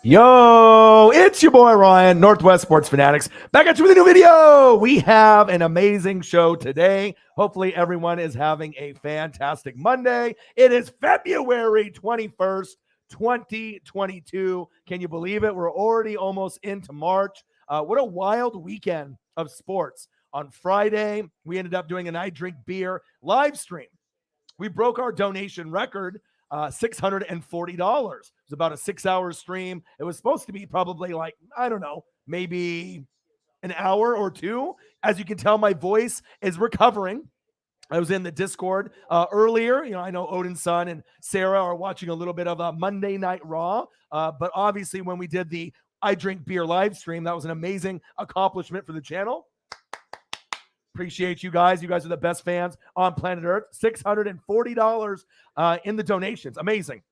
Yo, it's your boy Ryan, Northwest Sports Fanatics, back at you with a new video. We have an amazing show today. Hopefully everyone is having a fantastic Monday. It is February 21st, 2022. Can you believe it? We're already almost into March. What a wild weekend of sports. On Friday, we ended up doing an I Drink Beer live stream. We broke our donation record. $640. It was about a 6-hour stream. It was supposed to be probably like, I don't know, maybe an hour or two. As you can tell, my voice is recovering. I was in the Discord earlier. I know Odin's son and Sarah are watching a little bit of a Monday Night Raw. But obviously, when we did the I Drink Beer live stream, that was an amazing accomplishment for the channel. Appreciate you guys. You guys are the best fans on planet Earth. $640 in the donations. Amazing.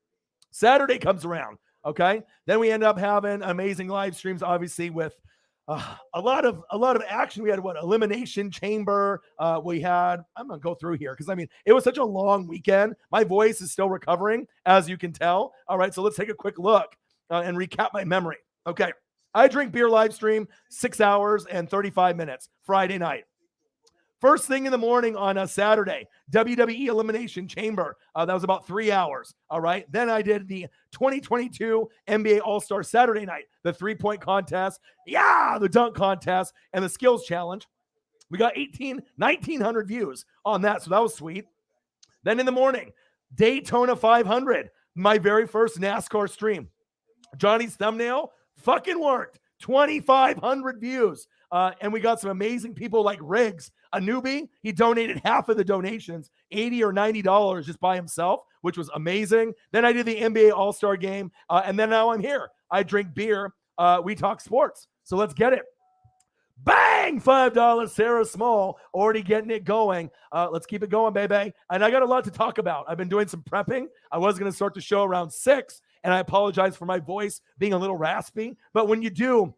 Saturday comes around. Okay. Then we end up having amazing live streams, obviously, with a lot of action. We had Elimination Chamber. I'm gonna go through here because it was such a long weekend. My voice is still recovering, as you can tell. All right, so let's take a quick look and recap my memory. Okay. I Drink Beer live stream, 6 hours and 35 minutes, Friday night. First thing in the morning on a Saturday, WWE Elimination Chamber. That was about 3 hours. All right. Then I did the 2022 NBA All-Star Saturday night, the 3-point contest, the dunk contest, and the skills challenge. We got 1,900 views on that. So that was sweet. Then in the morning, Daytona 500, my very first NASCAR stream. Johnny's thumbnail fucking worked. 2,500 views. And we got some amazing people like Riggs, a newbie. He donated half of the donations, $80 or $90 just by himself, which was amazing. Then I did the NBA All-Star game. And then now I'm here. I drink beer. We talk sports. So let's get it. Bang! $5. Sarah Small already getting it going. Let's keep it going, baby. And I got a lot to talk about. I've been doing some prepping. I was going to start the show around 6, and I apologize for my voice being a little raspy. But when you do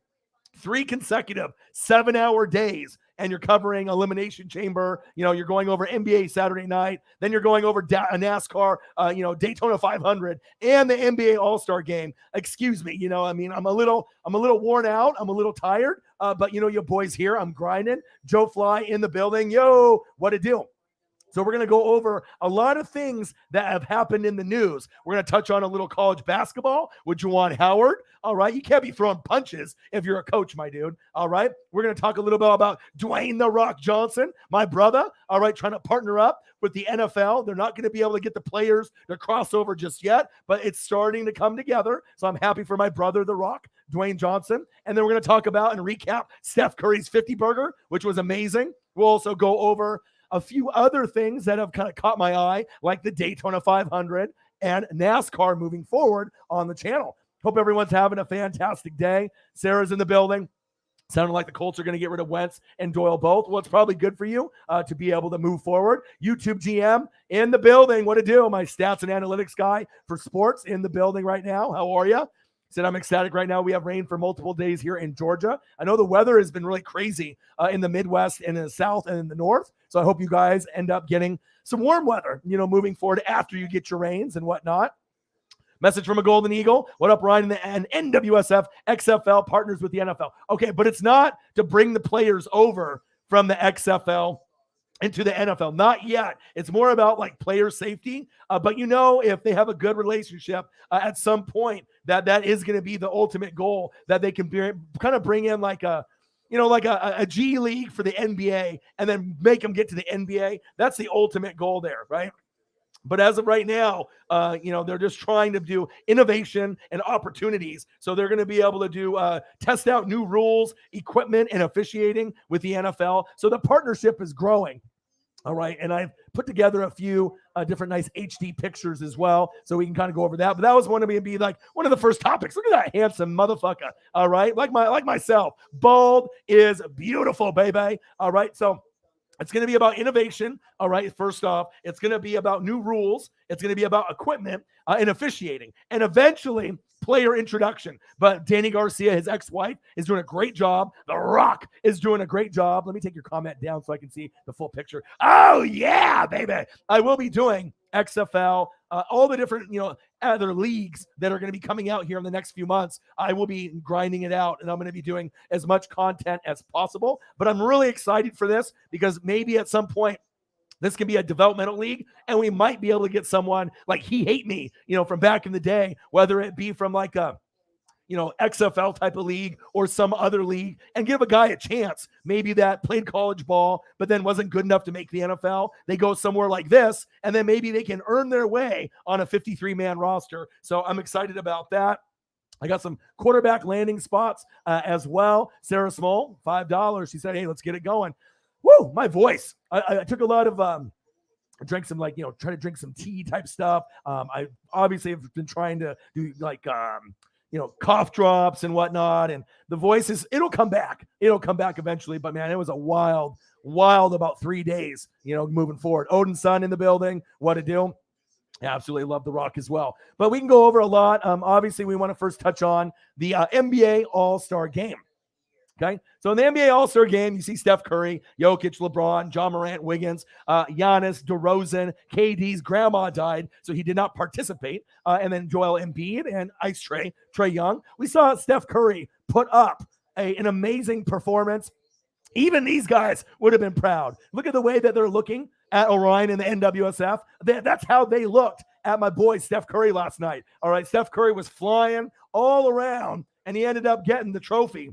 3 consecutive 7-hour days and you're covering Elimination Chamber, you're going over NBA Saturday night, then you're going over NASCAR, Daytona 500 and the NBA All-Star game. Excuse me. I'm a little worn out. I'm a little tired. But your boys here, I'm grinding. Joe Fly in the building. Yo, what it do? So we're going to go over a lot of things that have happened in the news. We're going to touch on a little college basketball with Juwan Howard. All right. You can't be throwing punches if you're a coach, my dude. All right. We're going to talk a little bit about Dwayne "The Rock" Johnson, my brother. All right. Trying to partner up with the NFL. They're not going to be able to get the players to cross over just yet, but it's starting to come together. So I'm happy for my brother, The Rock, Dwayne Johnson. And then we're going to talk about and recap Steph Curry's 50 burger, which was amazing. We'll also go over a few other things that have kind of caught my eye, like the Daytona 500 and NASCAR moving forward on the channel. Hope everyone's having a fantastic day. Sarah's in the building. Sounding like the Colts are going to get rid of Wentz and Doyle both. Well, it's probably good for you to be able to move forward. YouTube GM in the building. What to do? My stats and analytics guy for sports in the building right now. How are you? Said I'm ecstatic right now. We have rain for multiple days here in Georgia. I know the weather has been really crazy in the Midwest and in the South and in the North. So I hope you guys end up getting some warm weather, moving forward after you get your rains and whatnot. Message from a Golden Eagle. What up, Ryan? And NWSF XFL partners with the NFL. Okay, but it's not to bring the players over from the XFL into the NFL. Not yet. It's more about like player safety. But if they have a good relationship at some point, that is going to be the ultimate goal, that they can kind of bring in like a G League for the NBA and then make them get to the NBA. That's the ultimate goal there, right? But as of right now, they're just trying to do innovation and opportunities. So they're going to be able to do test out new rules, equipment, and officiating with the NFL. So the partnership is growing. All right. And I've put together a few different nice HD pictures as well, so we can kind of go over that. But that was one of the first topics. Look at that handsome motherfucker. All right. Like myself. Bald is beautiful, baby. All right. So it's going to be about innovation. All right. First off, it's going to be about new rules. It's going to be about equipment and officiating, and eventually player introduction. But Danny Garcia, his ex-wife, is doing a great job. The Rock is doing a great job. Let me take your comment down so I can see the full picture. Oh, yeah, baby. I will be doing XFL, all the different, other leagues that are going to be coming out here in the next few months, I will be grinding it out, and I'm going to be doing as much content as possible. But I'm really excited for this because maybe at some point this can be a developmental league, and we might be able to get someone like He Hate Me, from back in the day, whether it be from like a XFL type of league or some other league, and give a guy a chance. Maybe that played college ball, but then wasn't good enough to make the NFL. They go somewhere like this, and then maybe they can earn their way on a 53-man roster. So I'm excited about that. I got some quarterback landing spots as well. Sarah Small, $5. She said, hey, let's get it going. Woo, my voice. I took a lot of drank some try to drink some tea type stuff. I obviously have been trying to do cough drops and whatnot, and the voice it'll come back eventually. But man, it was a wild about 3 days, moving forward. Odin's son in the building. What to do? Absolutely love The Rock as well. But we can go over a lot. Obviously, we want to first touch on the NBA All-Star Game. Okay, so in the NBA All-Star Game, you see Steph Curry, Jokic, LeBron, John Morant, Wiggins, Giannis, DeRozan, KD's grandma died, so he did not participate, and then Joel Embiid and Ice Trae Young. We saw Steph Curry put up an amazing performance. Even these guys would have been proud. Look at the way that they're looking at Orion in the NWSF. That's how they looked at my boy Steph Curry last night. All right, Steph Curry was flying all around, and he ended up getting the trophy.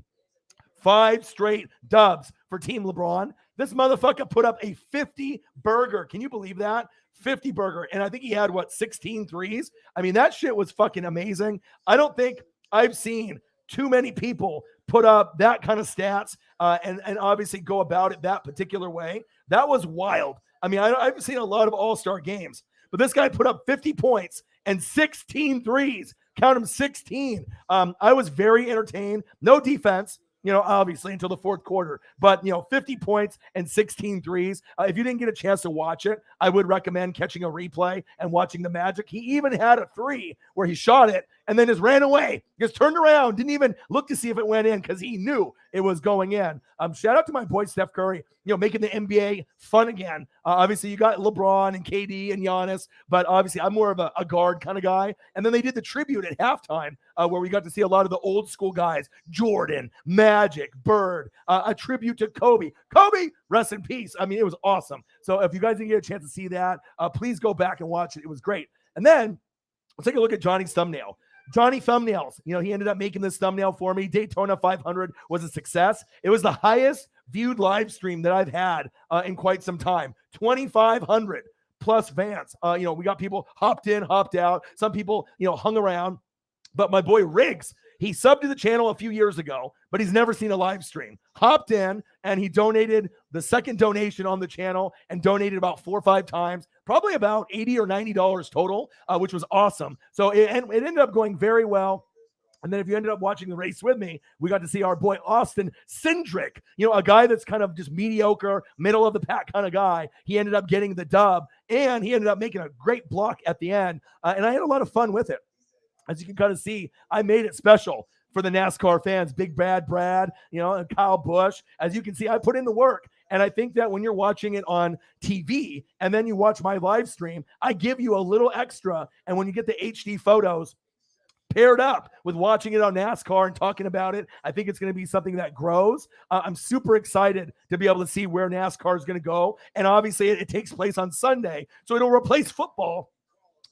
5 straight dubs for Team LeBron. This motherfucker put up a 50 burger. Can you believe that? 50 burger. And I think he had, 16 threes? I mean, that shit was fucking amazing. I don't think I've seen too many people put up that kind of stats and obviously go about it that particular way. That was wild. I mean, I've seen a lot of all-star games, but this guy put up 50 points and 16 threes. Count them, 16. I was very entertained. No defense. Obviously until the fourth quarter, but 50 points and 16 threes. If you didn't get a chance to watch it, I would recommend catching a replay and watching the magic. He even had a 3 where he shot it and then just ran away, just turned around, didn't even look to see if it went in because he knew it was going in. Shout out to my boy Steph Curry, making the NBA fun again. Obviously, you got LeBron and KD and Giannis, but obviously I'm more of a guard kind of guy. And then they did the tribute at halftime where we got to see a lot of the old school guys, Jordan, Magic, Bird, a tribute to Kobe. Kobe, rest in peace. I mean, it was awesome. So if you guys didn't get a chance to see that, please go back and watch it. It was great. And then let's take a look at Johnny's thumbnail. Johnny Thumbnails, he ended up making this thumbnail for me. Daytona 500 was a success. It was the highest viewed live stream that I've had in quite some time. 2,500 plus fans. We got people hopped in, hopped out. Some people, hung around. But my boy Riggs, he subbed to the channel a few years ago, but he's never seen a live stream. Hopped in, and he donated the second donation on the channel and donated about 4 or 5 times, probably about $80 or $90 total, which was awesome. So it ended up going very well. And then if you ended up watching the race with me, we got to see our boy Austin Cindric, a guy that's kind of just mediocre, middle of the pack kind of guy. He ended up getting the dub, and he ended up making a great block at the end. And I had a lot of fun with it. As you can kind of see, I made it special for the NASCAR fans. Big Bad Brad, and Kyle Busch. As you can see, I put in the work. And I think that when you're watching it on TV and then you watch my live stream, I give you a little extra. And when you get the HD photos paired up with watching it on NASCAR and talking about it, I think it's going to be something that grows. I'm super excited to be able to see where NASCAR is going to go. And obviously it takes place on Sunday, so it'll replace football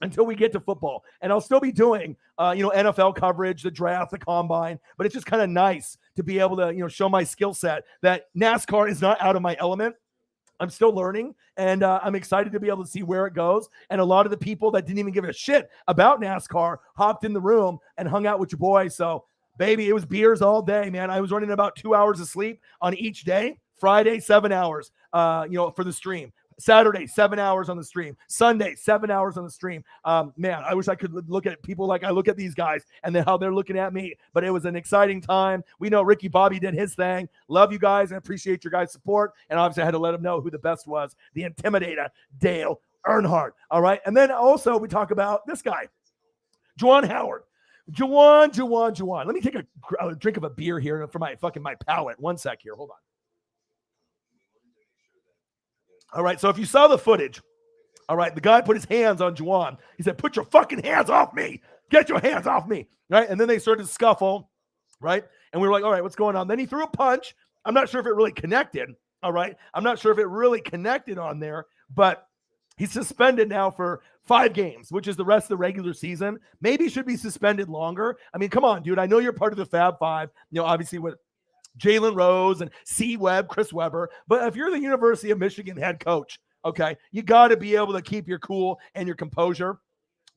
until we get to football. And I'll still be doing, NFL coverage, the draft, the combine, but it's just kind of nice to be able to, show my skill set that NASCAR is not out of my element. I'm still learning, and I'm excited to be able to see where it goes. And a lot of the people that didn't even give a shit about NASCAR hopped in the room and hung out with your boy. So, baby, it was beers all day, man. I was running about 2 hours of sleep on each day. Friday, 7 hours, for the stream. Saturday, 7 hours on the stream. Sunday, 7 hours on the stream. Man, I wish I could look at people like I look at these guys and then how they're looking at me. But it was an exciting time. We know Ricky Bobby did his thing. Love you guys and appreciate your guys' support. And obviously I had to let him know who the best was. The Intimidator, Dale Earnhardt. All right. And then also we talk about this guy, Juwan Howard. Juwan. Let me take a drink of a beer here for my palate. 1 sec here. Hold on. All right, so if you saw the footage All right, the guy put his hands on Juwan. He said, "Put your fucking hands off me. Get your hands off me." Right? And then they started to scuffle, right? And we were like, all right, what's going on? Then he threw a punch. I'm not sure if it really connected, all right? I'm not sure if it really connected on there, but he's suspended now for 5 games, which is the rest of the regular season. Maybe he should be suspended longer. I mean, come on, dude. I know you're part of the Fab Five, obviously with Jalen Rose and C. Webb, Chris Webber. But if you're the University of Michigan head coach, okay, you got to be able to keep your cool and your composure.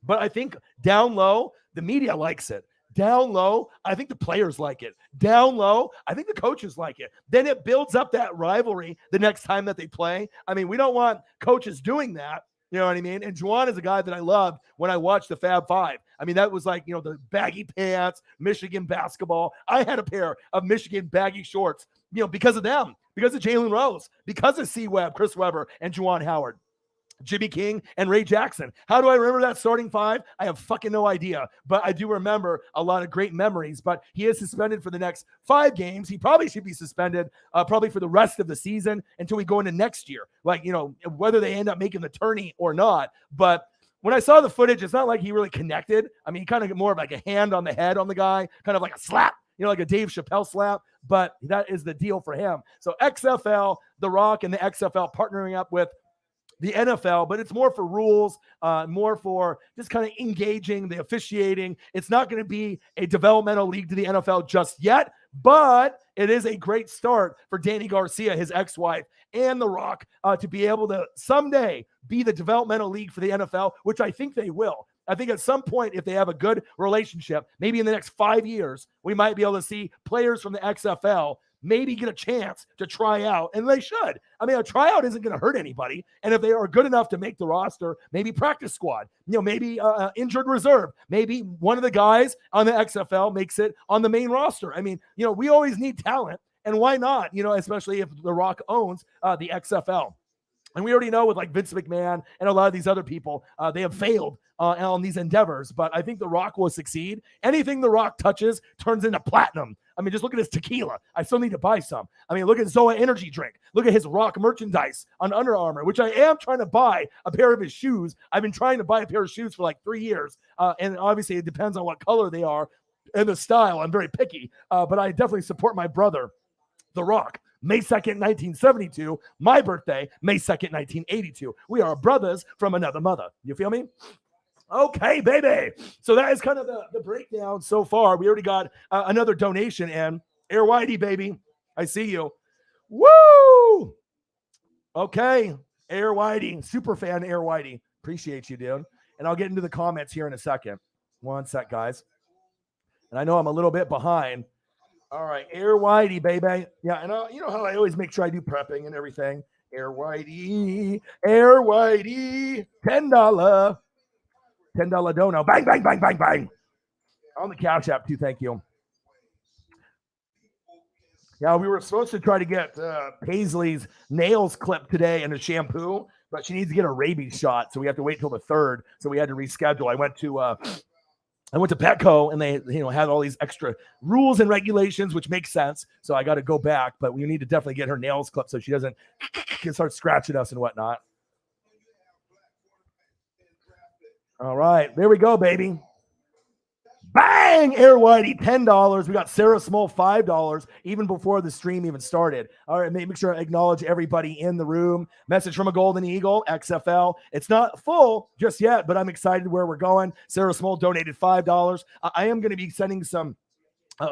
But I think down low, the media likes it. Down low, I think the players like it. Down low, I think the coaches like it. Then it builds up that rivalry the next time that they play. I mean, we don't want coaches doing that. You know what I mean? And Juwan is a guy that I loved when I watched the Fab Five. I mean, that was like, the baggy pants, Michigan basketball. I had a pair of Michigan baggy shorts, because of them, because of Jalen Rose, because of C. Webb, Chris Webber, and Juwan Howard. Jimmy King and Ray Jackson. How do I remember that starting 5? I have fucking no idea, but I do remember a lot of great memories. But he is suspended for the next 5 games. He probably should be suspended probably for the rest of the season until we go into next year. Like, whether they end up making the tourney or not. But when I saw the footage, it's not like he really connected. I mean, kind of more of like a hand on the head on the guy, kind of like a slap, like a Dave Chappelle slap. But that is the deal for him. So XFL, The Rock, and the XFL partnering up with the NFL, but it's more for rules, more for just kind of engaging the officiating. It's not going to be a developmental league to the NFL just yet, but it is a great start for Danny Garcia, his ex-wife, and The Rock to be able to someday be the developmental league for the NFL, which I think they will. I think at some point, if they have a good relationship, maybe in the next 5 years, we might be able to see players from the XFL maybe get a chance to try out, and they should. I mean, a tryout isn't going to hurt anybody, and if they are good enough to make the roster, maybe practice squad, maybe injured reserve, maybe one of the guys on the XFL makes it on the main roster. I mean, we always need talent, and why not, especially if The Rock owns the XFL. And we already know with like Vince McMahon and a lot of these other people, they have failed on these endeavors. But I think The Rock will succeed. Anything The Rock touches turns into platinum. I mean, just look at his tequila. I still need to buy some. I mean, look at Zoa energy drink. Look at his Rock merchandise on Under Armour, which I am trying to buy a pair of his shoes. I've been trying to buy a pair of shoes for like 3 years. And obviously it depends on what color they are and the style. I'm very picky. But I definitely support my brother, The Rock. May 2nd, 1972. My birthday, May 2nd, 1982. We are brothers from another mother. You feel me? Okay, baby. So that is kind of the breakdown so far. We already got another donation in. Air Whitey, baby. I see you. Woo! Okay, Air Whitey. Super fan Air Whitey. Appreciate you, dude. And I'll get into the comments here in a second. One sec, guys. And I know I'm a little bit behind. All right, Air Whitey, baby. Yeah, and you know how I always make sure I do prepping and everything. Air Whitey, $10. $10 dono. Bang, bang, bang, bang, bang. On the Cash App, too. Thank you. Yeah, we were supposed to try to get Paisley's nails clipped today and a shampoo, but she needs to get a rabies shot, so we have to wait till the 3rd. So we had to reschedule. I went to Petco, and they had all these extra rules and regulations, which makes sense. So I got to go back, but we need to definitely get her nails clipped so she doesn't start scratching us and whatnot. All right, there we go, baby. Bang! Air Whitey, $10. We got Sarah Small, $5, even before the stream even started. All right, make sure I acknowledge everybody in the room. Message from a Golden Eagle, XFL. It's not full just yet, but I'm excited where we're going. Sarah Small donated $5. I am going to be sending some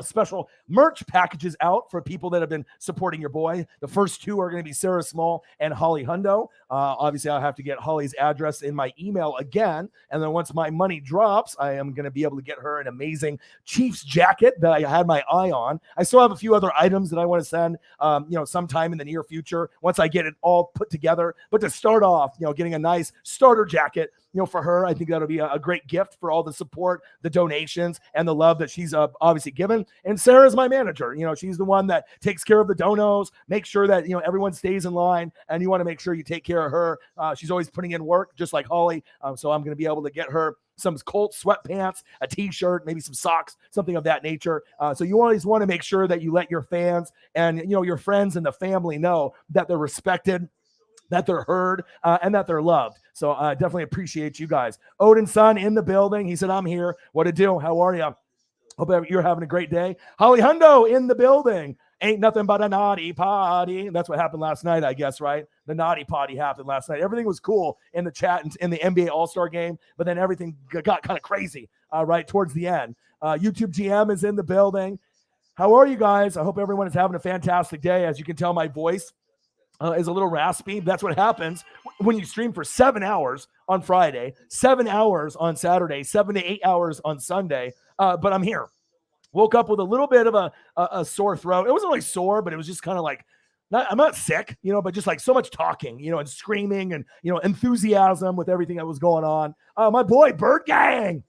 special merch packages out for people that have been supporting your boy. The first 2 are going to be Sarah Small and Holly Hundo. Obviously, I'll have to get Holly's address in my email again. And then once my money drops, I am going to be able to get her an amazing Chiefs jacket that I had my eye on. I still have a few other items that I want to send, sometime in the near future once I get it all put together. But to start off, getting a nice starter jacket, for her, I think that'll be a great gift for all the support, the donations, and the love that she's obviously given. And Sarah's my manager. She's the one that takes care of the donos, makes sure that, everyone stays in line, and you want to make sure you take care of her. She's always putting in work, just like Holly. So I'm going to be able to get her some Colts sweatpants, a t-shirt, maybe some socks, something of that nature. So you always want to make sure that you let your fans and, your friends and the family know that they're respected, that they're heard, and that they're loved. So I definitely appreciate you guys. Odin's son in the building. He said, I'm here. What to do? How are you? Hope you're having a great day. Holly Hundo in the building. Ain't nothing but a naughty potty. That's what happened last night, I guess, right? The naughty potty happened last night. Everything was cool in the chat and in the NBA All-Star game, but then everything got kind of crazy right towards the end. YouTube GM is in the building. How are you guys? I hope everyone is having a fantastic day. As you can tell, my voice is a little raspy. That's what happens when you stream for 7 hours on Friday, 7 hours on Saturday, 7 to 8 hours on Sunday. But I'm here. Woke up with a little bit of a sore throat. It wasn't really sore, but it was just kind of like, I'm not sick, but just like so much talking, and screaming and, enthusiasm with everything that was going on. My boy, Bird Gang.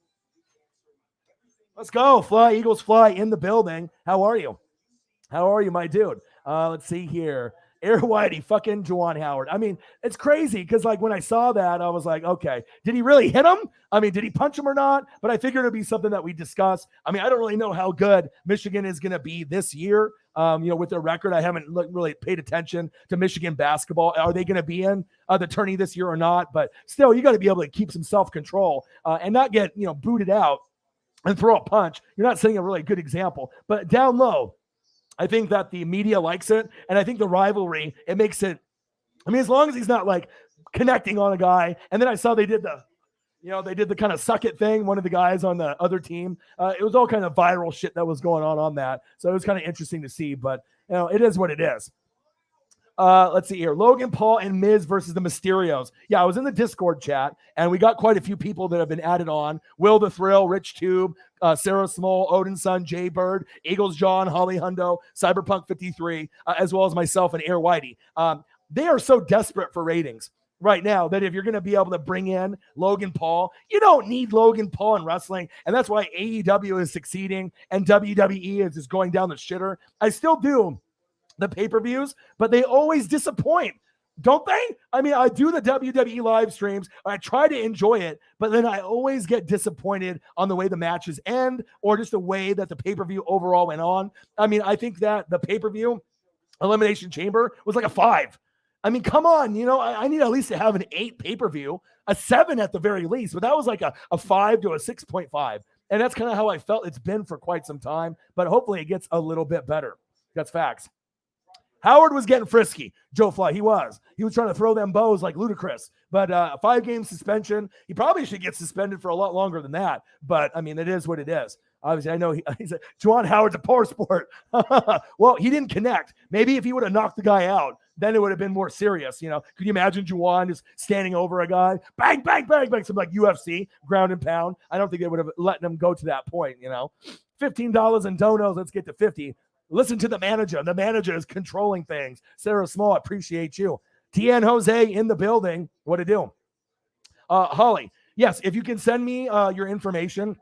Let's go. Fly, Eagles fly in the building. How are you? How are you, my dude? Let's see here. Air Whitey, fucking Juwan Howard. I mean, it's crazy because like when I saw that, I was like, okay, did he really hit him? I mean, did he punch him or not? But I figured it'd be something that we discuss. I mean, I don't really know how good Michigan is going to be this year. With their record, I haven't really paid attention to Michigan basketball. Are they going to be in the tourney this year or not? But still, you got to be able to keep some self-control and not get, booted out and throw a punch. You're not setting a really good example. But down low, I think that the media likes it, and I think the rivalry, it makes it, as long as he's not like connecting on a guy, and then I saw they did the kind of suck it thing, one of the guys on the other team. It was all kind of viral shit that was going on that. So it was kind of interesting to see, but it is what it is. Let's see here. Logan Paul and Miz versus the Mysterios. Yeah, I was in the Discord chat, and we got quite a few people that have been added on. Will the Thrill, Rich Tube, Sarah Small, Odin's son, Jay Bird, Eagles John, Holly Hundo, Cyberpunk 53, as well as myself and Air Whitey. They are so desperate for ratings right now that if you're going to be able to bring in Logan Paul, you don't need Logan Paul in wrestling. And that's why AEW is succeeding and WWE is just going down the shitter. I still do the pay-per-views, but they always disappoint, don't they? I mean, I do the WWE live streams. I try to enjoy it, but then I always get disappointed on the way the matches end or just the way that the pay-per-view overall went on. I mean, I think that the pay-per-view Elimination Chamber was like a 5. I mean, come on, I need at least to have an 8 pay-per-view, a 7 at the very least, but that was like a 5 to a 6.5. And that's kind of how I felt it's been for quite some time, but hopefully it gets a little bit better. That's facts. Howard was getting frisky. Joe Fly, he was. He was trying to throw them bows like Ludacris. But a 5-game suspension. He probably should get suspended for a lot longer than that. But, I mean, it is what it is. Obviously, I know he's like, Juwan Howard's a power sport. Well, he didn't connect. Maybe if he would have knocked the guy out, then it would have been more serious. Could you imagine Juwan just standing over a guy? Bang, bang, bang, bang. Something like UFC, ground and pound. I don't think they would have let him go to that point, $15 in donos. Let's get to 50. Listen to the manager. The manager is controlling things. Sarah Small, appreciate you. Tien Jose in the building. What to do? Holly, yes, if you can send me your information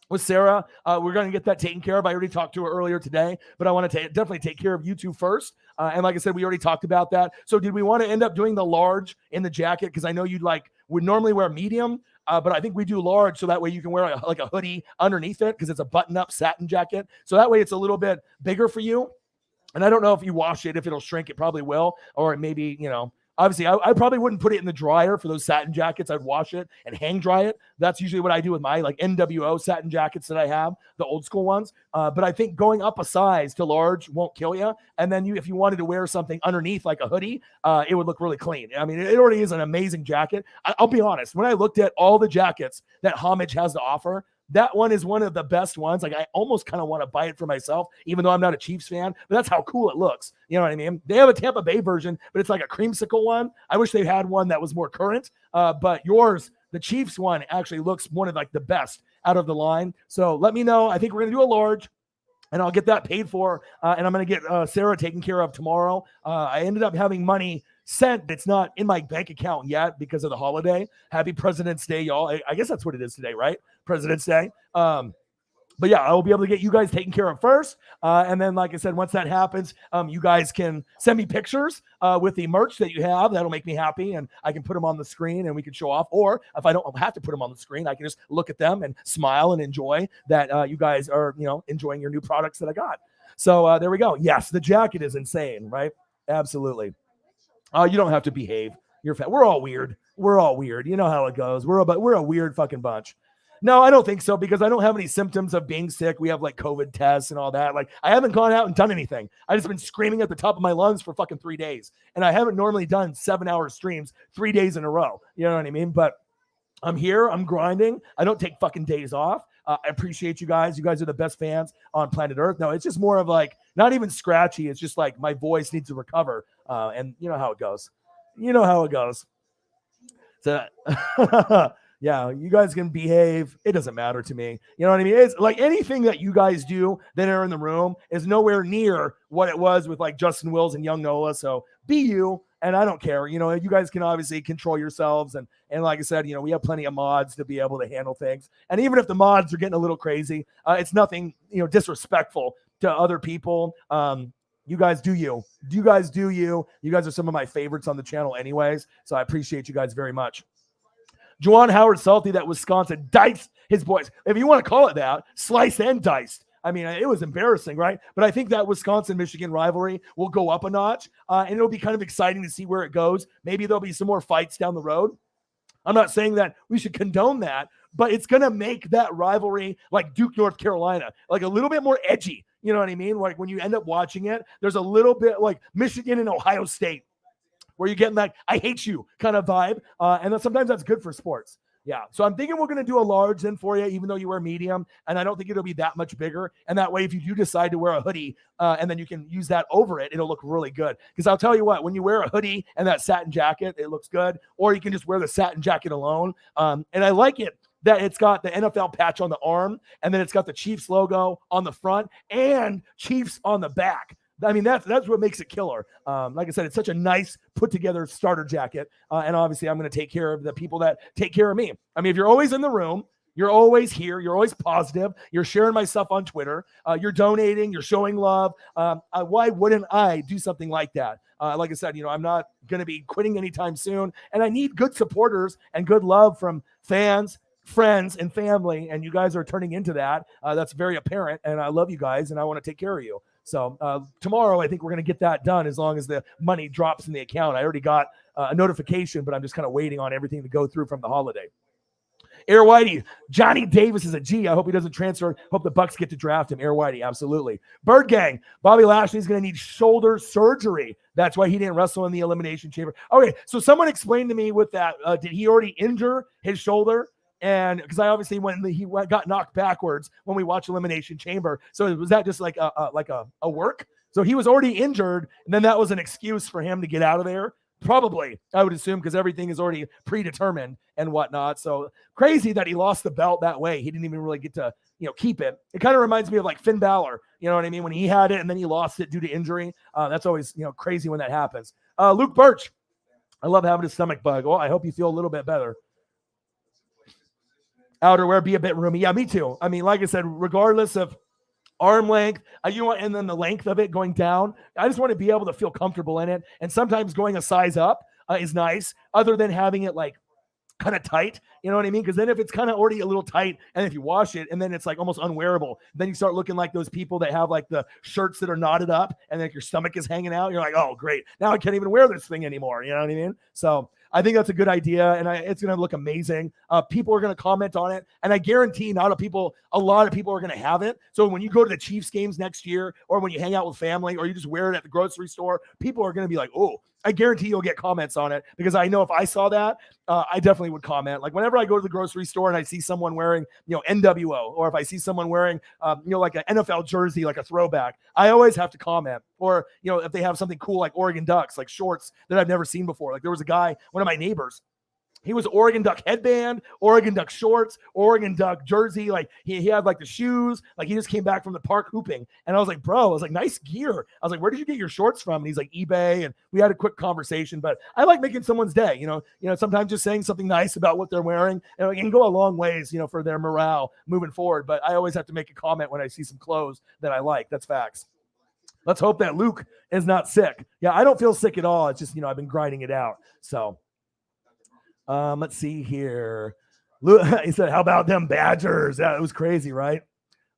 with Sarah, we're going to get that taken care of. I already talked to her earlier today, but I want to definitely take care of you two first. And like I said, we already talked about that. So did we want to end up doing the large in the jacket? Because I know you'd would normally wear medium. But I think we do large so that way you can wear like a hoodie underneath it because it's a button-up satin jacket. So that way it's a little bit bigger for you. And I don't know if you wash it, if it'll shrink. It probably will. Or maybe, obviously I probably wouldn't put it in the dryer for those satin jackets. I'd wash it and hang dry it. That's usually what I do with my NWO satin jackets that I have, the old school ones. But I think going up a size to large won't kill you. And then if you wanted to wear something underneath like a hoodie, it would look really clean. I mean, it already is an amazing jacket. I'll be honest. When I looked at all the jackets that Homage has to offer, that one is one of the best ones. Like I almost kind of want to buy it for myself, even though I'm not a Chiefs fan, but that's how cool it looks. You know what I mean? They have a Tampa Bay version, but it's like a creamsicle one. I wish they had one that was more current, but yours, the Chiefs one, actually looks one of like the best out of the line. So let me know. I think we're going to do a large. And I'll get that paid for, and I'm going to get Sarah taken care of tomorrow. I ended up having money sent. It's not in my bank account yet because of the holiday. Happy President's Day, y'all. I guess that's what it is today, right? President's Day. But yeah, I will be able to get you guys taken care of first. And then, like I said, once that happens, you guys can send me pictures with the merch that you have. That'll make me happy. And I can put them on the screen and we can show off. Or if I don't have to put them on the screen, I can just look at them and smile and enjoy that you guys are, enjoying your new products that I got. So there we go. Yes, the jacket is insane, right? Absolutely. You don't have to behave. You're fat. We're all weird. we're all weird. You know how it goes. We're a weird fucking bunch. No, I don't think so because I don't have any symptoms of being sick. We have like COVID tests and all that. Like I haven't gone out and done anything. I just been screaming at the top of my lungs for fucking 3 days. And I haven't normally done 7-hour streams 3 days in a row. You know what I mean? But I'm here. I'm grinding. I don't take fucking days off. I appreciate you guys. You guys are the best fans on planet Earth. No, it's just more of like, not even scratchy. It's just like my voice needs to recover. And you know how it goes. You know how it goes. So, yeah, you guys can behave. It doesn't matter to me. You know what I mean? It's like anything that you guys do that are in the room is nowhere near what it was with like Justin Wills and Young Nola. So be you, and I don't care. You know, you guys can obviously control yourselves. And like I said, you know, we have plenty of mods to be able to handle things. And even if the mods are getting a little crazy, it's nothing, you know, disrespectful to other people. You guys do you. You guys do you. You guys are some of my favorites on the channel anyways. So I appreciate you guys very much. Juwan Howard Salty, that Wisconsin diced his boys. If you want to call it that, slice and diced. I mean, it was embarrassing, right? But I think that Wisconsin-Michigan rivalry will go up a notch, and it'll be kind of exciting to see where it goes. Maybe there'll be some more fights down the road. I'm not saying that we should condone that, but it's going to make that rivalry like Duke, North Carolina, like a little bit more edgy. You know what I mean? Like when you end up watching it, there's a little bit like Michigan and Ohio State, where you're getting that I hate you kind of vibe. And then sometimes that's good for sports. Yeah. So I'm thinking we're going to do a large then for you, even though you wear medium. And I don't think it'll be that much bigger. And that way, if you do decide to wear a hoodie and then you can use that over it, it'll look really good. Because I'll tell you what, when you wear a hoodie and that satin jacket, it looks good. Or you can just wear the satin jacket alone. And I like it that it's got the NFL patch on the arm, and then it's got the Chiefs logo on the front and Chiefs on the back. I mean, that's what makes it killer. Like I said, it's such a nice put together starter jacket. And obviously I'm going to take care of the people that take care of me. I mean, if you're always in the room, you're always here, you're always positive, you're sharing my stuff on Twitter, you're donating, you're showing love. Why wouldn't I do something like that? Like I said, you know, I'm not going to be quitting anytime soon. And I need good supporters and good love from fans, friends, and family. And you guys are turning into that. That's very apparent. And I love you guys and I want to take care of you. So tomorrow, I think we're going to get that done as long as the money drops in the account. I already got a notification, but I'm just kind of waiting on everything to go through from the holiday. Air Whitey, Johnny Davis is a G. I hope he doesn't transfer. Hope the Bucks get to draft him. Air Whitey, absolutely. Bird Gang, Bobby Lashley's going to need shoulder surgery. That's why he didn't wrestle in the Elimination Chamber. Okay, so someone explained to me with that, did he already injure his shoulder? And because I obviously got knocked backwards when we watched Elimination Chamber. So was that just like a work? So he was already injured, and then that was an excuse for him to get out of there. Probably, I would assume, because everything is already predetermined and whatnot. So crazy that he lost the belt that way. He didn't even really get to, you know, keep it. It kind of reminds me of like Finn Balor. You know what I mean? When he had it and then he lost it due to injury. That's always, you know, crazy when that happens. Luke Birch, I love having a stomach bug. Well, I hope you feel a little bit better. Outerwear, be a bit roomy. Yeah, me too. I mean, like I said, regardless of arm length, and then the length of it going down, I just want to be able to feel comfortable in it. And sometimes going a size up is nice, other than having it like kind of tight. You know what I mean? Because then if it's kind of already a little tight, and if you wash it, and then it's like almost unwearable, then you start looking like those people that have like the shirts that are knotted up, and like your stomach is hanging out. You're like, oh, great. Now I can't even wear this thing anymore. You know what I mean? So I think that's a good idea, and it's going to look amazing. People are going to comment on it, and I guarantee a lot of people are going to have it. So when you go to the Chiefs games next year, or when you hang out with family, or you just wear it at the grocery store, people are going to be like, oh, I guarantee you'll get comments on it, because I know if I saw that, I definitely would comment. Like whenever I go to the grocery store and I see someone wearing, you know, NWO, or if I see someone wearing, you know, like an NFL jersey, like a throwback, I always have to comment. Or, you know, if they have something cool like Oregon Ducks, like shorts that I've never seen before. Like there was a guy, one of my neighbors, he was Oregon Duck headband, Oregon Duck shorts, Oregon Duck jersey. Like he had like the shoes, like he just came back from the park hooping. And I was like, bro, I was like, nice gear. I was like, where did you get your shorts from? And he's like, eBay. And we had a quick conversation, but I like making someone's day, you know, sometimes just saying something nice about what they're wearing, and it can go a long ways, you know, for their morale moving forward. But I always have to make a comment when I see some clothes that I like. That's facts. Let's hope that Luke is not sick. Yeah, I don't feel sick at all. It's just, you know, I've been grinding it out. So let's see here. Luke, he said, how about them Badgers? Yeah, it was crazy, right?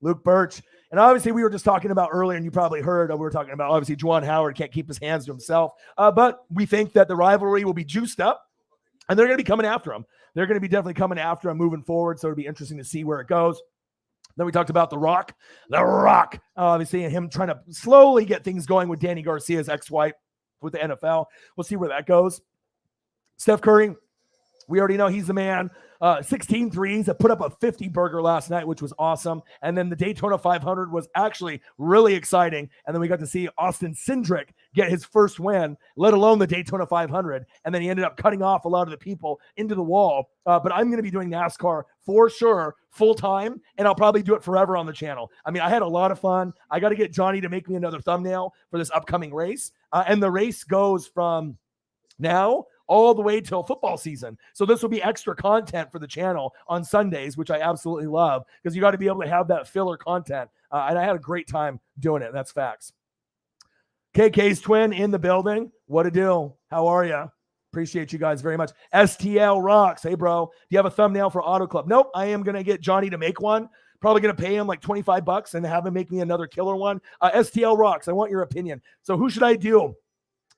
Luke Birch. And obviously we were just talking about earlier, and you probably heard, we were talking about obviously Juwan Howard can't keep his hands to himself. But we think that the rivalry will be juiced up. And they're going to be coming after him. They're going to be definitely coming after him moving forward. So it'll be interesting to see where it goes. Then we talked about The Rock. The Rock, obviously, and him trying to slowly get things going with Danny Garcia's ex-wife with the NFL. We'll see where that goes. Steph Curry, we already know he's the man. 16 threes. Put up a 50 burger last night, which was awesome. And then the Daytona 500 was actually really exciting. And then we got to see Austin Cindric get his first win, let alone the Daytona 500. And then he ended up cutting off a lot of the people into the wall. But I'm going to be doing NASCAR for sure full time, and I'll probably do it forever on the channel. I mean, I had a lot of fun. I got to get Johnny to make me another thumbnail for this upcoming race. And the race goes from now all the way till football season. So this will be extra content for the channel on Sundays, which I absolutely love because you got to be able to have that filler content. And I had a great time doing it. That's facts. KK's twin in the building. What a deal. How are you? Appreciate you guys very much. STL rocks. Hey, bro, do you have a thumbnail for Auto Club? Nope. I am going to get Johnny to make one. Probably going to pay him like $25 and have him make me another killer one. STL rocks. I want your opinion. So who should I do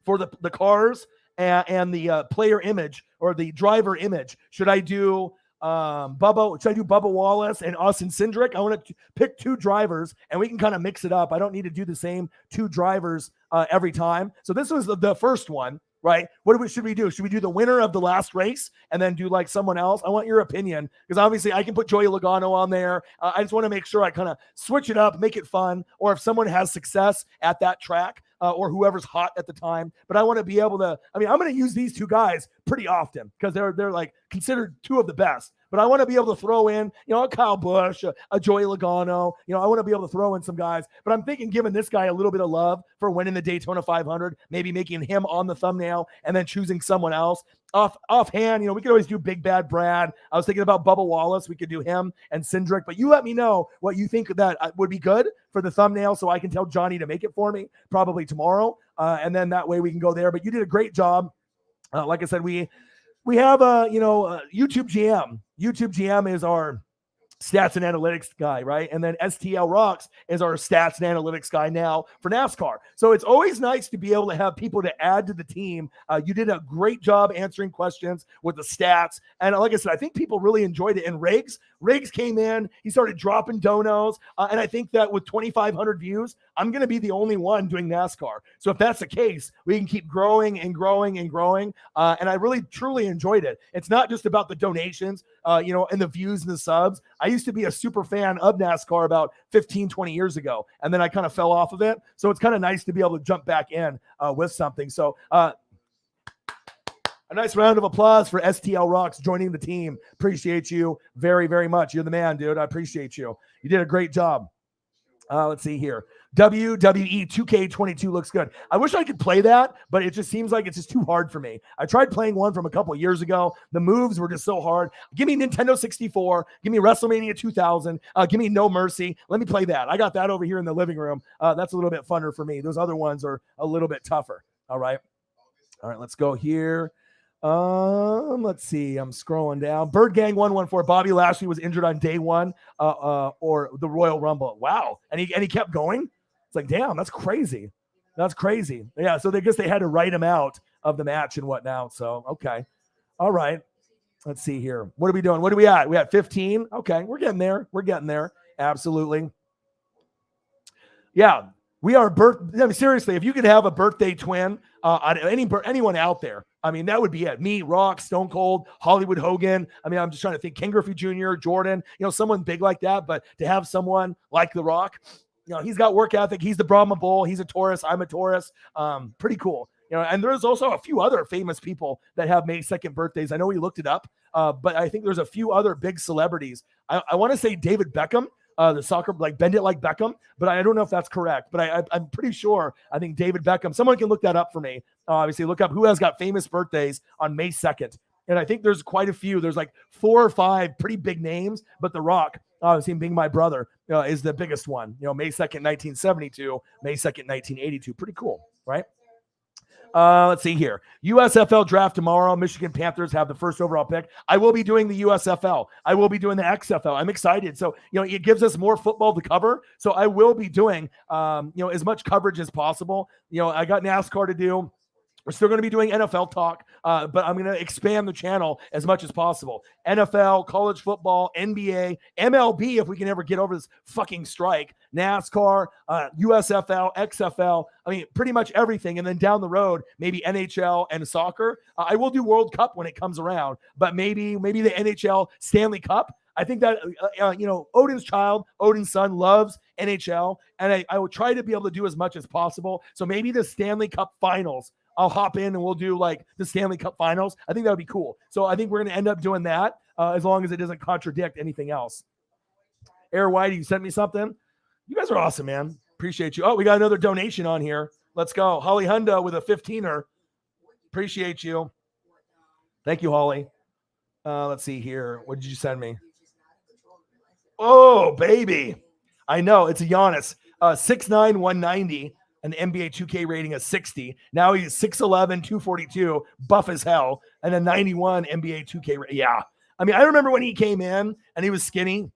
for the cars and the player image or the driver image? Should I do Bubba? Should I do Bubba Wallace and Austin Cindric? I want to pick two drivers and we can kind of mix it up. I don't need to do the same two drivers every time. So this was the first one, right? What should we do? Should we do the winner of the last race and then do like someone else? I want your opinion because obviously I can put Joey Logano on there. I just want to make sure I kind of switch it up, make it fun. Or if someone has success at that track, or whoever's hot at the time. But I want to be able to, I mean, I'm going to use these two guys pretty often because they're like considered two of the best. But I want to be able to throw in, a Kyle Busch, a Joey Logano. I want to be able to throw in some guys. But I'm thinking giving this guy a little bit of love for winning the Daytona 500, maybe making him on the thumbnail and then choosing someone else. Offhand, we could always do Big Bad Brad. I was thinking about Bubba Wallace. We could do him and Cindric. But you let me know what you think that would be good for the thumbnail so I can tell Johnny to make it for me probably tomorrow. And then that way we can go there. But you did a great job. Like I said, we have YouTube GM. YouTube GM is our stats and analytics guy, right? And then STL Rocks is our stats and analytics guy now for NASCAR. So it's always nice to be able to have people to add to the team. You did a great job answering questions with the stats. And like I said, I think people really enjoyed it. And Riggs came in, he started dropping donos. And I think that with 2,500 views, I'm going to be the only one doing NASCAR. So if that's the case, we can keep growing and growing and growing. And I really, truly enjoyed it. It's not just about the donations, and the views and the subs. I used to be a super fan of NASCAR about 15, 20 years ago. And then I kind of fell off of it. So it's kind of nice to be able to jump back in with something. So a nice round of applause for STL Rocks joining the team. Appreciate you very, very much. You're the man, dude. I appreciate you. You did a great job. Let's see here. WWE 2K22 looks good. I wish I could play that, but it just seems like it's just too hard for me. I tried playing one from a couple of years ago. The moves were just so hard. Give me Nintendo 64. Give me WrestleMania 2000. Give me No Mercy. Let me play that. I got that over here in the living room. That's a little bit funner for me. Those other ones are a little bit tougher. All right, let's go here. Let's see. I'm scrolling down. Bird Gang 114. Bobby Lashley was injured on day one, or the Royal Rumble. Wow. And he kept going. It's like, damn, that's crazy. That's crazy. Yeah. So I guess they had to write him out of the match and whatnot. So, okay. All right. Let's see here. What are we doing? What are we at? We at 15. Okay. We're getting there. We're getting there. Absolutely. Yeah. We are seriously, if you could have a birthday twin, anyone out there, I mean, that would be it. Me, Rock, Stone Cold, Hollywood Hogan. I mean, I'm just trying to think Ken Griffey Jr., Jordan, someone big like that. But to have someone like The Rock, he's got work ethic. He's the Brahma Bull. He's a Taurus. I'm a Taurus. Pretty cool. And there's also a few other famous people that have May 2nd birthdays. I know we looked it up, but I think there's a few other big celebrities. I want to say David Beckham. The soccer, like Bend It Like Beckham, but I don't know if that's correct, but I'm pretty sure. I think David Beckham, someone can look that up for me. Obviously look up who has got famous birthdays on May 2nd. And I think there's quite a few. There's like 4 or 5 pretty big names, but The Rock, obviously being my brother, is the biggest one. May 2nd, 1972, May 2nd, 1982. Pretty cool, right? Let's see here. USFL draft tomorrow. Michigan Panthers have the first overall pick. I will be doing the USFL. I will be doing the XFL. I'm excited. So, it gives us more football to cover. So I will be doing, as much coverage as possible. I got NASCAR to do. We're still going to be doing NFL talk, but I'm going to expand the channel as much as possible. NFL, college football, NBA, MLB, if we can ever get over this fucking strike, NASCAR, USFL, XFL. I mean, pretty much everything. And then down the road, maybe NHL and soccer. I will do World Cup when it comes around, but maybe the NHL Stanley Cup. I think that, Odin's son loves NHL, and I will try to be able to do as much as possible. So maybe the Stanley Cup finals, I'll hop in and we'll do like the Stanley Cup finals. I think that would be cool. So I think we're going to end up doing that as long as it doesn't contradict anything else. Air Whitey, you sent me something. You guys are awesome, man. Appreciate you. Oh, we got another donation on here. Let's go. Holly Hundo with a 15er. Appreciate you. Thank you, Holly. Let's see here. What did you send me? Oh, baby. I know. It's a Giannis. 6'9", 190. An NBA 2K rating of 60. Now he's 6'11", 242, buff as hell, and a 91 NBA 2K rating. Yeah. I mean, I remember when he came in and he was skinny,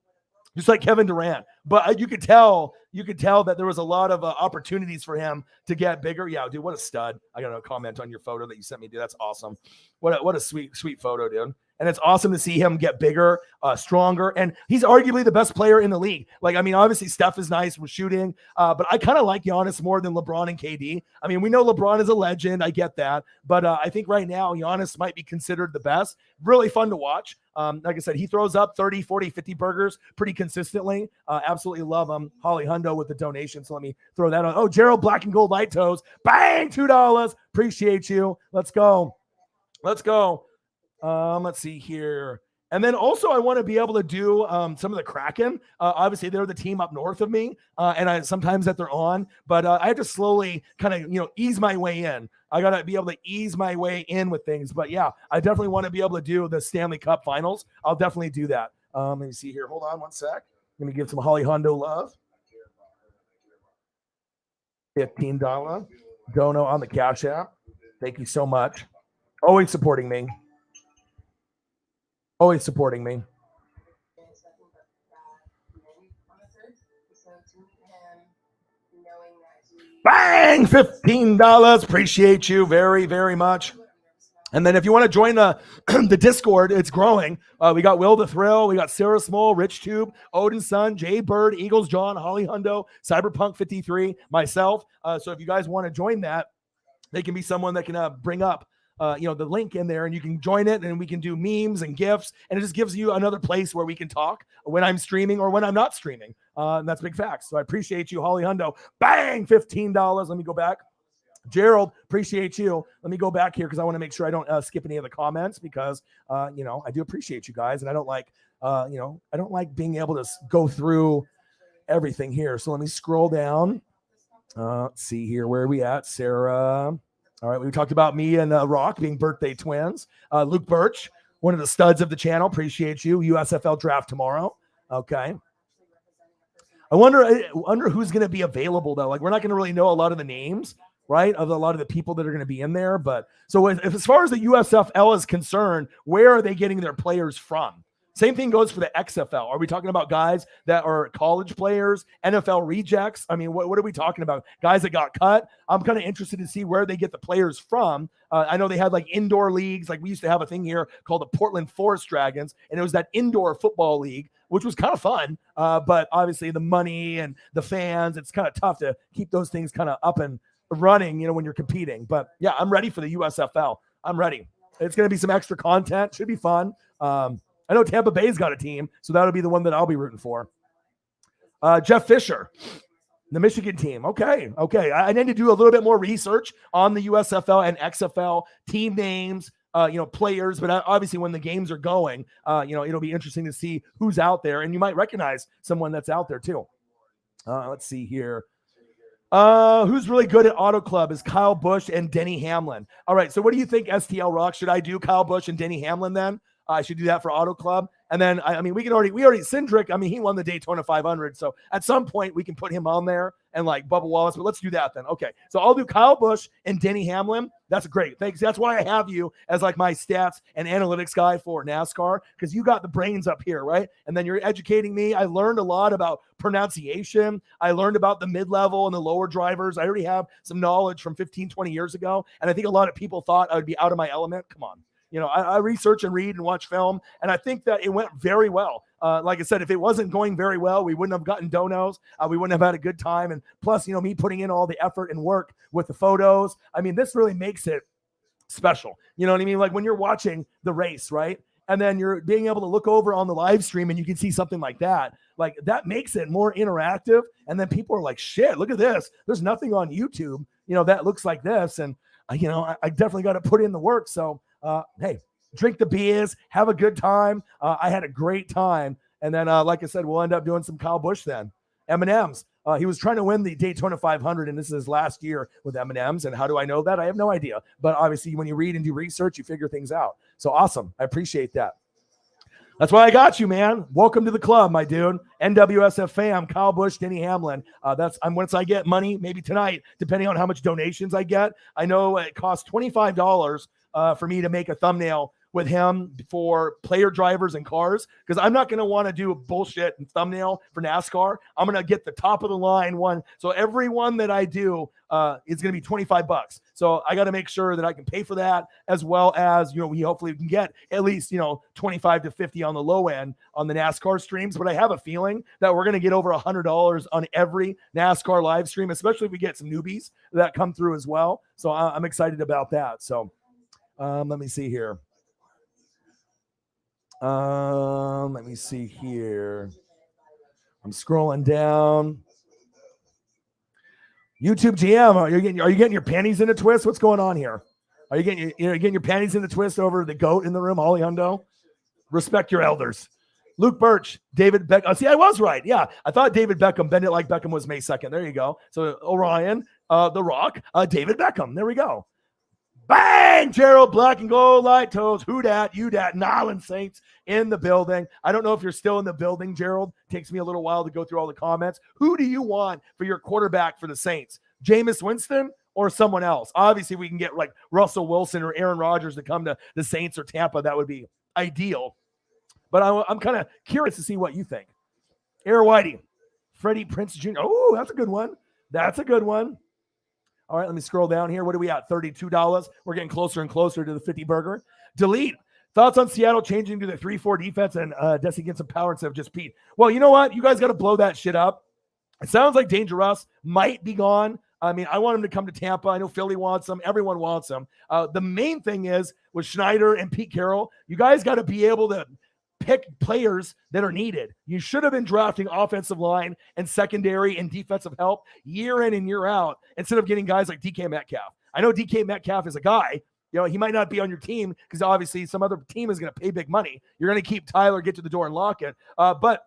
just like Kevin Durant. But you could tell that there was a lot of opportunities for him to get bigger. Yeah, dude, what a stud. I got a comment on your photo that you sent me, dude. That's awesome. What a sweet photo, dude. And it's awesome to see him get bigger, stronger. And he's arguably the best player in the league. Like, I mean, obviously Steph is nice with shooting, but I kind of like Giannis more than LeBron and KD. I mean, we know LeBron is a legend. I get that. But I think right now Giannis might be considered the best. Really fun to watch. Like I said, he throws up 30, 40, 50 burgers pretty consistently. Absolutely love him. Holly Hundo with the donation. So let me throw that on. Oh, Gerald Black and Gold Light Toes. Bang, $2. Appreciate you. Let's go. Let's see here. And then also I want to be able to do some of the Kraken. Obviously, they're the team up north of me, and sometimes that they're on. But I have to slowly kind of, ease my way in. I got to be able to ease my way in with things. But, yeah, I definitely want to be able to do the Stanley Cup finals. I'll definitely do that. Let me see here. Hold on one sec. Let me give some Holly Hondo love. $15 dono on the Cash App. Thank you so much. Always supporting me. Always supporting me. Bang! $15. Appreciate you very, very much. And then if you want to join the Discord, it's growing. We got Will the Thrill. We got Sarah Small, Rich Tube, Odin's Son, Jay Bird, Eagles John, Holly Hundo, Cyberpunk 53, myself. So if you guys want to join that, they can be someone that can bring up the link in there, and you can join it, and we can do memes and GIFs, and it just gives you another place where we can talk when I'm streaming or when I'm not streaming. And that's big facts. So I appreciate you, Holly Hundo. Bang, $15. Let me go back. Gerald, appreciate you. Let me go back here because I want to make sure I don't skip any of the comments because, I do appreciate you guys, and I don't like, I don't like being able to go through everything here. So let me scroll down. Let's see here. Where are we at? Sarah. All right, we talked about me and Rock being birthday twins. Luke Birch, one of the studs of the channel. Appreciate you. USFL Draft tomorrow. Okay. I wonder who's going to be available, though. Like, we're not going to really know a lot of the names, right, of a lot of the people that are going to be in there. But so as far as the USFL is concerned, where are they getting their players from? Same thing goes for the XFL. Are we talking about guys that are college players, NFL rejects? I mean, what are we talking about? Guys that got cut? I'm kind of interested to see where they get the players from. I know they had like indoor leagues. Like we used to have a thing here called the Portland Forest Dragons, and it was that indoor football league, which was kind of fun. But obviously the money and the fans, it's kind of tough to keep those things kind of up and running, when you're competing. But yeah, I'm ready for the USFL. I'm ready. It's going to be some extra content. Should be fun. I know Tampa Bay's got a team, so that'll be the one that I'll be rooting for. Jeff Fisher, the Michigan team. Okay. I need to do a little bit more research on the USFL and XFL team names, players. But obviously, when the games are going, it'll be interesting to see who's out there, and you might recognize someone that's out there too. Let's see here. Who's really good at Auto Club is Kyle Busch and Denny Hamlin. All right. So what do you think, STL Rock? Should I do Kyle Busch and Denny Hamlin then? I should do that for Auto Club. And then, I mean, we already, Cindric, I mean, he won the Daytona 500. So at some point we can put him on there and like Bubba Wallace, but let's do that then. Okay. So I'll do Kyle Busch and Denny Hamlin. That's great. Thanks. That's why I have you as like my stats and analytics guy for NASCAR, because you got the brains up here, right? And then you're educating me. I learned a lot about pronunciation. I learned about the mid-level and the lower drivers. I already have some knowledge from 15, 20 years ago. And I think a lot of people thought I would be out of my element. Come on. You know, I research and read and watch film, and I think that it went very well. Like I said, if it wasn't going very well, we wouldn't have gotten donos. We wouldn't have had a good time. And plus, you know, me putting in all the effort and work with the photos. I mean, this really makes it special. You know what I mean? Like when you're watching the race, right? And then you're being able to look over on the live stream and you can see something like that. Like that makes it more interactive. And then people are like, shit, look at this. There's nothing on YouTube, you know, that looks like this. And, you know, I definitely got to put in the work. So, hey, drink the beers, have a good time. I had a great time. And then, like I said, we'll end up doing some Kyle Busch then. M&M's. He was trying to win the Daytona 500, and this is his last year with M&M's. And how do I know that? I have no idea. But obviously, when you read and do research, you figure things out. So awesome. I appreciate that. That's why I got you, man. Welcome to the club, my dude. NWSF fam, Kyle Busch, Denny Hamlin. Once I get money, maybe tonight, depending on how much donations I get. I know it costs $25 for me to make a thumbnail with him for player drivers and cars, because I'm not going to want to do a bullshit thumbnail for NASCAR. I'm going to get the top of the line one. So every one that I do is going to be $25. So I got to make sure that I can pay for that, as well as, you know, we hopefully can get at least, you know, 25 to 50 on the low end on the NASCAR streams. But I have a feeling that we're going to get over $100 on every NASCAR live stream, especially if we get some newbies that come through as well. So I'm excited about that. So let me see here. Let me see here. I'm scrolling down. YouTube GM, are you getting your panties in a twist? What's going on here? Are you getting your panties in a twist over the goat in the room, Ollie Hundo? Respect your elders. Luke Birch, David Beckham. Oh, see, I was right. Yeah, I thought David Beckham, Bend It Like Beckham was May 2nd. There you go. So Orion, The Rock, David Beckham. There we go. Bang! Gerald, Black and Gold, Light Toes, who dat, you dat, Nolan Saints in the building. I don't know if you're still in the building, Gerald. Takes me a little while to go through all the comments. Who do you want for your quarterback for the Saints? Jameis Winston or someone else? Obviously, we can get like Russell Wilson or Aaron Rodgers to come to the Saints or Tampa. That would be ideal. But I'm kind of curious to see what you think. Air Whitey, Freddie Prince Jr. Oh, that's a good one. That's a good one. All right, let me scroll down here. What are we at? $32. We're getting closer and closer to the 50 burger. Delete. Thoughts on Seattle changing to the 3-4 defense and Desi get some power instead of just Pete? Well, you know what? You guys got to blow that shit up. It sounds like Dangerous might be gone. I mean, I want him to come to Tampa. I know Philly wants him. Everyone wants him. The main thing is with Schneider and Pete Carroll, you guys got to be able to pick players that are needed. You should have been drafting offensive line and secondary and defensive help year in and year out instead of getting guys like DK Metcalf. I know DK Metcalf is a guy, you know, he might not be on your team because obviously some other team is going to pay big money. You're going to keep Tyler, get to the door and lock it. But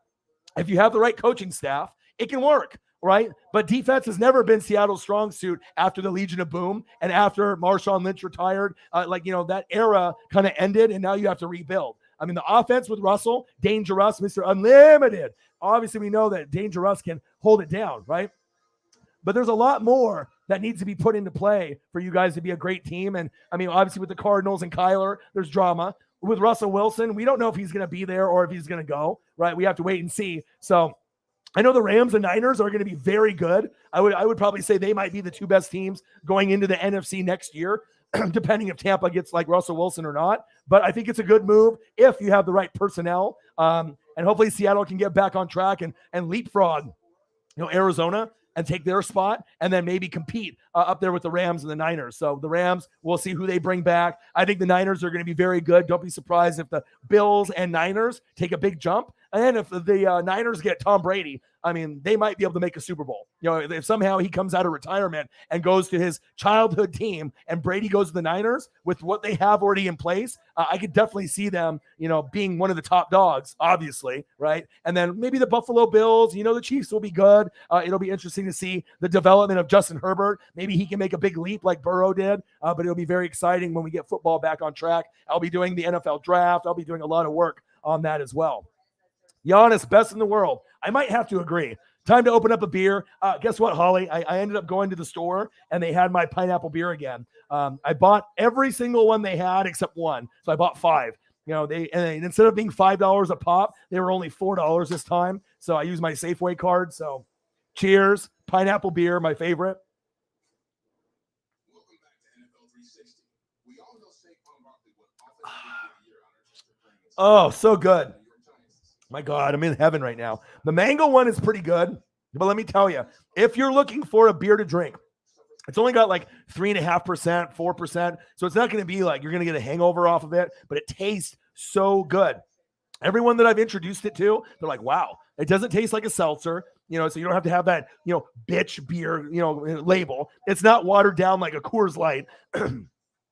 if you have the right coaching staff, it can work, right? But defense has never been Seattle's strong suit after the Legion of Boom and after Marshawn Lynch retired. That era kind of ended and now you have to rebuild. I mean, the offense with Russell, Dangerous, Mr. Unlimited. Obviously, we know that Dangerous can hold it down, right? But there's a lot more that needs to be put into play for you guys to be a great team. And, I mean, obviously with the Cardinals and Kyler, there's drama. With Russell Wilson, we don't know if he's going to be there or if he's going to go, right? We have to wait and see. So I know the Rams and Niners are going to be very good. I would probably say they might be the two best teams going into the NFC next year, depending if Tampa gets like Russell Wilson or not. But I think it's a good move if you have the right personnel. And hopefully Seattle can get back on track and leapfrog, Arizona and take their spot and then maybe compete up there with the Rams and the Niners. So the Rams, we'll see who they bring back. I think the Niners are going to be very good. Don't be surprised if the Bills and Niners take a big jump. And if the Niners get Tom Brady, I mean, they might be able to make a Super Bowl. If somehow he comes out of retirement and goes to his childhood team and Brady goes to the Niners with what they have already in place, I could definitely see them, being one of the top dogs, obviously, right? And then maybe the Buffalo Bills, the Chiefs will be good. It'll be interesting to see the development of Justin Herbert. Maybe he can make a big leap like Burrow did, but it'll be very exciting when we get football back on track. I'll be doing the NFL draft. I'll be doing a lot of work on that as well. Giannis, best in the world. I might have to agree. Time to open up a beer. Guess what, Holly? I ended up going to the store and they had my pineapple beer again. I bought every single one they had except one. So I bought 5. And instead of being $5 a pop, they were only $4 this time. So I used my Safeway card. So cheers. Pineapple beer, my favorite. Oh, so good. My God, I'm in heaven right now. The mango one is pretty good, but let me tell you, if you're looking for a beer to drink, it's only got like 3.5%, 4%. So it's not going to be like you're going to get a hangover off of it, but it tastes so good. Everyone that I've introduced it to, they're like, wow, it doesn't taste like a seltzer, so you don't have to have that, bitch beer, label. It's not watered down like a Coors Light.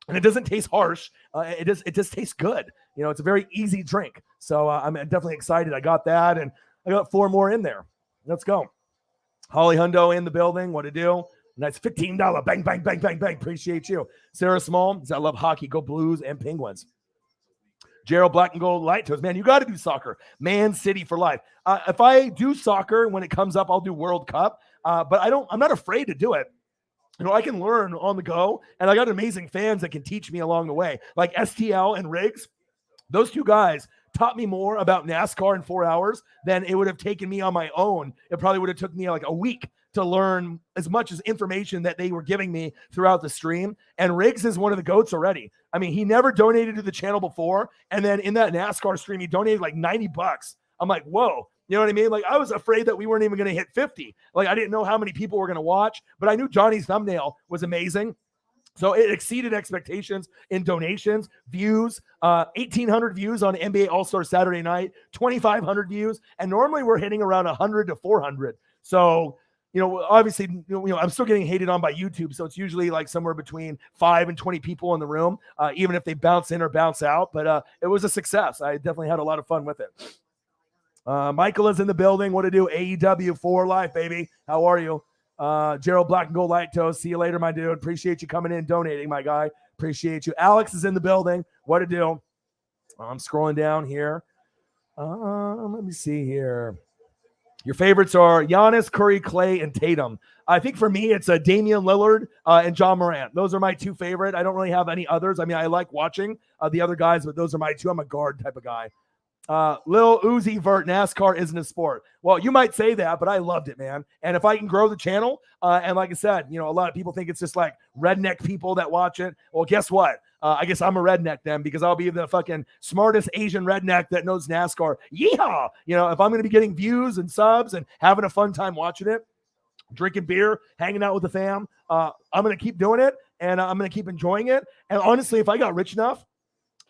And it doesn't taste harsh. It just tastes good. It's a very easy drink. So I'm definitely excited. I got that, and I got 4 more in there. Let's go. Holly Hundo in the building. What to do? Nice $15. Bang, bang, bang, bang, bang. Appreciate you. Sarah Small. I love hockey. Go Blues and Penguins. Gerald Black and Gold Light Toes. Man, you got to do soccer. Man City for life. If I do soccer, when it comes up, I'll do World Cup. But I'm not afraid to do it. I can learn on the go, and I got amazing fans that can teach me along the way. Like STL and Riggs, those 2 guys taught me more about NASCAR in 4 hours than it would have taken me on my own. It probably would have took me like a week to learn as much as information that they were giving me throughout the stream. And Riggs is one of the GOATs already. I mean, he never donated to the channel before, and then in that NASCAR stream, he donated like $90. I'm like, whoa. You know what I mean? Like, I was afraid that we weren't even going to hit 50. Like, I didn't know how many people were going to watch, but I knew Johnny's thumbnail was amazing. So it exceeded expectations in donations, views, 1,800 views on NBA All-Star Saturday night, 2,500 views. And normally we're hitting around 100 to 400. So, obviously, I'm still getting hated on by YouTube. So it's usually like somewhere between 5 and 20 people in the room, even if they bounce in or bounce out. But it was a success. I definitely had a lot of fun with it. Michael is in the building. What to do? AEW for life, baby. How are you? Gerald Black and Gold Light Toast. See you later, my dude. Appreciate you coming in, donating, my guy. Appreciate you. Alex is in the building. What to do? I'm scrolling down here. Let me see here. Your favorites are Giannis, Curry, Clay, and Tatum. I think for me, it's Damian Lillard and John Morant. Those are my 2 favorite. I don't really have any others. I mean, I like watching the other guys, but those are my 2. I'm a guard type of guy. Lil Uzi Vert, NASCAR isn't a sport. Well, you might say that, but I loved it, man. And if I can grow the channel, and like I said, a lot of people think it's just like redneck people that watch it. Well, guess what? I guess I'm a redneck then, because I'll be the fucking smartest Asian redneck that knows NASCAR. Yeehaw! If I'm going to be getting views and subs and having a fun time watching it, drinking beer, hanging out with the fam, I'm going to keep doing it, and I'm going to keep enjoying it. And honestly, if I got rich enough,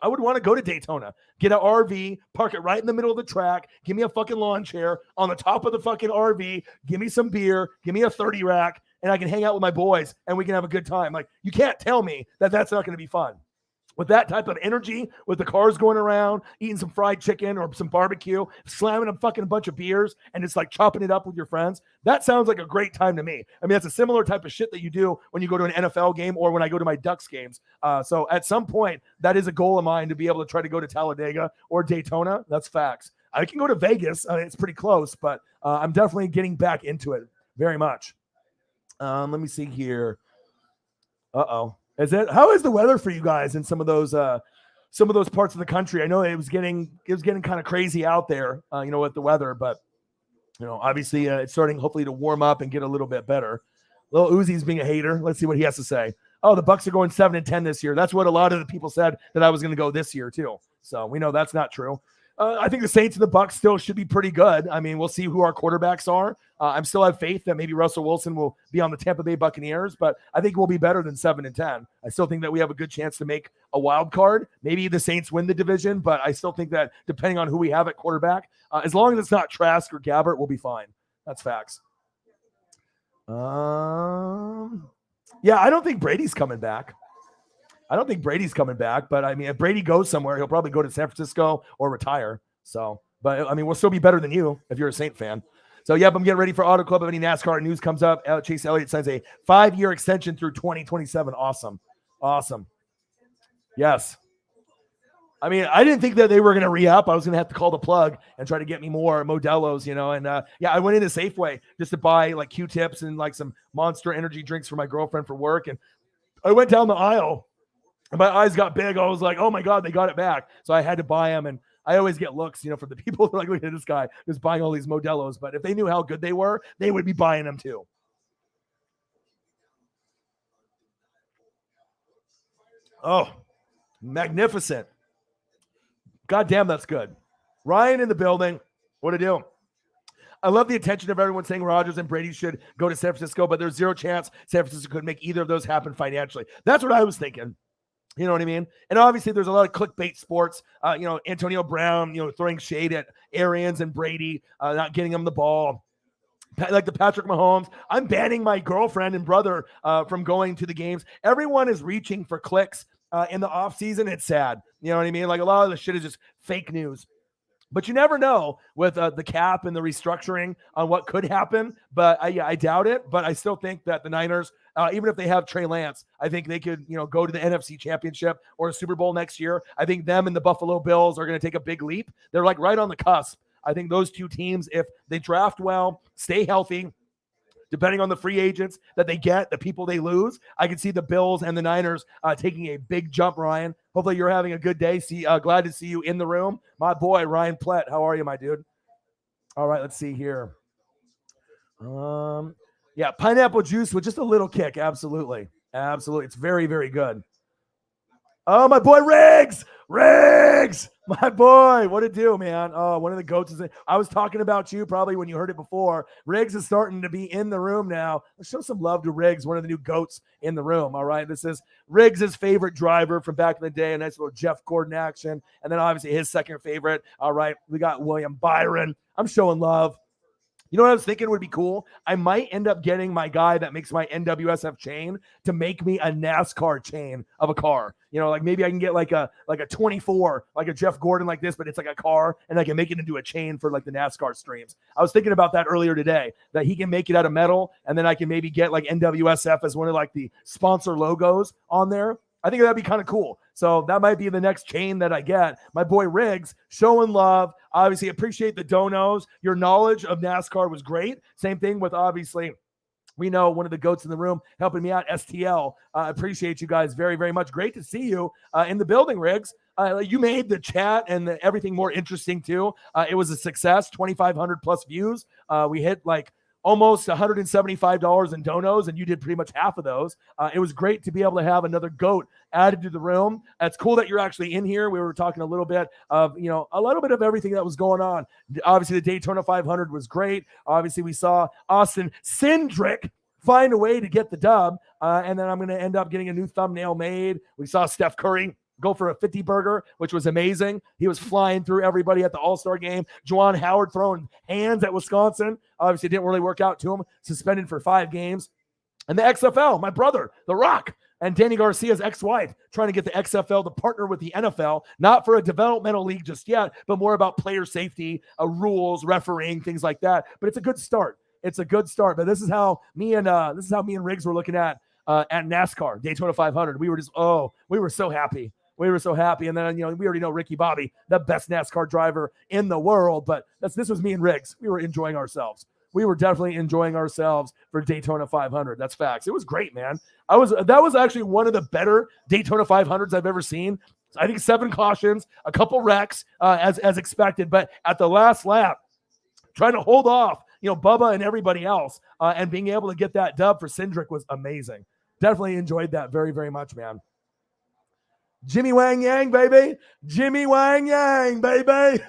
I would want to go to Daytona, get an RV, park it right in the middle of the track, give me a fucking lawn chair on the top of the fucking RV, give me some beer, give me a 30 rack, and I can hang out with my boys and we can have a good time. Like, you can't tell me that that's not going to be fun. With that type of energy, with the cars going around, eating some fried chicken or some barbecue, slamming a fucking bunch of beers, and it's like chopping it up with your friends, that sounds like a great time to me. I mean, that's a similar type of shit that you do when you go to an NFL game or when I go to my Ducks games. So at some point, that is a goal of mine, to be able to try to go to Talladega or Daytona. That's facts. I can go to Vegas. It's pretty close, but I'm definitely getting back into it very much. Let me see here. Uh-oh. How is the weather for you guys in some of those parts of the country? I know it was getting kind of crazy out there, with the weather, but obviously it's starting hopefully to warm up and get a little bit better. Lil Uzi's being a hater. Let's see what he has to say. Oh, the Bucks are going 7-10 this year. That's what a lot of the people said that I was going to go this year too. So we know that's not true. I think the Saints and the Bucks still should be pretty good. I mean, we'll see who our quarterbacks are. I still have faith that maybe Russell Wilson will be on the Tampa Bay Buccaneers, but I think we'll be better than 7-10. I still think that we have a good chance to make a wild card. Maybe the Saints win the division, but I still think that depending on who we have at quarterback, as long as it's not Trask or Gabbert, we'll be fine. That's facts. Yeah, I don't think Brady's coming back. But I mean, if Brady goes somewhere, he'll probably go to San Francisco or retire. So, but I mean, we'll still be better than you if you're a Saint fan. So, yep, I'm getting ready for Auto Club. If any NASCAR news comes up, Chase Elliott signs a 5-year extension through 2027. Awesome. Yes. I mean, I didn't think that they were going to re-up. I was going to have to call the plug and try to get me more Modelo's, And I went into Safeway just to buy like Q-tips and like some Monster energy drinks for my girlfriend for work. And I went down the aisle and my eyes got big. I was like, oh my God, they got it back. So I had to buy them. And I always get looks, from the people who are like, look at this guy who's buying all these Modelo's. But if they knew how good they were, they would be buying them too. Oh, magnificent. God damn, that's good. Ryan in the building. What to do? I love the attention of everyone saying Rodgers and Brady should go to San Francisco, but there's zero chance San Francisco could make either of those happen financially. That's what I was thinking. You know what I mean? And obviously there's a lot of clickbait sports, Antonio Brown, throwing shade at Arians and Brady, not getting them the ball. Like the Patrick Mahomes. I'm banning my girlfriend and brother from going to the games. Everyone is reaching for clicks in the offseason. It's sad. You know what I mean? Like a lot of the shit is just fake news. But you never know with the cap and the restructuring on what could happen. But I doubt it. But I still think that the Niners, even if they have Trey Lance, I think they could, go to the NFC Championship or a Super Bowl next year. I think them and the Buffalo Bills are going to take a big leap. They're like right on the cusp. I think those two teams, if they draft well, stay healthy, depending on the free agents that they get, the people they lose, I can see the Bills and the Niners taking a big jump, Ryan. Hopefully you're having a good day. Glad to see you in the room. My boy, Ryan Plett. How are you, my dude? All right, let's see here. Pineapple juice with just a little kick. Absolutely. Absolutely. It's very, very good. Oh, my boy, Riggs! My boy, what it do, man? Oh, one of the goats is in. I was talking about you probably when you heard it before. Riggs is starting to be in the room now. Let's show some love to Riggs, one of the new goats in the room, all right? This is Riggs' favorite driver from back in the day, a nice little Jeff Gordon action. And then obviously his second favorite, all right? We got William Byron. I'm showing love. You know what I was thinking would be cool? I might end up getting my guy that makes my NWSF chain to make me a NASCAR chain of a car. Like maybe I can get like a 24, like a Jeff Gordon like this, but it's like a car, and I can make it into a chain for like the NASCAR streams. I was thinking about that earlier today, that he can make it out of metal, and then I can maybe get like NWSF as one of like the sponsor logos on there. I think that'd be kind of cool. So that might be the next chain that I get. My boy Riggs, showing love. Obviously, appreciate the donos. Your knowledge of NASCAR was great. Same thing with, obviously, we know one of the goats in the room helping me out, STL. Appreciate you guys very, very much. Great to see you in the building, Riggs. You made the chat and everything more interesting, too. It was a success, 2,500 plus views. We hit like almost $175 in donos, and you did pretty much half of those. It was great to be able to have another GOAT added to the room. It's cool that you're actually in here. We were talking a little bit of, a little bit of everything that was going on. Obviously, the Daytona 500 was great. Obviously, we saw Austin Cindric find a way to get the dub, and then I'm going to end up getting a new thumbnail made. We saw Steph Curry go for a 50 burger, which was amazing. He was flying through everybody at the All-Star game. Juwan Howard throwing hands at Wisconsin. Obviously, it didn't really work out to him. Suspended for 5 games. And the XFL, my brother, The Rock, and Danny Garcia's ex-wife, trying to get the XFL to partner with the NFL, not for a developmental league just yet, but more about player safety, rules, refereeing, things like that. But it's a good start. It's a good start. But this is how me and Riggs were looking at NASCAR, Daytona 500. We were so happy. We were so happy. And then, we already know Ricky Bobby, the best NASCAR driver in the world. But this was me and Riggs. We were enjoying ourselves. We were definitely enjoying ourselves for Daytona 500. That's facts. It was great, man. That was actually one of the better Daytona 500s I've ever seen. I think 7 cautions, a couple wrecks as expected. But at the last lap, trying to hold off, Bubba and everybody else, and being able to get that dub for Cindric was amazing. Definitely enjoyed that very, very much, man. Jimmy Wang Yang, baby. Jimmy Wang Yang, baby.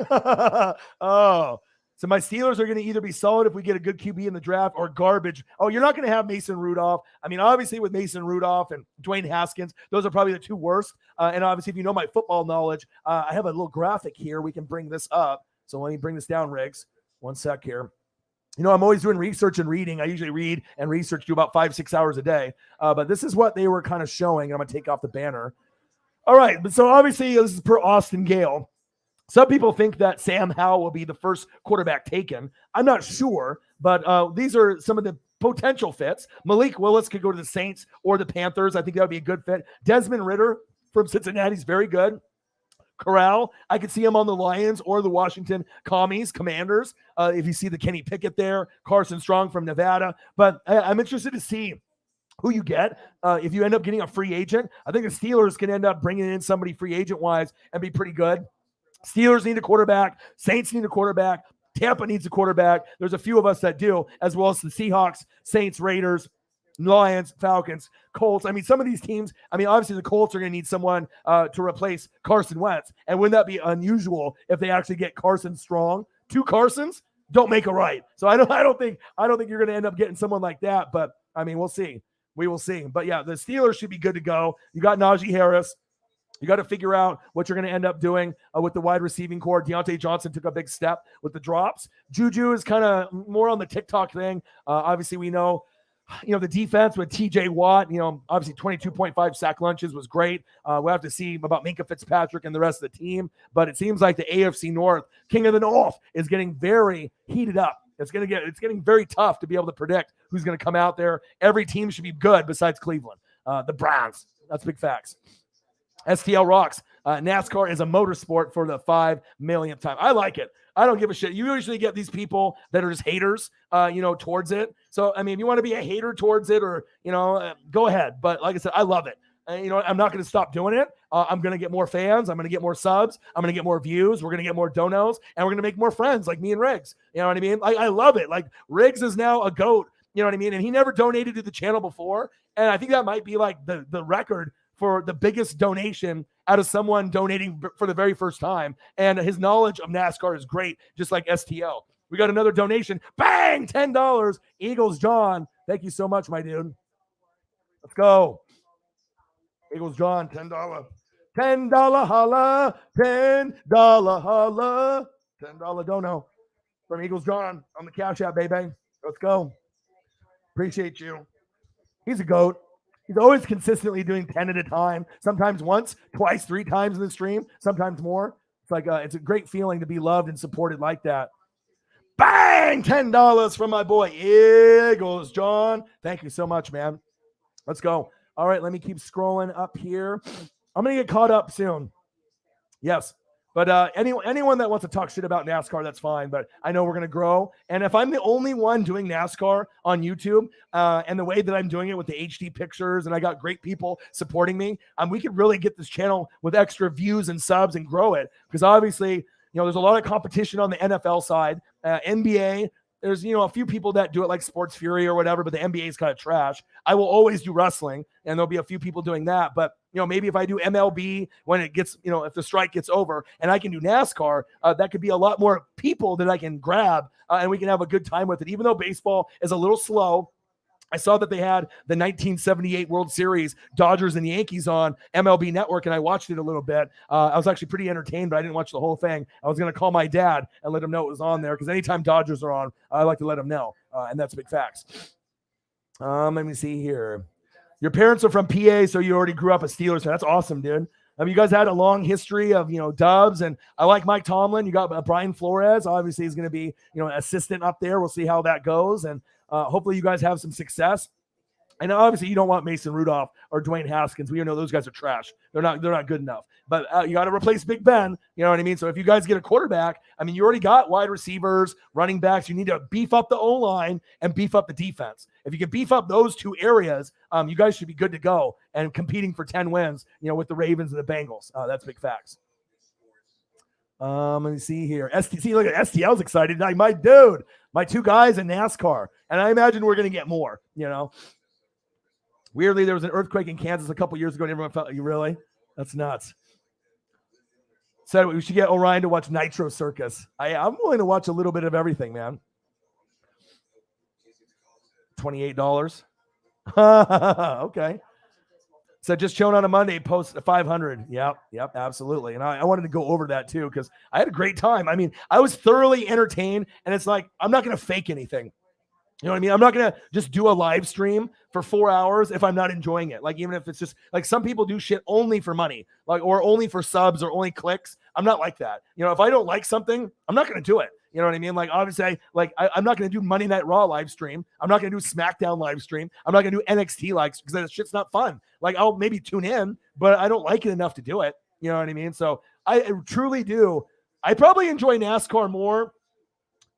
Oh, so my Steelers are going to either be solid if we get a good QB in the draft or garbage. Oh, you're not going to have Mason Rudolph. I mean, obviously with Mason Rudolph and Dwayne Haskins, those are probably the 2 worst. And obviously, if you know my football knowledge, I have a little graphic here. We can bring this up. So let me bring this down, Riggs. One sec here. I'm always doing research and reading. I usually read and research to about 5-6 hours a day. But this is what they were kind of showing. I'm going to take off the banner. All right, but so obviously this is per Austin Gale. Some people think that Sam Howell will be the first quarterback taken. I'm not sure, but these are some of the potential fits. Malik Willis could go to the Saints or the Panthers. I think that would be a good fit. Desmond Ridder from Cincinnati is very good. Corral. I could see him on the Lions or the Washington Commanders. If you see the Kenny Pickett there, Carson Strong from Nevada. But I'm interested to see who you get. If you end up getting a free agent, I think the Steelers can end up bringing in somebody free agent-wise and be pretty good. Steelers need a quarterback. Saints need a quarterback. Tampa needs a quarterback. There's a few of us that do, as well as the Seahawks, Saints, Raiders, Lions, Falcons, Colts. I mean, some of these teams, obviously the Colts are going to need someone to replace Carson Wentz. And wouldn't that be unusual if they actually get Carson Strong? Two Carsons don't make a right. So I don't think you're going to end up getting someone like that. But we'll see. We will see. But yeah, the Steelers should be good to go. You got Najee Harris. You got to figure out what you're going to end up doing with the wide receiving core. Deontay Johnson took a big step with the drops. Juju is kind of more on the TikTok thing. Obviously, we know, the defense with TJ Watt, obviously 22.5 sack lunches was great. We'll have to see about Minkah Fitzpatrick and the rest of the team. But it seems like the AFC North, King of the North, is getting very heated up. It's getting very tough to be able to predict who's going to come out there. Every team should be good besides Cleveland. The Browns. That's big facts. STL rocks. NASCAR is a motorsport for the 5 millionth time. I like it. I don't give a shit. You usually get these people that are just haters, towards it. So, if you want to be a hater towards it or, go ahead. But like I said, I love it. I'm not going to stop doing it. I'm going to get more fans. I'm going to get more subs. I'm going to get more views. We're going to get more donos. And we're going to make more friends like me and Riggs. You know what I mean? I love it. Like, Riggs is now a GOAT. You know what I mean? And he never donated to the channel before. And I think that might be like the record for the biggest donation out of someone donating for the very first time. And his knowledge of NASCAR is great, just like STL. We got another donation. Bang! $10. Eagles John. Thank you so much, my dude. Let's go. Eagles John, $10. $10 holla. $10 holla. $10 dono from Eagles John on the Cash App, baby. Let's go. Appreciate you. He's a GOAT. He's always consistently doing 10 at a time, sometimes once, twice, 3 times in the stream, sometimes more. It's like it's a great feeling to be loved and supported like that. Bang! $10 from my boy Eagles John. Thank you so much, man. Let's go. All right, let me keep scrolling up here. I'm going to get caught up soon. Yes. But anyone that wants to talk shit about NASCAR, that's fine. But I know we're going to grow. And if I'm the only one doing NASCAR on YouTube and the way that I'm doing it with the HD pictures and I got great people supporting me, we could really get this channel with extra views and subs and grow it. Because obviously, there's a lot of competition on the NFL side. NBA, there's, a few people that do it like Sports Fury or whatever, but the NBA is kind of trash. I will always do wrestling, and there'll be a few people doing that. But, maybe if I do MLB when it gets, if the strike gets over and I can do NASCAR, that could be a lot more people that I can grab and we can have a good time with it. Even though baseball is a little slow, I saw that they had the 1978 World Series, Dodgers and Yankees on MLB Network, and I watched it a little bit. I was actually pretty entertained, but I didn't watch the whole thing. I was going to call my dad and let him know it was on there because anytime Dodgers are on, I like to let him know, and that's big facts. Let me see here. Your parents are from PA, so you already grew up a Steelers fan. That's awesome, dude. You guys had a long history of, dubs, and I like Mike Tomlin. You got Brian Flores. Obviously, he's going to be, an assistant up there. We'll see how that goes, and hopefully you guys have some success. And obviously you don't want Mason Rudolph or Dwayne Haskins. We know those guys are trash. They're not good enough. But you got to replace Big Ben. You know what I mean? So if you guys get a quarterback, you already got wide receivers, running backs. You need to beef up the O-line and beef up the defense. If you can beef up those two areas, you guys should be good to go and competing for 10 wins, with the Ravens and the Bengals. That's big facts. Let me see here. STC, look at STL's excited. My dude, my 2 guys in NASCAR. And I imagine we're going to get more, Weirdly, there was an earthquake in Kansas a couple years ago, and everyone felt, you really? That's nuts. Said we should get Orion to watch Nitro Circus. I'm willing to watch a little bit of everything, man. $28. Okay. So just chilling on a Monday, post 500. Yep, absolutely. And I wanted to go over that too because I had a great time. I was thoroughly entertained, and it's like I'm not going to fake anything. You know what I mean? I'm not going to just do a live stream for 4 hours if I'm not enjoying it. Like, even if it's just like some people do shit only for money, like, or only for subs or only clicks. I'm not like that. If I don't like something, I'm not going to do it. You know what I mean? Like, obviously, I'm not going to do Monday Night Raw live stream. I'm not going to do SmackDown live stream. I'm not going to do NXT live because that shit's not fun. Like, I'll maybe tune in, but I don't like it enough to do it. You know what I mean? So I truly do. I probably enjoy NASCAR more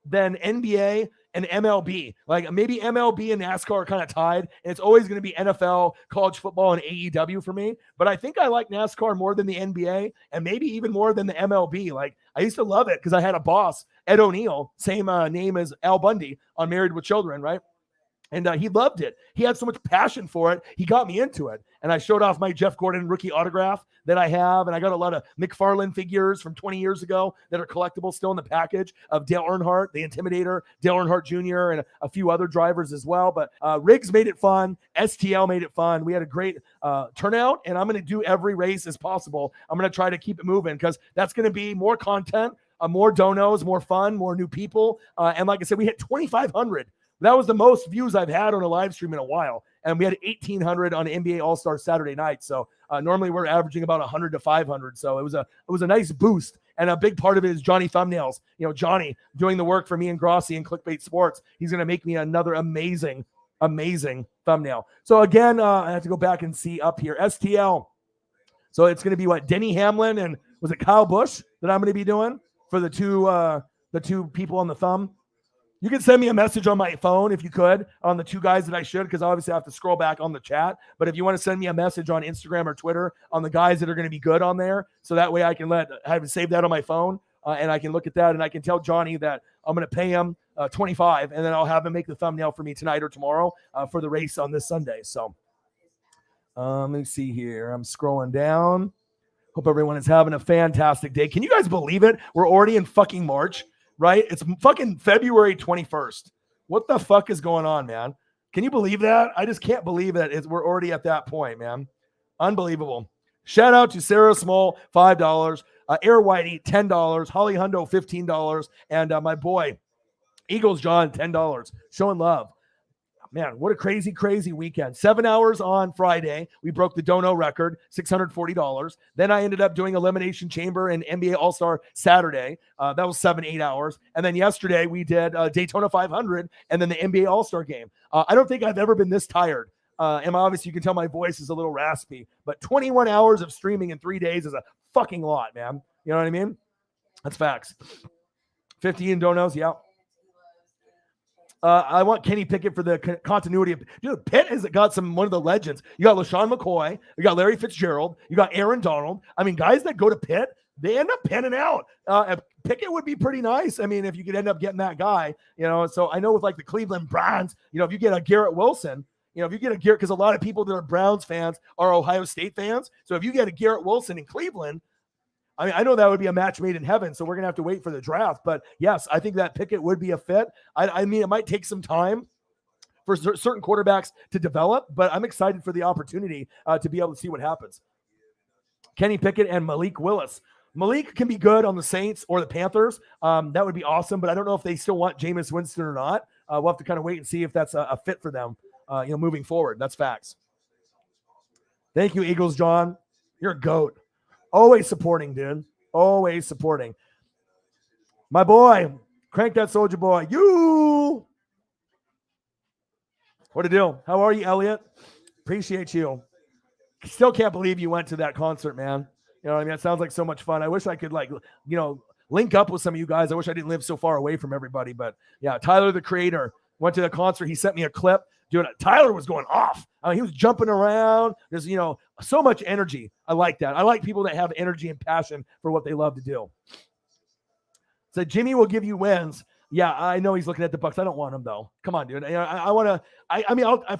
than NBA and MLB. Like maybe MLB and NASCAR are kind of tied, and it's always going to be NFL, college football, and AEW for me. But I think I like NASCAR more than the NBA and maybe even more than the MLB. Like I used to love it because I had a boss, Ed O'Neill, same name as Al Bundy on Married with Children, right? And he loved it. He had so much passion for it. He got me into it. And I showed off my Jeff Gordon rookie autograph that I have. And I got a lot of McFarlane figures from 20 years ago that are collectible still in the package of Dale Earnhardt, the Intimidator, Dale Earnhardt Jr., and a few other drivers as well. But Riggs made it fun. STL made it fun. We had a great turnout. And I'm going to do every race as possible. I'm going to try to keep it moving because that's going to be more content, more donos, more fun, more new people. And like I said, we hit 2,500. That was the most views I've had on a live stream in a while. And we had 1,800 on NBA All-Star Saturday night. So normally we're averaging about 100 to 500. So it was a nice boost. And a big part of it is Johnny Thumbnails. You know, Johnny doing the work for me and Grossi and Clickbait Sports. He's going to make me another amazing thumbnail. So again, I have to go back and see up here. STL. So it's going to be what? Denny Hamlin and was it Kyle Busch that I'm going to be doing for the two people on the thumb? You can send me a message on my phone if you could on the two guys that I should, because obviously I have to scroll back on the chat. But if you want to send me a message on Instagram or Twitter on the guys that are going to be good on there, so that way I can have save that on my phone and I can look at that and I can tell Johnny that I'm going to pay him $25 and then I'll have him make the thumbnail for me tonight or tomorrow for the race on this Sunday. So let me see here. I'm scrolling down. Hope everyone is having a fantastic day. Can you guys believe it? We're already in fucking March. Right? It's fucking February 21st. What the fuck is going on, man? Can you believe that? I just can't believe that we're already at that point, man. Unbelievable. Shout out to Sarah Small, $5. Air Whitey, $10. Holly Hundo, $15. And my boy, Eagles John, $10. Showing love. Man, what a crazy, crazy weekend. 7 hours on Friday. We broke the Dono record, $640. Then I ended up doing Elimination Chamber and NBA All-Star Saturday. That was 7-8 hours. And then yesterday we did Daytona 500 and then the NBA All-Star game. I don't think I've ever been this tired. And obviously you can tell my voice is a little raspy. But 21 hours of streaming in 3 days is a fucking lot, man. You know what I mean? That's facts. 15 donos, yeah. I want Kenny Pickett for the continuity of, dude. Pitt has got one of the legends. You got LaShawn McCoy, you got Larry Fitzgerald, you got Aaron Donald. I mean, guys that go to Pitt, they end up panning out. Pickett would be pretty nice. I mean, if you could end up getting that guy, you know. So I know with like the Cleveland Browns, you know, if you get a Garrett Wilson, you know, if you get a Garrett, because a lot of people that are Browns fans are Ohio State fans. So if you get a Garrett Wilson in Cleveland, I mean, I know that would be a match made in heaven, so we're going to have to wait for the draft. But, yes, I think that Pickett would be a fit. I mean, it might take some time for certain quarterbacks to develop, but I'm excited for the opportunity to be able to see what happens. Kenny Pickett and Malik Willis. Malik can be good on the Saints or the Panthers. That would be awesome, but I don't know if they still want Jameis Winston or not. We'll have to kind of wait and see if that's a fit for them, moving forward. That's facts. Thank you, Eagles John. You're a GOAT. Always supporting, dude. Always supporting. My boy, crank that soldier boy. You. What a deal. How are you, Elliott? Appreciate you. Still can't believe you went to that concert, man. You know what I mean? It sounds like so much fun. I wish I could, link up with some of you guys. I wish I didn't live so far away from everybody. But, yeah, Tyler, the creator, went to the concert. He sent me a clip. Dude, Tyler was going off. He was jumping around. There's, so much energy. I like that. I like people that have energy and passion for what they love to do. So Jimmy will give you wins. Yeah, I know he's looking at the Bucks. I don't want him, though. Come on, dude. I want to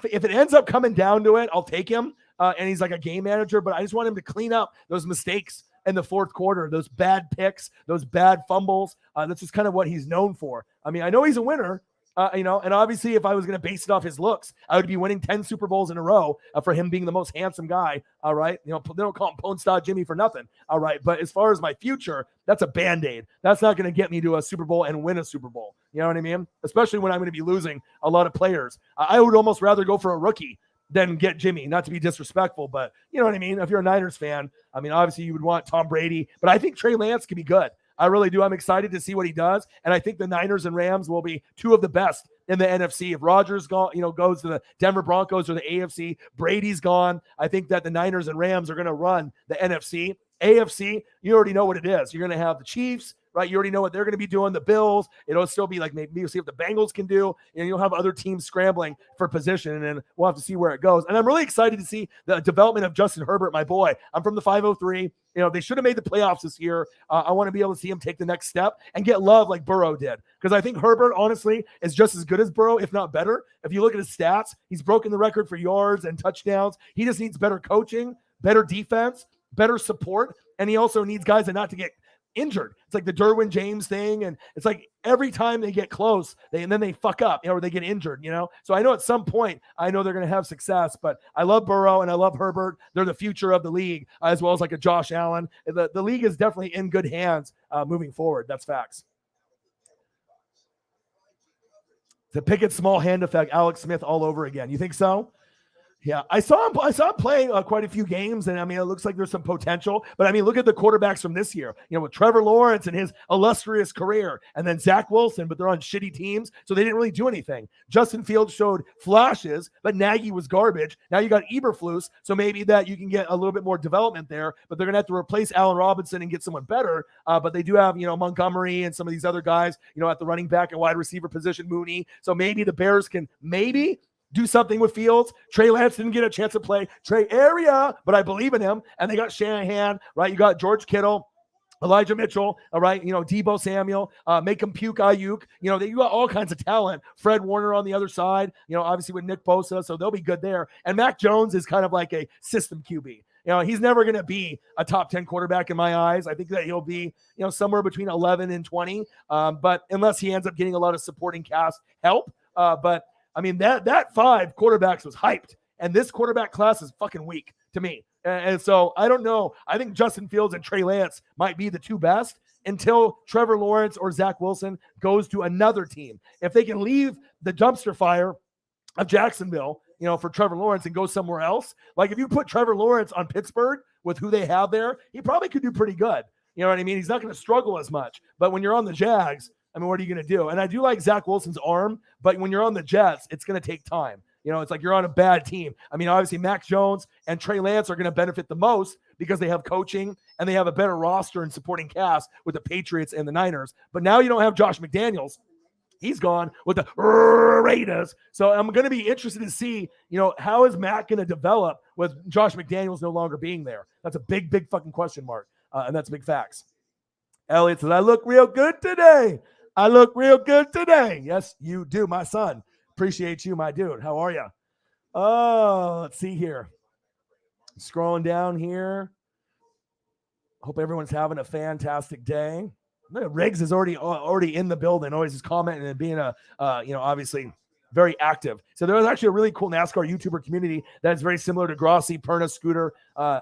– if it ends up coming down to it, I'll take him. And he's like a game manager. But I just want him to clean up those mistakes in the fourth quarter, those bad picks, those bad fumbles. That's just kind of what he's known for. I mean, I know he's a winner. And obviously if I was going to base it off his looks, I would be winning 10 Super Bowls in a row for him being the most handsome guy. All right. They don't call him Pone Star Jimmy for nothing. All right. But as far as my future, that's a Band-Aid. That's not going to get me to a Super Bowl and win a Super Bowl. You know what I mean? Especially when I'm going to be losing a lot of players. I would almost rather go for a rookie than get Jimmy, not to be disrespectful, but you know what I mean? If you're a Niners fan, I mean, obviously you would want Tom Brady, but I think Trey Lance could be good. I really do. I'm excited to see what he does. And I think the Niners and Rams will be two of the best in the NFC. If Rodgers goes to the Denver Broncos or the AFC, Brady's gone. I think that the Niners and Rams are going to run the NFC. AFC, you already know what it is. You're going to have the Chiefs, right? You already know what they're going to be doing. The Bills, it'll still be like maybe you'll see what the Bengals can do, and you'll have other teams scrambling for position, and we'll have to see where it goes. And I'm really excited to see the development of Justin Herbert, my boy. I'm from the 503. They should have made the playoffs this year. I want to be able to see him take the next step and get love like Burrow did, because I think Herbert, honestly, is just as good as Burrow, if not better. If you look at his stats, he's broken the record for yards and touchdowns. He just needs better coaching, better defense, better support, and he also needs guys not to get injured. It's like the Derwin James thing, and it's like every time they get close, and then they fuck up, or they get injured, So I know at some point, I know they're going to have success, but I love Burrow and I love Herbert. They're the future of the league, as well as like a Josh Allen. The league is definitely in good hands moving forward. That's facts. The Pickett small hand effect, Alex Smith all over again. You think so? Yeah, I saw him playing quite a few games, and I mean, it looks like there's some potential. But I mean, look at the quarterbacks from this year. With Trevor Lawrence and his illustrious career, and then Zach Wilson, but they're on shitty teams, so they didn't really do anything. Justin Fields showed flashes, but Nagy was garbage. Now you got Eberflus, so maybe that you can get a little bit more development there. But they're gonna have to replace Allen Robinson and get someone better. But they do have Montgomery and some of these other guys, at the running back and wide receiver position, Mooney. So maybe the Bears can do something with Fields. Trey Lance didn't get a chance to play Trey area, but I believe in him. And they got Shanahan, right? You got George Kittle, Elijah Mitchell, all right? Debo Samuel, make him puke Ayuk. You got all kinds of talent. Fred Warner on the other side, obviously with Nick Bosa, so they'll be good there. And Mac Jones is kind of like a system QB. He's never going to be a top 10 quarterback in my eyes. I think that he'll be, somewhere between 11 and 20. But unless he ends up getting a lot of supporting cast help. But I mean, that 5 quarterbacks was hyped, and this quarterback class is fucking weak to me. And so I don't know. I think Justin Fields and Trey Lance might be the 2 best until Trevor Lawrence or Zach Wilson goes to another team. If they can leave the dumpster fire of Jacksonville, for Trevor Lawrence and go somewhere else, like if you put Trevor Lawrence on Pittsburgh with who they have there, he probably could do pretty good. You know what I mean? He's not going to struggle as much. But when you're on the Jags, I mean, what are you going to do? And I do like Zach Wilson's arm, but when you're on the Jets, it's going to take time. It's like you're on a bad team. I mean, obviously, Mac Jones and Trey Lance are going to benefit the most because they have coaching and they have a better roster and supporting cast with the Patriots and the Niners. But now you don't have Josh McDaniels. He's gone with the Raiders. So I'm going to be interested to see, how is Mac going to develop with Josh McDaniels no longer being there? That's a big, big fucking question mark. And that's big facts. Elliott says, I look real good today. I look real good today. Yes, you do, my son. Appreciate you, my dude. How are you? Oh, let's see here. Scrolling down here. Hope everyone's having a fantastic day. Riggs is already in the building, always just commenting and being obviously very active. So there was actually a really cool NASCAR YouTuber community that is very similar to Grossi, Perna, Scooter,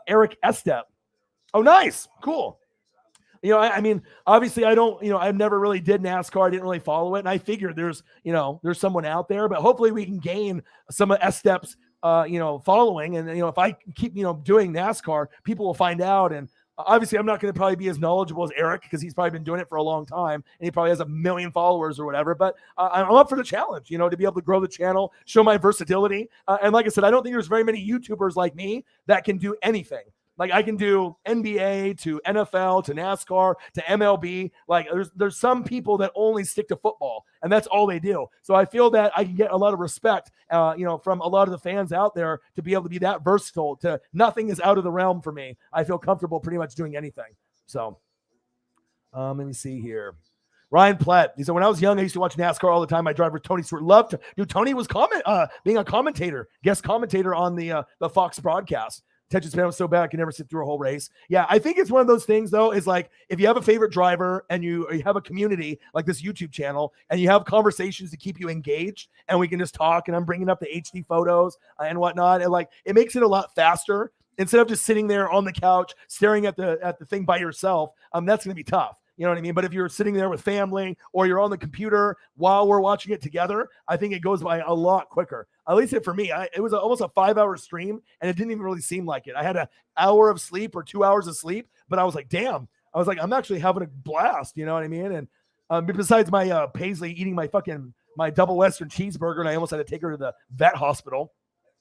Eric Estep. Oh, nice. Cool. I mean, obviously I don't, I've never really did NASCAR. I didn't really follow it. And I figured there's someone out there, but hopefully we can gain some of S-Step's, following. And, if I keep, doing NASCAR, people will find out. And obviously I'm not going to probably be as knowledgeable as Eric because he's probably been doing it for a long time and he probably has 1 million followers or whatever. But I'm up for the challenge, to be able to grow the channel, show my versatility. And like I said, I don't think there's very many YouTubers like me that can do anything. Like I can do NBA to NFL to NASCAR to MLB. Like there's some people that only stick to football and that's all they do. So I feel that I can get a lot of respect, from a lot of the fans out there to be able to be that versatile. To nothing is out of the realm for me. I feel comfortable pretty much doing anything. So let me see here. Ryan Platt, he said, when I was young, I used to watch NASCAR all the time. My driver, Tony Stewart, loved to. Dude, Tony was being a commentator, guest commentator on the Fox broadcast. Attention span was so bad I could never sit through a whole race. Yeah, I think it's one of those things, though, is like if you have a favorite driver and you have a community like this YouTube channel and you have conversations to keep you engaged and we can just talk and I'm bringing up the HD photos and whatnot, and like it makes it a lot faster instead of just sitting there on the couch staring at the thing by yourself. That's going to be tough. You know what I mean? But if you're sitting there with family or you're on the computer while we're watching it together, I think it goes by a lot quicker. At least for me, it was almost a 5-hour stream and it didn't even really seem like it. I had an hour of sleep or 2 hours of sleep, but I was like, damn, I'm actually having a blast. You know what I mean? And besides my Paisley eating my double Western cheeseburger, and I almost had to take her to the vet hospital.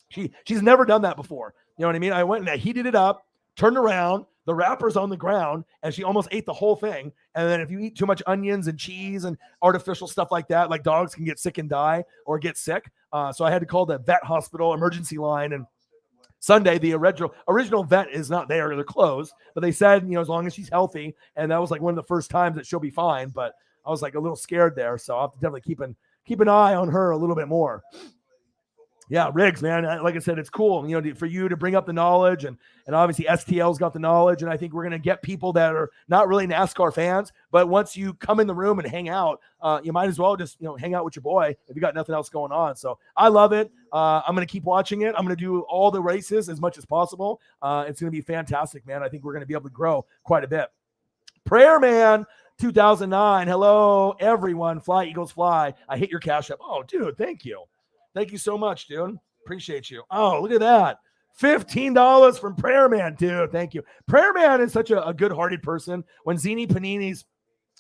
She's never done that before. You know what I mean? I went and I heated it up, turned around, The wrapper's on the ground, and she almost ate the whole thing. And then if you eat too much onions and cheese and artificial stuff like that, like dogs can get sick and die or get sick. So I had to call the vet hospital emergency line. And Sunday, the original vet is not there. They're closed. But they said, as long as she's healthy, and that was like one of the first times that she'll be fine. But I was like a little scared there. So I'll have to definitely keep an eye on her a little bit more. Yeah, Riggs, man. Like I said, it's cool, for you to bring up the knowledge, and obviously STL's got the knowledge, and I think we're going to get people that are not really NASCAR fans, but once you come in the room and hang out, you might as well just, hang out with your boy if you got nothing else going on. So I love it. I'm going to keep watching it. I'm going to do all the races as much as possible. It's going to be fantastic, man. I think we're going to be able to grow quite a bit. Prayer Man 2009. Hello, everyone. Fly, Eagles, fly. I hit your cash app. Oh, dude, thank you. Thank you so much, dude. Appreciate you. Oh, look at that. $15 from Prayer Man, dude. Thank you. Prayer Man is such a good-hearted person. When Zini Panini's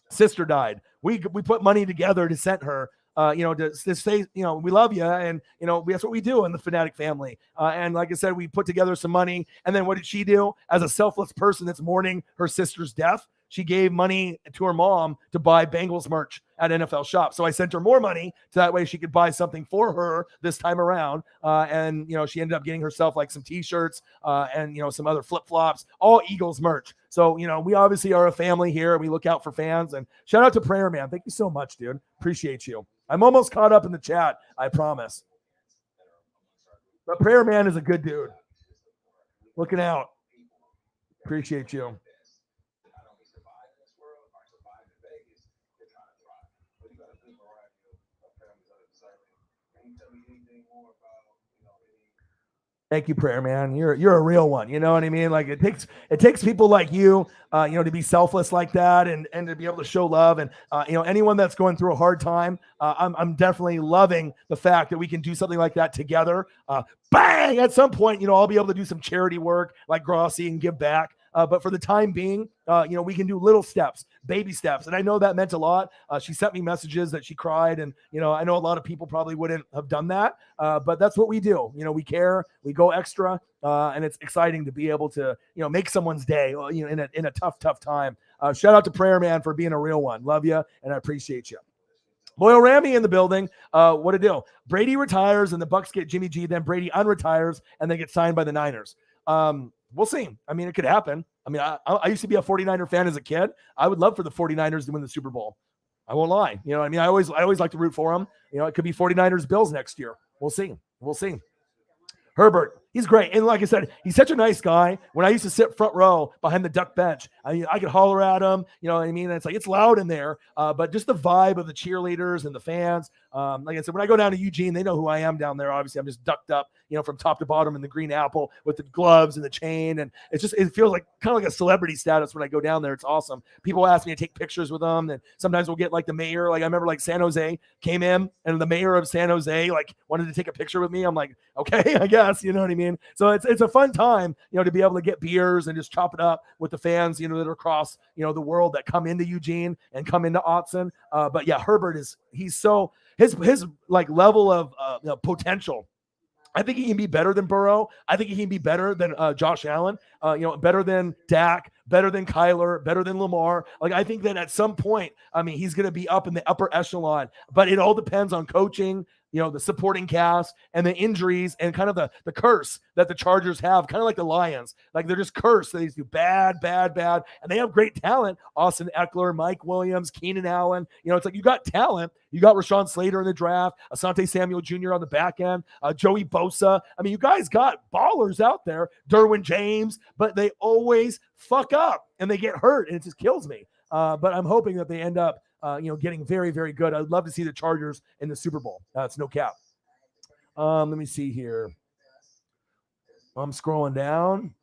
sister died, we put money together to send her, to say, we love you. And, that's what we do in the Fanatic family. And like I said, we put together some money. And then what did she do? As a selfless person that's mourning her sister's death, she gave money to her mom to buy Bengals merch at NFL Shop. So I sent her more money so that way she could buy something for her this time around. And she ended up getting herself like some t-shirts and, some other flip-flops, all Eagles merch. So, we obviously are a family here. We look out for fans, and shout out to Prayer Man. Thank you so much, dude. Appreciate you. I'm almost caught up in the chat. I promise. But Prayer Man is a good dude. Looking out. Appreciate you. Thank you, Prayer Man. You're a real one. You know what I mean? Like it takes people like you, to be selfless like that, and to be able to show love. And anyone that's going through a hard time, I'm definitely loving the fact that we can do something like that together. Bang! At some point, I'll be able to do some charity work like Grossi and give back. But for the time being, we can do little steps, baby steps. And I know that meant a lot. She sent me messages that she cried. And, I know a lot of people probably wouldn't have done that. But that's what we do. We care, we go extra. And it's exciting to be able to, make someone's day, in a tough time. Shout out to Prayer Man for being a real one. Love you. And I appreciate you. Loyal Rammy in the building. What a deal. Brady retires and the Bucs get Jimmy G. Then Brady unretires and then gets signed by the Niners. We'll see. I mean, it could happen. I mean, I used to be a 49er fan as a kid. I would love for the 49ers to win the Super Bowl. I won't lie. I mean, I always like to root for them. It could be 49ers Bills next year. We'll see. Herbert, he's great. And like I said, he's such a nice guy. When I used to sit front row behind the duck bench, I could holler at him. You know what I mean? And it's loud in there. But just the vibe of the cheerleaders and the fans. Like I said, when I go down to Eugene, they know who I am down there. Obviously, I'm just ducked up, from top to bottom in the green apple with the gloves and the chain. And it feels like kind of like a celebrity status when I go down there. It's awesome. People ask me to take pictures with them. And sometimes we'll get the mayor. I remember San Jose came in and the mayor of San Jose wanted to take a picture with me. I'm like, okay, I guess, you know what I mean? So it's a fun time, to be able to get beers and just chop it up with the fans, that are across, the world that come into Eugene and come into Autzen. But yeah, Herbert he's so his level of potential. I think he can be better than Burrow. I think he can be better than Josh Allen, better than Dak, better than Kyler, better than Lamar. I think that at some point, he's going to be up in the upper echelon, but it all depends on coaching, the supporting cast and the injuries and kind of the curse that the Chargers have, kind of like the Lions. They're just cursed. They do bad. And they have great talent. Austin Eckler, Mike Williams, Keenan Allen. It's you got talent. You got Rashawn Slater in the draft, Asante Samuel Jr. on the back end, Joey Bosa. You guys got ballers out there, Derwin James, but they always fuck up and they get hurt and it just kills me. But I'm hoping that they end up getting very, very good. I'd love to see the Chargers in the Super Bowl. It's no cap. Let me see here. I'm scrolling down.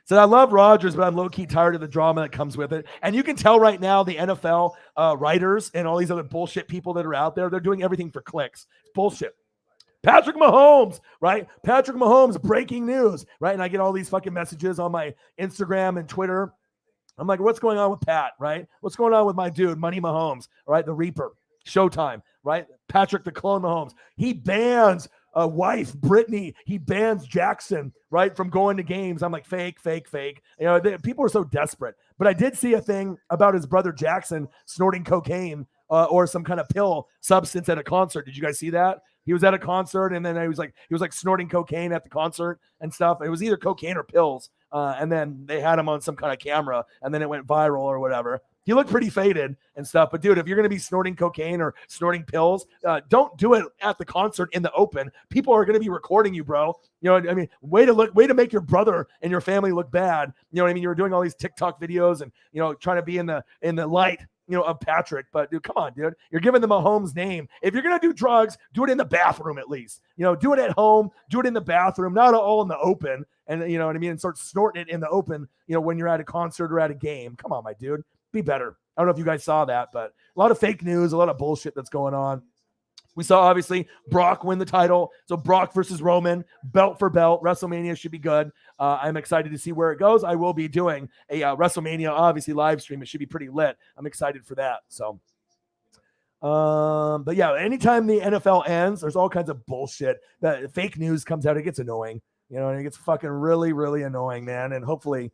So I love Rodgers, but I'm low-key tired of the drama that comes with it. And you can tell right now the NFL writers and all these other bullshit people that are out there, they're doing everything for clicks. It's bullshit. Patrick Mahomes, right? Patrick Mahomes, breaking news, right? And I get all these fucking messages on my Instagram and Twitter. I'm like, what's going on with Pat, right? What's going on with my dude, Money Mahomes, right? The Reaper, Showtime, right? Patrick the Clone Mahomes. He bans wife, Brittany, he bans Jackson, right, from going to games. I'm like, fake. People are so desperate. But I did see a thing about his brother Jackson snorting cocaine or some kind of pill substance at a concert. Did you guys see that? He was at a concert, and then he was like snorting cocaine at the concert and stuff. It was either cocaine or pills, and then they had him on some kind of camera, and then it went viral or whatever. He looked pretty faded and stuff, but dude, if you're going to be snorting cocaine or snorting pills, don't do it at the concert in the open. People are going to be recording you, bro. You know what I mean? Way to make your brother and your family look bad. You know what I mean? You were doing all these TikTok videos and, you know, trying to be in the light, you know, of Patrick. But dude, come on, dude. You're giving the Mahomes name. If you're going to do drugs, do it in the bathroom at least. You know, do it at home, do it in the bathroom, not all in the open. And you know what I mean? And start snorting it in the open, you know, when you're at a concert or at a game. Come on, my dude. Be better. I don't know if you guys saw that, but a lot of fake news, a lot of bullshit that's going on. We saw, obviously, Brock win the title. So Brock versus Roman, belt for belt. WrestleMania should be good. I'm excited to see where it goes. I will be doing a WrestleMania, obviously, live stream. It should be pretty lit. I'm excited for that. So, but yeah, anytime the NFL ends, there's all kinds of bullshit. That fake news comes out. It gets annoying. You know, and it gets fucking really, really annoying, man. And hopefully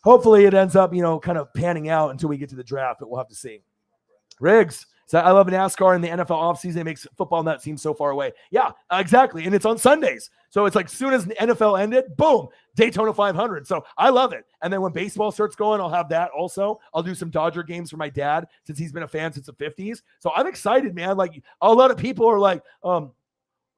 it ends up, you know, kind of panning out until we get to the draft, but we'll have to see. Riggs, so I love NASCAR in the NFL offseason. It makes football not seem so far away. Yeah, exactly. And it's on Sundays. So it's like as soon as the NFL ended, boom, Daytona 500. So I love it. And then when baseball starts going, I'll have that also. I'll do some Dodger games for my dad since he's been a fan since the 50s. So I'm excited, man. Like a lot of people are like,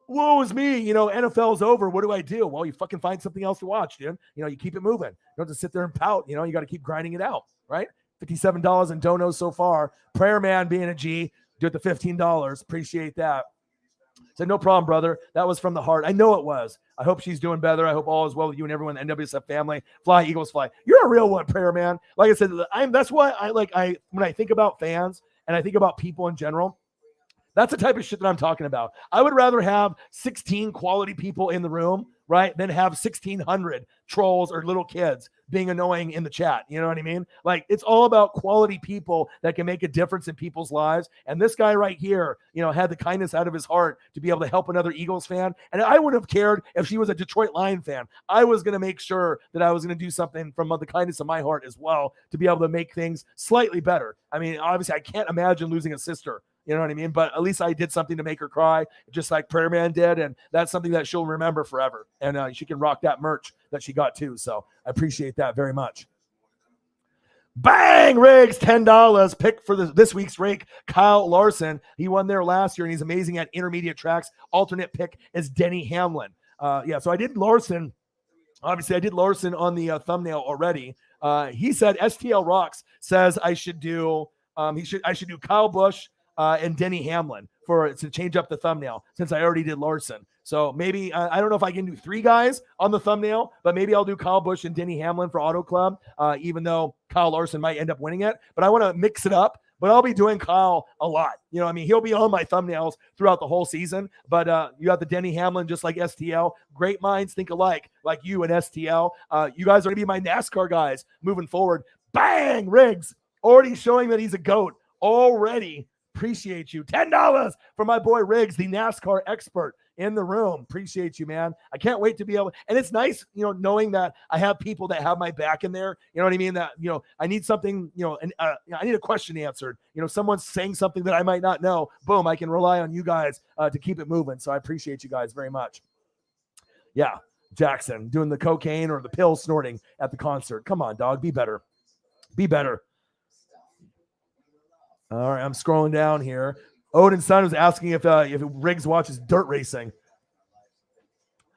woe is me, you know, NFL's over. What do I do? Well, you fucking find something else to watch, dude. You know, you keep it moving. You don't have to sit there and pout. You know, you got to keep grinding it out, right? $57 in donos so far. Prayer Man being a G, do it the $15. Appreciate that. Said, no problem, brother. That was from the heart. I know it was. I hope she's doing better. I hope all is well with you and everyone in the NWSF family. Fly, Eagles, fly. You're a real one, Prayer Man. Like I said, that's why when I think about fans and I think about people in general, that's the type of shit that I'm talking about. I would rather have 16 quality people in the room, right, than have 1,600 trolls or little kids being annoying in the chat. You know what I mean? Like, it's all about quality people that can make a difference in people's lives. And this guy right here, you know, had the kindness out of his heart to be able to help another Eagles fan. And I wouldn't have cared if she was a Detroit Lion fan. I was going to make sure that I was going to do something from the kindness of my heart as well to be able to make things slightly better. I mean, obviously, I can't imagine losing a sister. You know what I mean? But at least I did something to make her cry, just like Prayer Man did. And that's something that she'll remember forever. And she can rock that merch that she got too. So I appreciate that very much. Bang! Riggs, $10. Pick for this week's rake, Kyle Larson. He won there last year, and he's amazing at intermediate tracks. Alternate pick is Denny Hamlin. So I did Larson. Obviously, I did Larson on the thumbnail already. He said STL Rocks says I should do Kyle Busch and Denny Hamlin to change up the thumbnail since I already did Larson. So maybe I don't know if I can do 3 guys on the thumbnail, but maybe I'll do Kyle Busch and Denny Hamlin for Auto Club, even though Kyle Larson might end up winning it. But I want to mix it up. But I'll be doing Kyle a lot. You know, I mean, he'll be on my thumbnails throughout the whole season. But you have the Denny Hamlin, just like STL. Great minds think alike, like you and STL. You guys are going to be my NASCAR guys moving forward. Bang! Riggs already showing that he's a GOAT already. Appreciate you. $10 for my boy Riggs, the NASCAR expert in the room. Appreciate you, man. I can't wait to be able, and it's nice, you know, knowing that I have people that have my back in there. You know what I mean? That, you know, I need something, you know, and I need a question answered. You know, someone's saying something that I might not know. Boom, I can rely on you guys to keep it moving. So I appreciate you guys very much. Yeah, Jackson doing the cocaine or the pill snorting at the concert. Come on, dog. Be better. Be better. All right, I'm scrolling down here. Odin's son was asking if Riggs watches dirt racing.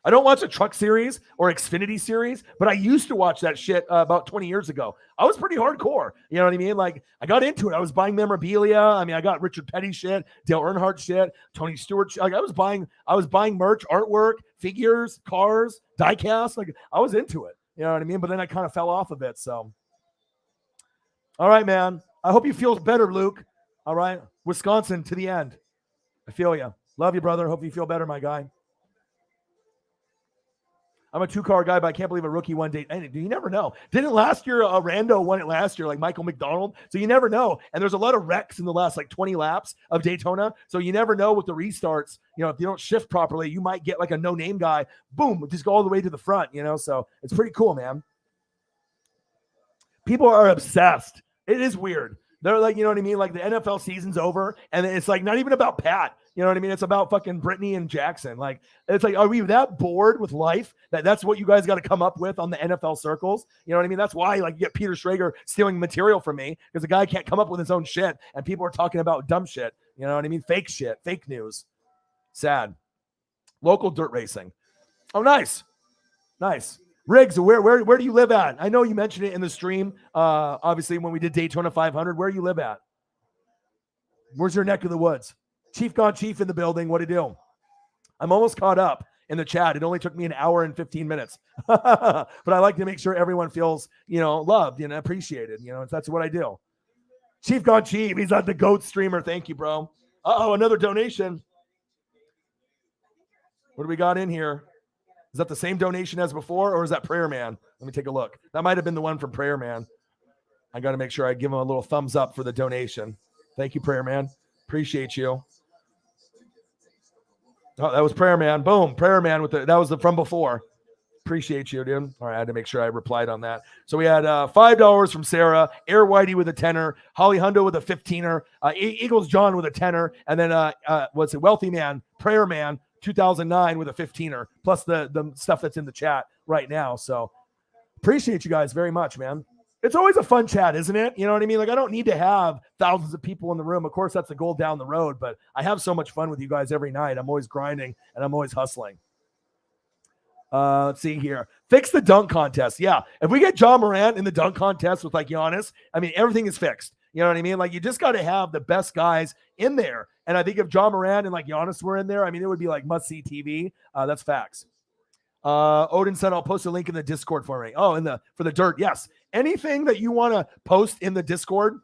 I don't watch a truck series or Xfinity series, but I used to watch that shit about 20 years ago. I was pretty hardcore. You know what I mean? Like, I got into it. I was buying memorabilia. I mean, I got Richard Petty shit, Dale Earnhardt shit, Tony Stewart shit. Like, I was buying merch, artwork, figures, cars, diecast. Like, I was into it. You know what I mean? But then I kind of fell off of it. So, all right, man. I hope you feel better, Luke. All right. Wisconsin to the end. I feel you. Love you, brother. Hope you feel better, my guy. I'm a 2-car guy, but I can't believe a rookie won Daytona. You never know. Didn't last year, Rando won it last year, like Michael McDonald. So you never know. And there's a lot of wrecks in the last like 20 laps of Daytona. So you never know with the restarts. If you don't shift properly, you might get like a no-name guy. Boom, just go all the way to the front, So it's pretty cool, man. People are obsessed. It is weird. They're like, you know what I mean? Like the NFL season's over, and it's like not even about Pat. You know what I mean? It's about fucking Brittany and Jackson. Like, it's like, are we that bored with life that's what you guys got to come up with on the NFL circles? You know what I mean? That's why, like, you get Peter Schrager stealing material from me because the guy can't come up with his own shit, and people are talking about dumb shit. You know what I mean? Fake shit, fake news. Sad. Local dirt racing. Oh, nice. Nice. Riggs, where do you live at? I know you mentioned it in the stream. Obviously, when we did Daytona 500, where do you live at? Where's your neck of the woods? Chief Gone Chief in the building. What do you do? I'm almost caught up in the chat. It only took me an hour and 15 minutes. But I like to make sure everyone feels, loved and appreciated. That's what I do. Chief Gone Chief. He's not the GOAT streamer. Thank you, bro. Another donation. What do we got in here? Is that the same donation as before, or is that Prayer Man? Let me take a look. That might have been the one from Prayer Man. I got to make sure I give him a little thumbs up for the donation. Thank you, Prayer Man. Appreciate you. Oh, that was Prayer Man. Boom, Prayer Man that was from before. Appreciate you, dude. All right, I had to make sure I replied on that. So we had $5 from Sarah, Air Whitey with a 10er, Holly Hundo with a 15er, Eagles John with a 10er, and then Wealthy Man, Prayer Man, 2009 with a 15er, plus the stuff that's in the chat right now. So appreciate you guys very much, man. It's always a fun chat, isn't it? You know what I mean? Like, I don't need to have thousands of people in the room. Of course, that's the goal down the road, but I have so much fun with you guys every night. I'm always grinding and I'm always hustling. Let's see here. Fix the dunk contest. Yeah. If we get John Morant in the dunk contest with like Giannis, I mean, everything is fixed. You know what I mean? Like, you just got to have the best guys in there. And I think if John Morant and like Giannis were in there, I mean, it would be like must-see TV. That's facts. Odin said, I'll post a link in the Discord for me. Oh, for the dirt. Yes. Anything that you want to post in the Discord,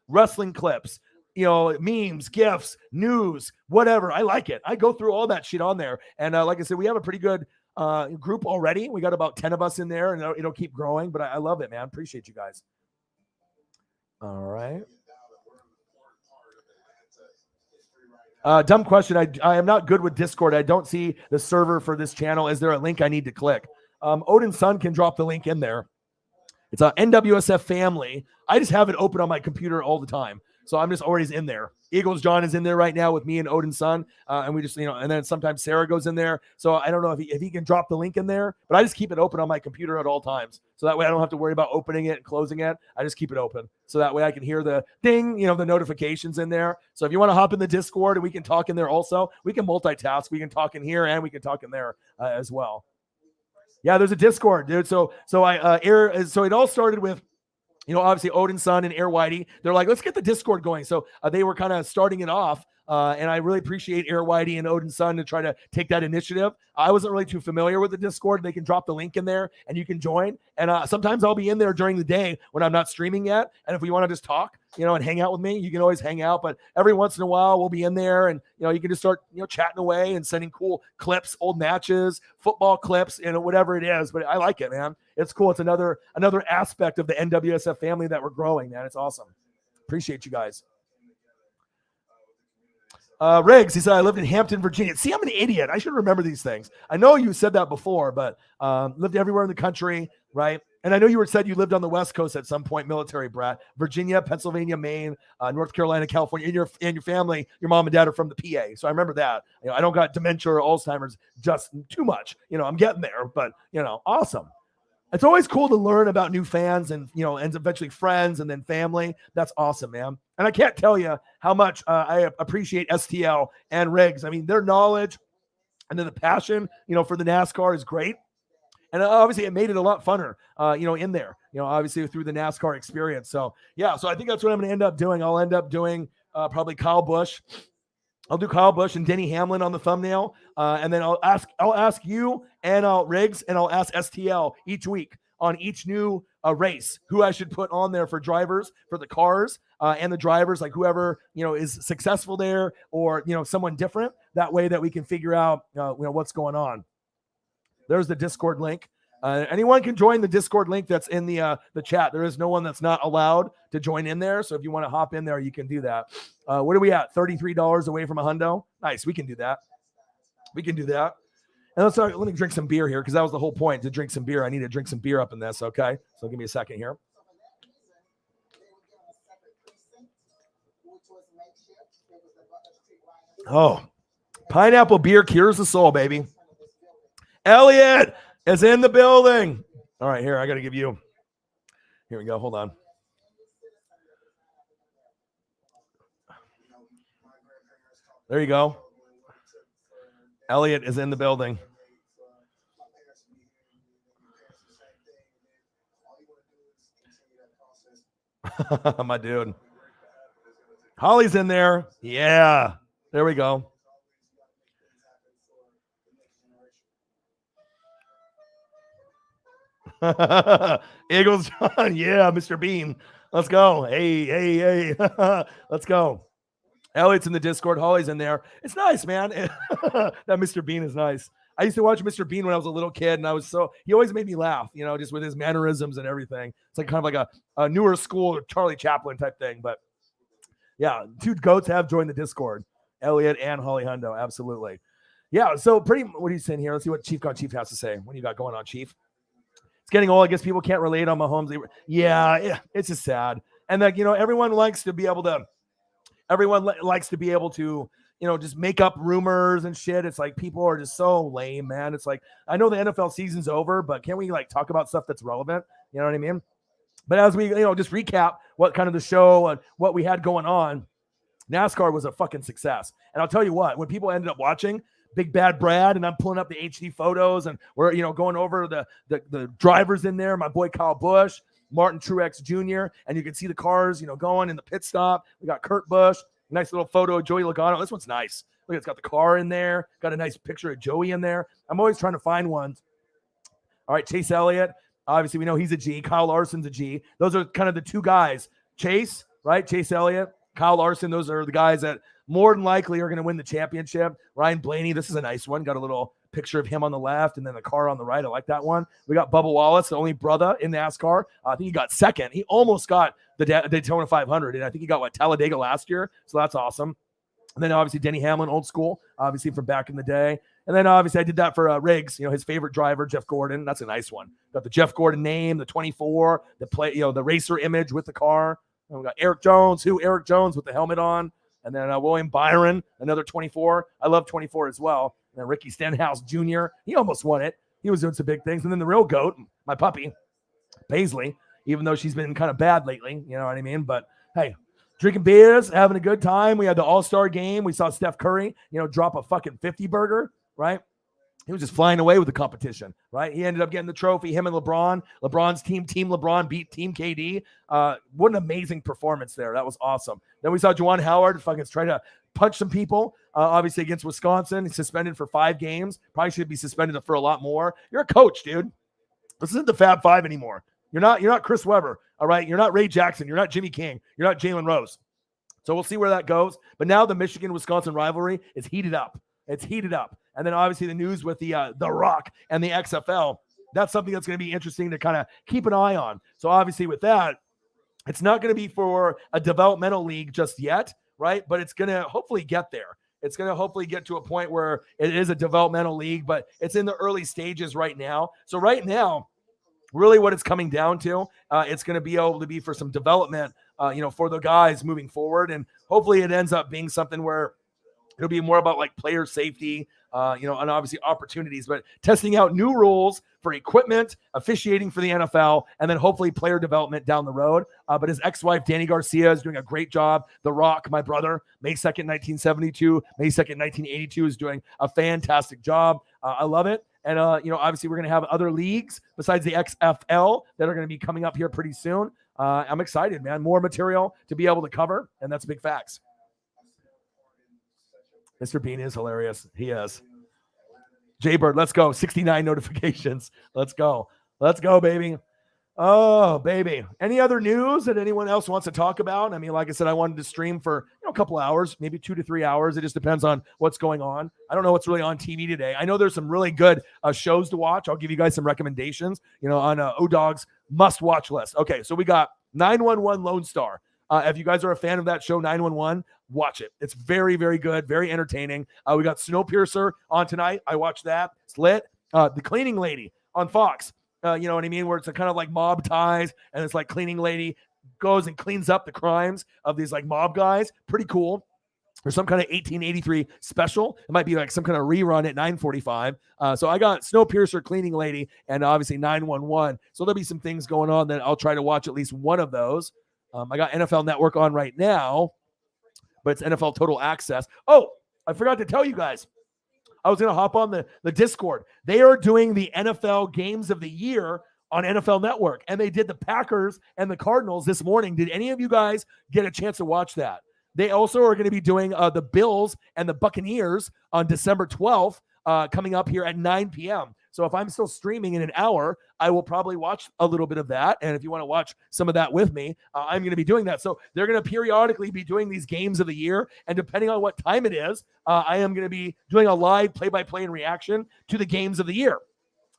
wrestling clips, memes, GIFs, news, whatever. I like it. I go through all that shit on there. And like I said, we have a pretty good group already. We got about 10 of us in there, and it'll keep growing, but I love it, man. Appreciate you guys. All right. Dumb question. I am not good with Discord. I don't see the server for this channel. Is there a link I need to click? Odin's son can drop the link in there. It's a NWSF family. I just have it open on my computer all the time. So I'm just always in there. Eagles John is in there right now with me and Odin's son. And we just, and then sometimes Sarah goes in there. So I don't know if he can drop the link in there, but I just keep it open on my computer at all times. So that way I don't have to worry about opening it and closing it. I just keep it open. So that way I can hear the ding, the notifications in there. So if you want to hop in the Discord and we can talk in there also, we can multitask. We can talk in here and we can talk in there as well. Yeah, there's a Discord, dude. So it all started with, obviously Odin's son and Air Whitey. They're like, let's get the Discord going. So they were kind of starting it off. And I really appreciate Air Whitey and Odin's son to try to take that initiative. I wasn't really too familiar with the Discord. They can drop the link in there and you can join. And sometimes I'll be in there during the day when I'm not streaming yet. And if we want to just talk, and hang out with me, you can always hang out. But every once in a while, we'll be in there and, you can just start, chatting away and sending cool clips, old matches, football clips, whatever it is. But I like it, man. It's cool. It's another aspect of the NWSF family that we're growing, man. It's awesome. Appreciate you guys. Riggs, he said, I lived in Hampton, Virginia. See, I'm an idiot. I should remember these things. I know you said that before, but lived everywhere in the country, right? And I know you said you lived on the West Coast at some point, military brat. Virginia, Pennsylvania, Maine, North Carolina, California. And your family, your mom and dad are from the PA. So I remember that. I don't got dementia or Alzheimer's just too much. I'm getting there, but, awesome. It's always cool to learn about new fans and, and eventually friends and then family. That's awesome, man. And I can't tell you how much I appreciate STL and Riggs. I mean, their knowledge and then the passion, for the NASCAR is great. And obviously it made it a lot funner, in there, obviously through the NASCAR experience. So, yeah, so I think that's what I'm going to end up doing. I'll end up doing probably Kyle Busch. I'll do Kyle Busch and Denny Hamlin on the thumbnail. And then I'll ask you and Riggs and I'll ask STL each week on each new race who I should put on there for drivers, for the cars and the drivers, like whoever, is successful there or, someone different. That way that we can figure out, what's going on. There's the Discord link. Anyone can join the Discord link that's in the chat. There is no one that's not allowed to join in there. So if you want to hop in there, you can do that. What are we at? $33 away from a hundo. Nice. We can do that. We can do that. And let me drink some beer here because that was the whole point, to drink some beer. I need to drink some beer up in this. Okay. So give me a second here. Oh, pineapple beer cures the soul, baby. Elliott is in the building. All right, here, I got to give you. Here we go. Hold on. There you go. Elliott is in the building. My dude. Holly's in there. Yeah. There we go. Eagles John. Yeah, Mr. Bean. Let's go. Hey. Let's go. Elliott's in the Discord. Holly's in there. It's nice, man. That Mr. Bean is nice. I used to watch Mr. Bean when I was a little kid, and he always made me laugh, just with his mannerisms and everything. It's like kind of like a newer school Charlie Chaplin type thing. But yeah, two goats have joined the Discord. Elliott and Holly Hundo. Absolutely. Yeah. So what are you saying here? Let's see what Chief has to say. What do you got going on, Chief? It's getting old. I guess people can't relate on Mahomes. Yeah, it's just sad. And everyone likes to be able to, just make up rumors and shit. It's like people are just so lame, man. It's like, I know the NFL season's over, but can we talk about stuff that's relevant? You know what I mean? But as we, just recap what kind of the show and what we had going on, NASCAR was a fucking success. And I'll tell you what, when people ended up watching Big Bad Brad, and I'm pulling up the HD photos, and we're, going over the drivers in there, my boy Kyle Busch, Martin Truex Jr., and you can see the cars, going in the pit stop. We got Kurt Busch, nice little photo of Joey Logano. This one's nice. Look, it's got the car in there, got a nice picture of Joey in there. I'm always trying to find ones. All right, Chase Elliott. Obviously, we know he's a G. Kyle Larson's a G. Those are kind of the two guys. Chase, right? Chase Elliott, Kyle Larson. Those are the guys that more than likely are going to win the championship. Ryan Blaney, this is a nice one. Got a little picture of him on the left and then the car on the right. I like that one. We got Bubba Wallace, the only brother in NASCAR. I think he got second. He almost got the Daytona 500, and I think he got Talladega last year. So that's awesome. And then obviously Denny Hamlin, old school, obviously from back in the day. And then obviously I did that for Riggs, his favorite driver, Jeff Gordon. That's a nice one. Got the Jeff Gordon name, the 24, the racer image with the car. And we got Eric Jones with the helmet on. And then William Byron, another 24. I love 24 as well. And then Ricky Stenhouse Jr., he almost won it. He was doing some big things. And then the real GOAT, my puppy, Paisley, even though she's been kind of bad lately, you know what I mean? But hey, drinking beers, having a good time. We had the All-Star game. We saw Steph Curry, drop a fucking 50 burger, right? He was just flying away with the competition, right? He ended up getting the trophy, him and LeBron. LeBron's team LeBron beat Team KD. What an amazing performance there. That was awesome. Then we saw Juwan Howard fucking try to punch some people, obviously against Wisconsin. He's suspended for 5 games. Probably should be suspended for a lot more. You're a coach, dude. This isn't the Fab Five anymore. You're not Chris Webber, all right? You're not Ray Jackson. You're not Jimmy King. You're not Jalen Rose. So we'll see where that goes. But now the Michigan-Wisconsin rivalry is heated up. It's heated up. And then obviously the news with the Rock and the XFL, that's something that's going to be interesting to kind of keep an eye on. So obviously with that, it's not going to be for a developmental league just yet, right? But it's going to hopefully get there. It's going to hopefully get to a point where it is a developmental league, but it's in the early stages right now. So right now, really what it's coming down to, it's going to be able to be for some development, for the guys moving forward. And hopefully it ends up being something where it'll be more about player safety, and obviously opportunities, but testing out new rules for equipment, officiating for the NFL, and then hopefully player development down the road. But his ex-wife, Danny Garcia, is doing a great job. The Rock, my brother, May 2nd, 1972, May 2nd, 1982, is doing a fantastic job. I love it. And, obviously we're going to have other leagues besides the XFL that are going to be coming up here pretty soon. I'm excited, man. More material to be able to cover, and that's big facts. Mr. Bean is hilarious. He is. Jaybird, let's go. 69 notifications. Let's go. Let's go, baby. Oh, baby. Any other news that anyone else wants to talk about? I mean, like I said, I wanted to stream for a couple hours, maybe 2 to 3 hours. It just depends on what's going on. I don't know what's really on TV today. I know there's some really good shows to watch. I'll give you guys some recommendations, on ODog's must-watch list. Okay, so we got 911 Lone Star. If you guys are a fan of that show, 911, watch it. It's very, very good, very entertaining. We got Snowpiercer on tonight. I watched that. It's lit. The Cleaning Lady on Fox. You know what I mean? Where it's a kind of like mob ties, and it's like cleaning lady goes and cleans up the crimes of these like mob guys. Pretty cool. There's some kind of 1883 special. It might be like some kind of rerun at 9:45. So I got Snowpiercer, Cleaning Lady, and obviously 911. So there'll be some things going on that I'll try to watch at least one of those. I got NFL Network on right now, but it's NFL Total Access. Oh, I forgot to tell you guys. I was going to hop on the Discord. They are doing the NFL Games of the Year on NFL Network, and they did the Packers and the Cardinals this morning. Did any of you guys get a chance to watch that? They also are going to be doing the Bills and the Buccaneers on December 12th, coming up here at 9 p.m. So if I'm still streaming in an hour, I will probably watch a little bit of that. And if you want to watch some of that with me, I'm going to be doing that. So they're going to periodically be doing these games of the year. And depending on what time it is, I am going to be doing a live play-by-play and reaction to the games of the year.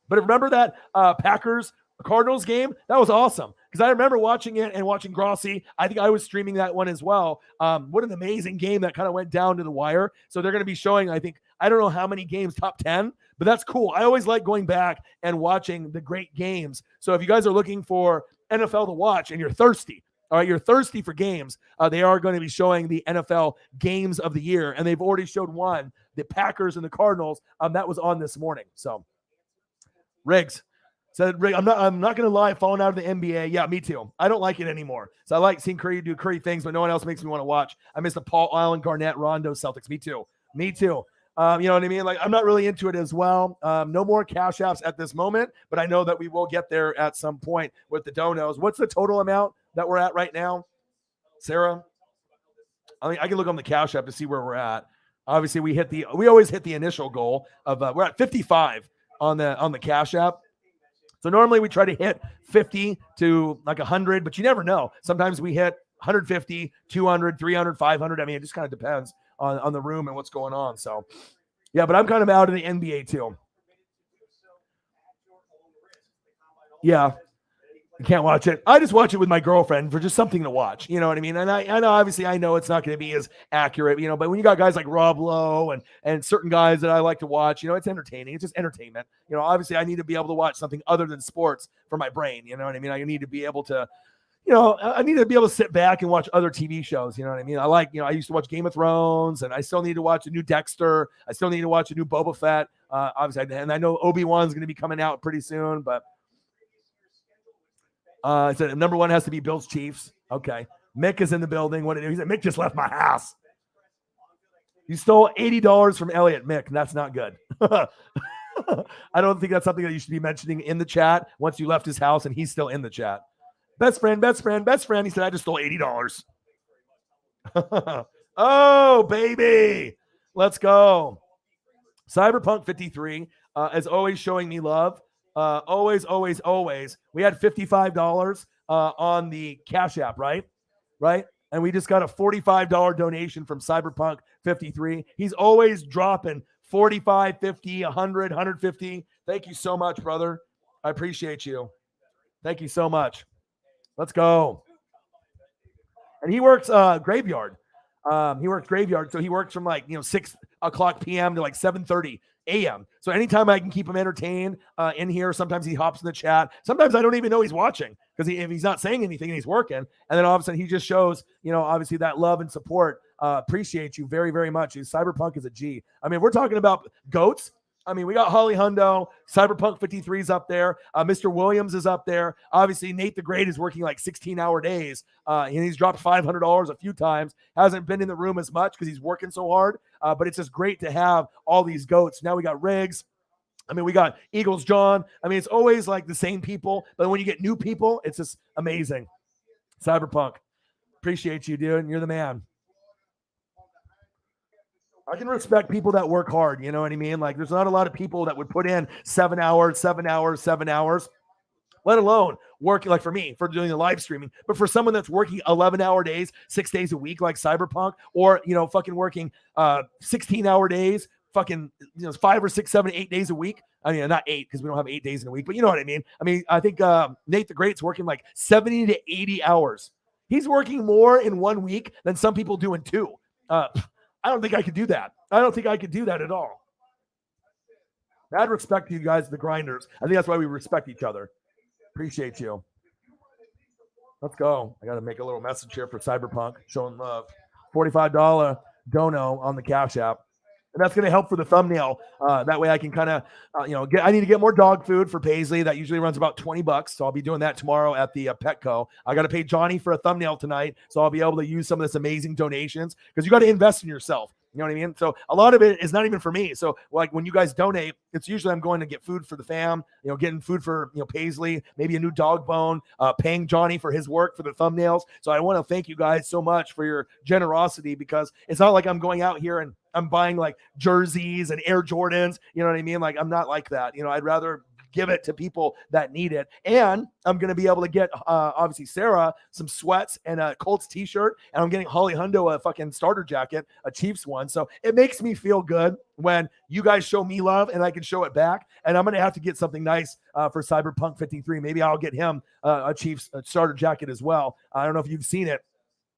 But remember that Packers Cardinals game? That was awesome because I remember watching it and watching Grossi. I think I was streaming that one as well. What an amazing game that kind of went down to the wire. So they're going to be showing, I don't know how many games, top 10, but that's cool. I always like going back and watching the great games. So if you guys are looking for NFL to watch and you're thirsty, all right, you're thirsty for games, they are going to be showing the NFL games of the year. And they've already showed one, the Packers and the Cardinals. That was on this morning. So Riggs said, I'm not going to lie, falling out of the NBA. Yeah, me too. I don't like it anymore. So I like seeing Curry do Curry things, but no one else makes me want to watch. I miss the Paul Allen, Garnett, Rondo Celtics. Me too. Me too. You know what I mean? Like, I'm not really into it as well. No more cash apps at this moment, but I know that we will get there at some point with the donos. What's the total amount that we're at right now, Sarah? I can look on the cash app to see where we're at. Obviously, we always hit the initial goal of we're at 55 on the cash app. So normally we try to hit 50 to like 100, but you never know. Sometimes we hit 150, 200, 300, 500. I mean, it just kind of depends on the room and what's going on. So, yeah, but I'm kind of out of the NBA too. Yeah, I can't watch it. I just watch it with my girlfriend for just something to watch. You know what I mean? And I know, obviously, I know it's not going to be as accurate, but when you got guys like Rob Lowe and certain guys that I like to watch, it's entertaining. It's just entertainment. Obviously, I need to be able to watch something other than sports for my brain. You know what I mean? I need to be able to I need to be able to sit back and watch other TV shows. You know what I mean? I like, I used to watch Game of Thrones, and I still need to watch a new Dexter. I still need to watch a new Boba Fett. Obviously, and I know Obi-Wan's going to be coming out pretty soon, but I said number one has to be Bills Chiefs. Okay. Mick is in the building. What did he say? Mick just left my house. You stole $80 from Elliott, Mick. And that's not good. I don't think that's something that you should be mentioning in the chat once you left his house and he's still in the chat. Best friend. He said, I just stole $80. Oh, baby. Let's go. Cyberpunk 53 is always showing me love. Always. We had $55 on the Cash App, right? And we just got a $45 donation from Cyberpunk 53. He's always dropping 45, 50, 100, 150. Thank you so much, brother. I appreciate you. Thank you so much. Let's go. And he works graveyard. He works graveyard, so he works from 6 o'clock p.m. to 7:30 a.m. So anytime I can keep him entertained in here, sometimes he hops in the chat. Sometimes I don't even know he's watching because if he's not saying anything and he's working, and then all of a sudden he just shows, obviously that love and support. Appreciate you very, very much. Cyberpunk is a G. I mean, we're talking about GOATs. I mean, we got Holly Hundo, Cyberpunk 53 is up there. Mr. Williams is up there. Obviously, Nate the Great is working 16-hour days, and he's dropped $500 a few times. Hasn't been in the room as much because he's working so hard, but it's just great to have all these GOATs. Now we got Riggs. I mean, we got Eagles John. I mean, it's always the same people, but when you get new people, it's just amazing. Cyberpunk, appreciate you, dude. You're the man. I can respect people that work hard. You know what I mean? There's not a lot of people that would put in 7 hours. let alone working like for me for doing the live streaming. But for someone that's working 11-hour days, 6 days a week, like Cyberpunk, or fucking working 16-hour days, fucking 5 or 6, 7, 8 days a week. I mean, not 8 because we don't have 8 days in a week, but you know what I mean. I think Nate the Great's working like 70 to 80 hours. He's working more in 1 week than some people do in 2. I don't think I could do that. I don't think I could do that at all. Mad respect to you guys, the grinders. I think that's why we respect each other. Appreciate you. Let's go. I got to make a little message here for Cyberpunk, showing love. $45 dono on the Cash App. And that's going to help for the thumbnail. That way I can kind of, I need to get more dog food for Paisley. That usually runs about $20. So I'll be doing that tomorrow at the Petco. I got to pay Johnny for a thumbnail tonight. So I'll be able to use some of this amazing donations because you got to invest in yourself. You know what I mean? So a lot of it is not even for me. So like when you guys donate, it's usually I'm going to get food for the fam, getting food for, Paisley, maybe a new dog bone, paying Johnny for his work for the thumbnails. So I want to thank you guys so much for your generosity because it's not like I'm going out here and I'm buying like jerseys and Air Jordans. You know what I mean? Like I'm not like that. I'd rather give it to people that need it. And I'm going to be able to get, obviously, Sarah some sweats and a Colts t-shirt. And I'm getting Holly Hundo a fucking starter jacket, a Chiefs one. So it makes me feel good when you guys show me love and I can show it back. And I'm going to have to get something nice for Cyberpunk 53. Maybe I'll get him a Chiefs starter jacket as well. I don't know if you've seen it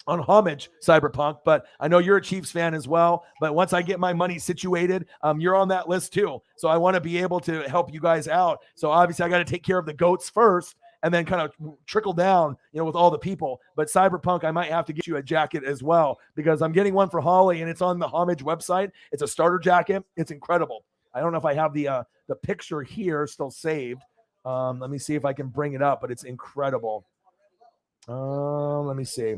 on Homage, Cyberpunk, but I know you're a Chiefs fan as well. But once I get my money situated, you're on that list too. So I want to be able to help you guys out. So obviously I got to take care of the goats first and then kind of trickle down, with all the people. But Cyberpunk, I might have to get you a jacket as well because I'm getting one for Holly and it's on the Homage website. It's a starter jacket. It's incredible. I don't know if I have the picture here still saved. Let me see if I can bring it up, but it's incredible. Let me see.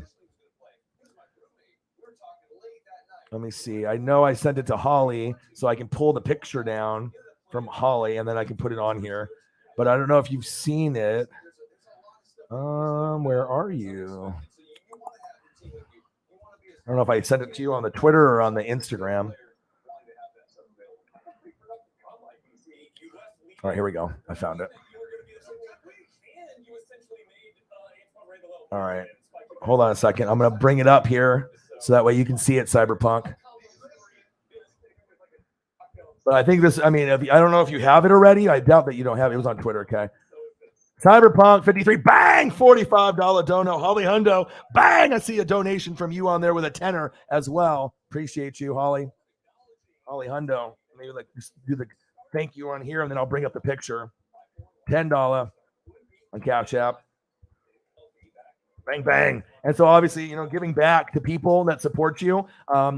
Let me see. I know I sent it to Holly, so I can pull the picture down from Holly, and then I can put it on here. But I don't know if you've seen it. Where are you? I don't know if I sent it to you on the Twitter or on the Instagram. All right, here we go. I found it. All right. Hold on a second. I'm going to bring it up here. So that way you can see it, Cyberpunk. But I think this, I don't know if you have it already. I doubt that you don't have it. It was on Twitter, okay? Cyberpunk 53, bang, $45 dono. Holly Hundo, bang, I see a donation from you on there with a tenner as well. Appreciate you, Holly. Holly Hundo. Maybe just do the thank you on here, and then I'll bring up the picture. $10 on Cash App. Bang, bang. And so obviously, giving back to people that support you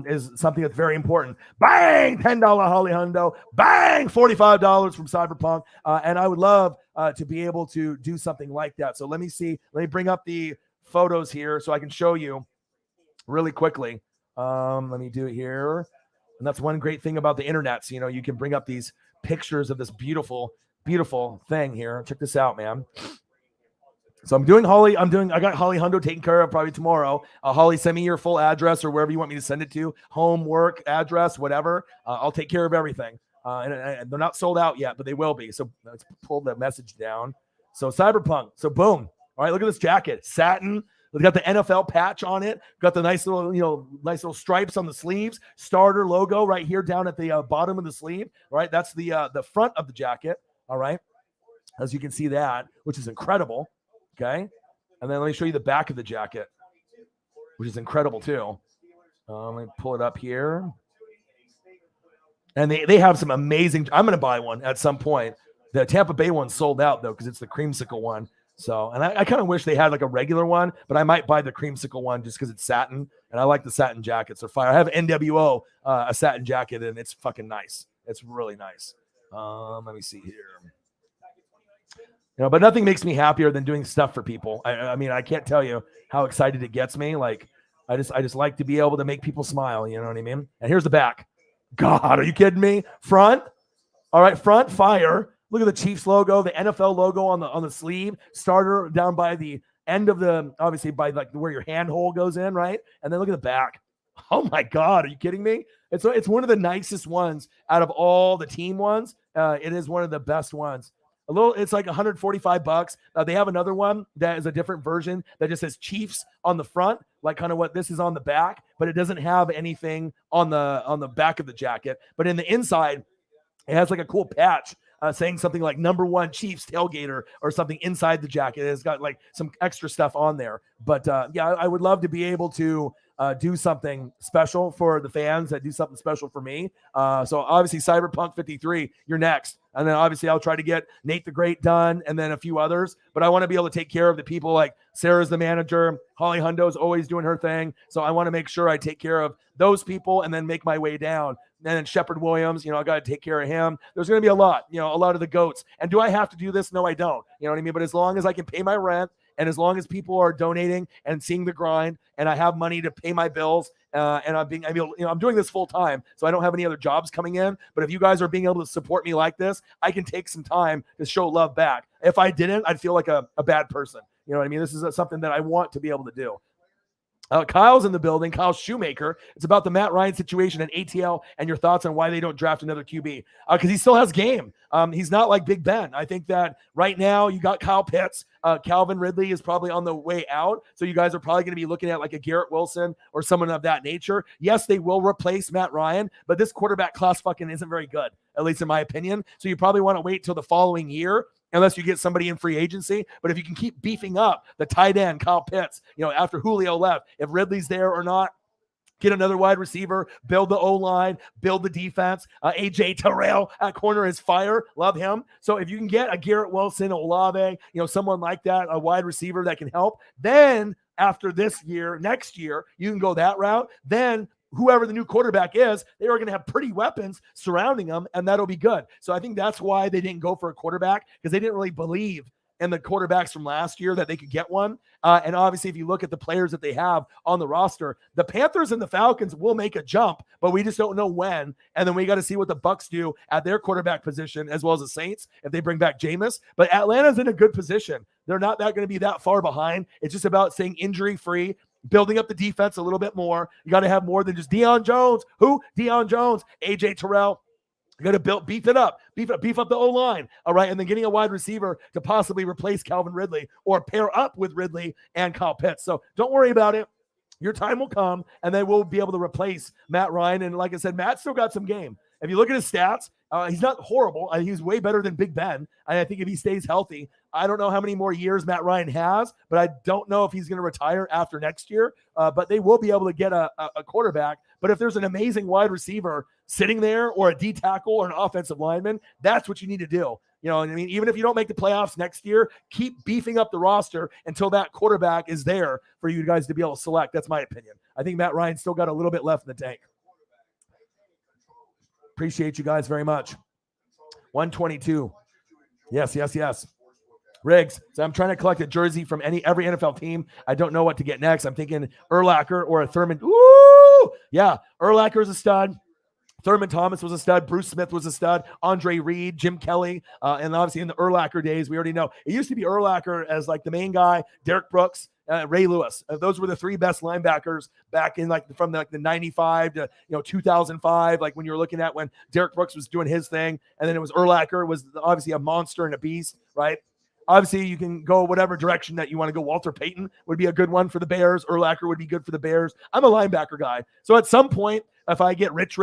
is something that's very important. Bang, $10 Holly Hundo. Bang, $45 from Cyberpunk. And I would love to be able to do something like that. So let me see. Let me bring up the photos here so I can show you really quickly. Let me do it here. And that's one great thing about the internet. So, you can bring up these pictures of this beautiful, beautiful thing here. Check this out, man. So I got Holly Hundo taken care of probably tomorrow. Holly, send me your full address or wherever you want me to send it to. Home, work, address, whatever. I'll take care of everything. And they're not sold out yet, but they will be. So let's pull the message down. So Cyberpunk. So boom. All right, look at this jacket. Satin. We got the NFL patch on it. Got the nice little stripes on the sleeves. Starter logo right here down at the bottom of the sleeve. All right, that's the front of the jacket. All right, as you can see that, which is incredible. Okay, and then let me show you the back of the jacket, which is incredible too. Let me pull it up here. And they have some amazing. I'm going to buy one at some point. The Tampa Bay one sold out though because it's the creamsicle one. So, and I kind of wish they had like a regular one, but I might buy the creamsicle one just because it's satin, and I like the satin jackets. They're fire. I have NWO a satin jacket, and it's fucking nice. It's really nice. Let me see here. But nothing makes me happier than doing stuff for people. I can't tell you how excited it gets me. Like, I just like to be able to make people smile. You know what I mean? And here's the back. God, are you kidding me? Front. All right, front fire. Look at the Chiefs logo, the NFL logo on the sleeve. Starter down by the end of obviously by like where your hand hole goes in, right? And then look at the back. Oh my God, are you kidding me? It's one of the nicest ones out of all the team ones. It is one of the best ones. It's like $145. They have another one that is a different version that just says Chiefs on the front, like kind of what this is on the back, but it doesn't have anything on the back of the jacket. But in the inside, it has like a cool patch saying something like #1 Chiefs tailgater or something inside the jacket. It's got like some extra stuff on there. But yeah, I would love to be able to do something special for the fans, that do something special for me. So obviously Cyberpunk 53, you're next. And then obviously I'll try to get Nate the Great done and then a few others. But I want to be able to take care of the people like Sarah's the manager. Holly Hundo's always doing her thing. So I want to make sure I take care of those people and then make my way down. And then Shepard Williams, I got to take care of him. There's going to be a lot of the GOATs. And do I have to do this? No, I don't. You know what I mean? But as long as I can pay my rent, and as long as people are donating and seeing the grind, and I have money to pay my bills, and I'm doing this full time, so I don't have any other jobs coming in. But if you guys are being able to support me like this, I can take some time to show love back. If I didn't, I'd feel like a bad person. You know what I mean? This is something that I want to be able to do. Kyle's in the building. Kyle Shoemaker. It's about the Matt Ryan situation at ATL and your thoughts on why they don't draft another QB. Because he still has game. He's not like Big Ben. I think that right now you got Kyle Pitts. Calvin Ridley is probably on the way out. So you guys are probably going to be looking at like a Garrett Wilson or someone of that nature. Yes, they will replace Matt Ryan, but this quarterback class fucking isn't very good, at least in my opinion. So you probably want to wait till the following year, unless you get somebody in free agency. But if you can keep beefing up the tight end, Kyle Pitts, after Julio left, if Ridley's there or not, get another wide receiver, build the O-line, build the defense. AJ Terrell at corner is fire. Love him. So if you can get a Garrett Wilson, Olave, someone like that, a wide receiver that can help, then after this year, next year, you can go that route. Then whoever the new quarterback is, they are going to have pretty weapons surrounding them, and that'll be good. So I think that's why they didn't go for a quarterback, because they didn't really believe in the quarterbacks from last year that they could get one. And obviously, if you look at the players that they have on the roster, the Panthers and the Falcons will make a jump, but we just don't know when. And then we got to see what the Bucs do at their quarterback position, as well as the Saints, if they bring back Jameis. But Atlanta's in a good position. They're not going to be that far behind. It's just about staying injury-free, building up the defense a little bit more. You got to have more than just Deion Jones. Who? Deion Jones, AJ Terrell. You got to beef up the O-line, all right, and then getting a wide receiver to possibly replace Calvin Ridley or pair up with Ridley and Kyle Pitts. So don't worry about it. Your time will come, and then we'll be able to replace Matt Ryan. And like I said, Matt still got some game. If you look at his stats, he's not horrible. He's way better than Big Ben. And I think if he stays healthy, I don't know how many more years Matt Ryan has, but I don't know if he's going to retire after next year. But they will be able to get a quarterback. But if there's an amazing wide receiver sitting there, or a D tackle or an offensive lineman, that's what you need to do. You know what I mean? Even if you don't make the playoffs next year, keep beefing up the roster until that quarterback is there for you guys to be able to select. That's my opinion. I think Matt Ryan still got a little bit left in the tank. Appreciate you guys very much. 122. Yes. Riggs. So I'm trying to collect a jersey from every NFL team. I don't know what to get next. I'm thinking Urlacher or a Thurman. Ooh! Yeah, Urlacher's a stud. Thurman Thomas was a stud. Bruce Smith was a stud. Andre Reed, Jim Kelly, and obviously in the Urlacher days, we already know. It used to be Urlacher as like the main guy, Derek Brooks, Ray Lewis. Those were the three best linebackers back in from the 95 to 2005, like when you were looking at when Derek Brooks was doing his thing. And then it was Urlacher was obviously a monster and a beast, right? Obviously, you can go whatever direction that you want to go. Walter Payton would be a good one for the Bears. Urlacher would be good for the Bears. I'm a linebacker guy. So at some point, if I get rich,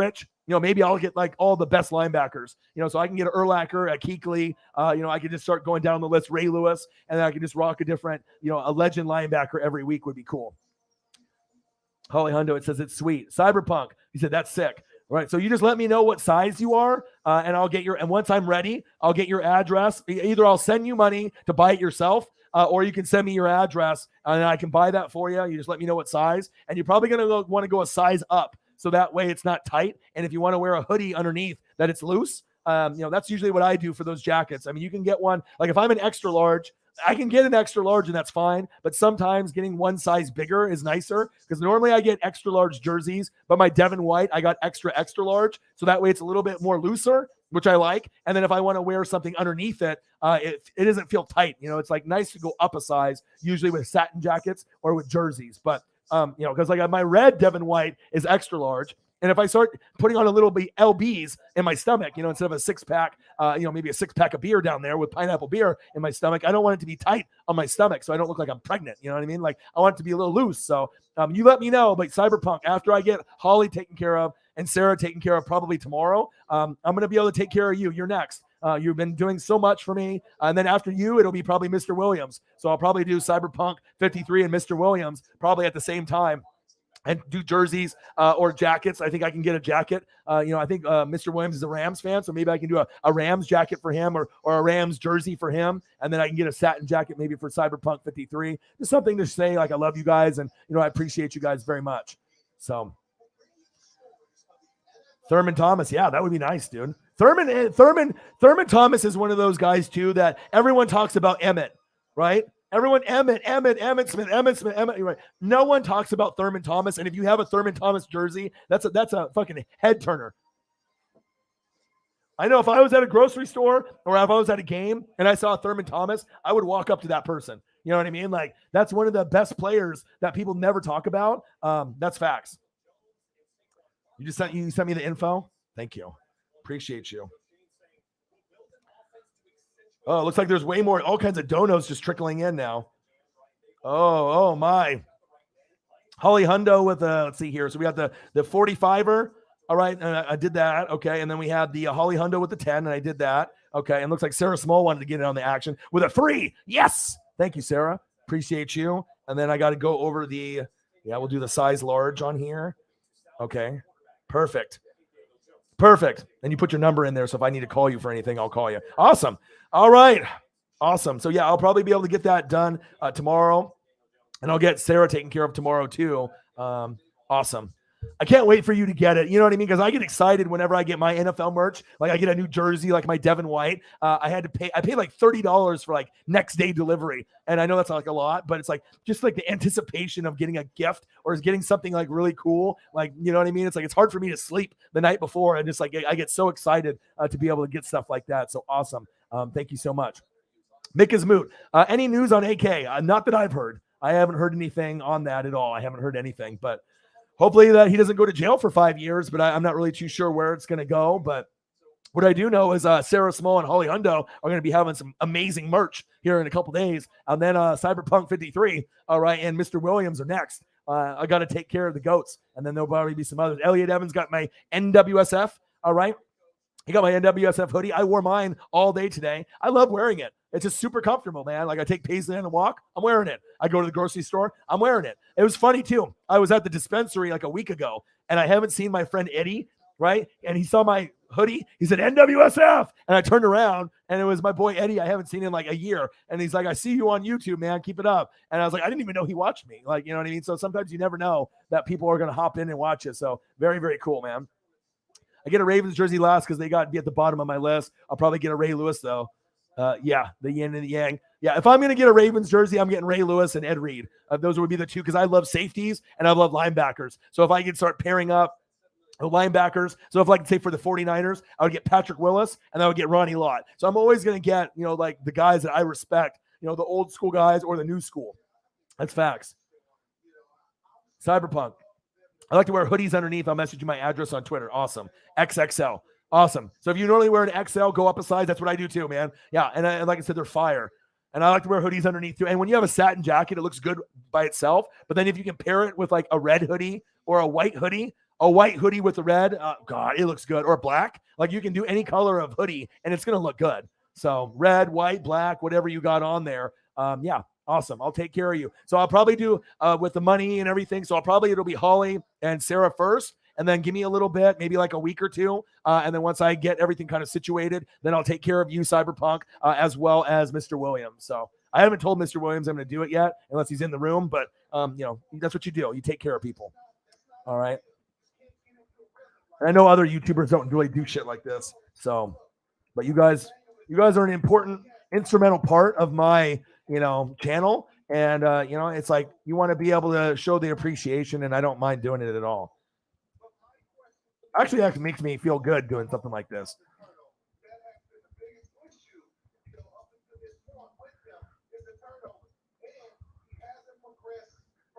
maybe I'll get like all the best linebackers, so I can get an Urlacher, a Kuechly, I can just start going down the list, Ray Lewis, and then I can just rock a different, a legend linebacker every week would be cool. Holly Hundo, it says it's sweet. Cyberpunk, he said, that's sick. All right, so you just let me know what size you are, and and once I'm ready, I'll get your address. Either I'll send you money to buy it yourself, or you can send me your address, and I can buy that for you. You just let me know what size, and you're probably going to want to go a size up, so that way it's not tight. And if you want to wear a hoodie underneath that it's loose, that's usually what I do for those jackets. I mean, you can get one, like if I'm an extra large, I can get an extra large and that's fine. But sometimes getting one size bigger is nicer, because normally I get extra large jerseys, but my Devin White, I got extra large. So that way it's a little bit more looser, which I like. And then if I want to wear something underneath it, it doesn't feel tight. It's like nice to go up a size, usually with satin jackets or with jerseys. But, because like my red Devin White is extra large. And if I start putting on a little bit LBs in my stomach, instead of a 6-pack, maybe a 6-pack of beer down there with pineapple beer in my stomach, I don't want it to be tight on my stomach so I don't look like I'm pregnant. You know what I mean? Like, I want it to be a little loose. So you let me know. But Cyberpunk, after I get Holly taken care of and Sarah taken care of probably tomorrow, I'm going to be able to take care of you. You're next. You've been doing so much for me. And then after you, it'll be probably Mr. Williams. So I'll probably do Cyberpunk 53 and Mr. Williams probably at the same time, and do jerseys or jackets. I think I can get a jacket. I think Mr. Williams is a Rams fan, so maybe I can do a Rams jacket for him or a Rams jersey for him, and then I can get a satin jacket maybe for Cyberpunk 53. Just something to say, like, I love you guys, and I appreciate you guys very much. So Thurman Thomas, yeah, that would be nice, dude. Thurman Thomas is one of those guys too that everyone talks about. Emmett, right? Everyone, Emmett Smith. Right? No one talks about Thurman Thomas. And if you have a Thurman Thomas jersey, that's a fucking head turner. I know if I was at a grocery store or if I was at a game and I saw Thurman Thomas, I would walk up to that person. You know what I mean? Like, that's one of the best players that people never talk about. That's facts. You sent me the info. Thank you. Appreciate you. Oh, it looks like there's way more, all kinds of donos just trickling in now. Oh my. Holly Hundo with let's see here. So we got the 45er. All right, and I did that. Okay, and then we had the Holly Hundo with the 10, and I did that. Okay, and looks like Sarah Small wanted to get in on the action with a 3. Yes, thank you, Sarah. Appreciate you. And then I got to go over we'll do the size large on here. Okay, perfect. And you put your number in there, so if I need to call you for anything, I'll call you. Awesome. All right. Awesome. So, yeah, I'll probably be able to get that done tomorrow, and I'll get Sarah taken care of tomorrow too. Awesome. I can't wait for you to get it. You know what I mean? Because I get excited whenever I get my NFL merch. Like, I get a new jersey, like my Devin White. I paid like $30 for like next day delivery. And I know that's not like a lot, but it's like just like the anticipation of getting a gift or getting something like really cool. Like, you know what I mean? It's like, it's hard for me to sleep the night before. And just like, I get so excited to be able to get stuff like that. So awesome. Thank you so much. Mick is moot. Any news on AK? Not that I've heard. I haven't heard anything on that at all. I haven't heard anything, but hopefully that he doesn't go to jail for 5 years, but I'm not really too sure where it's going to go. But what I do know is Sarah Small and Holly Hundo are going to be having some amazing merch here in a couple days. And then Cyberpunk 53, all right, and Mr. Williams are next. I got to take care of the goats, and then there'll probably be some others. Elliott Evans got my NWSF, all right. He got my NWSF hoodie. I wore mine all day today. I love wearing it. It's just super comfortable, man. Like, I take Paisley on a walk, I'm wearing it. I go to the grocery store, I'm wearing it. It was funny too. I was at the dispensary like a week ago, and I haven't seen my friend Eddie, right? And he saw my hoodie. He said, NWSF. And I turned around, and it was my boy Eddie. I haven't seen him like a year. And he's like, I see you on YouTube, man. Keep it up. And I was like, I didn't even know he watched me. Like, you know what I mean? So sometimes you never know that people are going to hop in and watch it. So very, very cool, man. I get a Ravens jersey last because they got to be at the bottom of my list. I'll probably get a Ray Lewis, though. The yin and the yang. Yeah, if I'm going to get a Ravens jersey, I'm getting Ray Lewis and Ed Reed. Those would be the two because I love safeties and I love linebackers. So if I could start pairing up linebackers, so if I could say for the 49ers, I would get Patrick Willis and I would get Ronnie Lott. So I'm always going to get, like the guys that I respect, the old school guys or the new school. That's facts. Cyberpunk. I like to wear hoodies underneath. I'll message you my address on Twitter. Awesome. XXL. Awesome. So if you normally wear an XL, go up a size. That's what I do too, man. Yeah. And like I said, they're fire. And I like to wear hoodies underneath too. And when you have a satin jacket, it looks good by itself. But then if you can pair it with like a red hoodie or a white hoodie with the red, God, it looks good. Or black. Like, you can do any color of hoodie and it's going to look good. So red, white, black, whatever you got on there. Yeah. Awesome. I'll take care of you. So I'll probably do with the money and everything. So it'll be Holly and Sarah first, and then give me a little bit, maybe like a week or two. And then once I get everything kind of situated, then I'll take care of you, Cyberpunk, as well as Mr. Williams. So I haven't told Mr. Williams I'm going to do it yet, unless he's in the room. But, that's what you do. You take care of people. All right. And I know other YouTubers don't really do shit like this. So, but you guys are an important instrumental part of my channel. And, it's like you want to be able to show the appreciation, and I don't mind doing it at all. Actually makes me feel good doing something like this.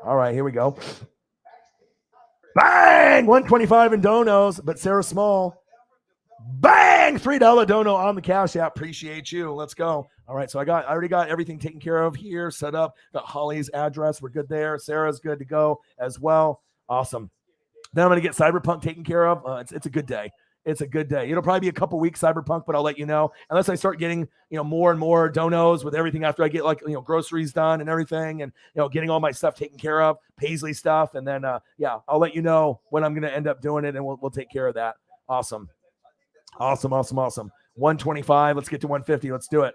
All right, here we go. Bang! 125 in donos, but Sarah Small. Bang! $3 dono on the Cash App. Appreciate you. Let's go. All right, so I already got everything taken care of here, set up. Got Holly's address. We're good there. Sarah's good to go as well. Awesome. Then I'm going to get Cyberpunk taken care of. It's a good day. It's a good day. It'll probably be a couple weeks Cyberpunk, but I'll let you know. Unless I start getting, more and more donos with everything after I get groceries done and everything, and getting all my stuff taken care of, Paisley stuff, and then I'll let you know when I'm going to end up doing it, and we'll take care of that. Awesome. 125. Let's get to 150. Let's do it.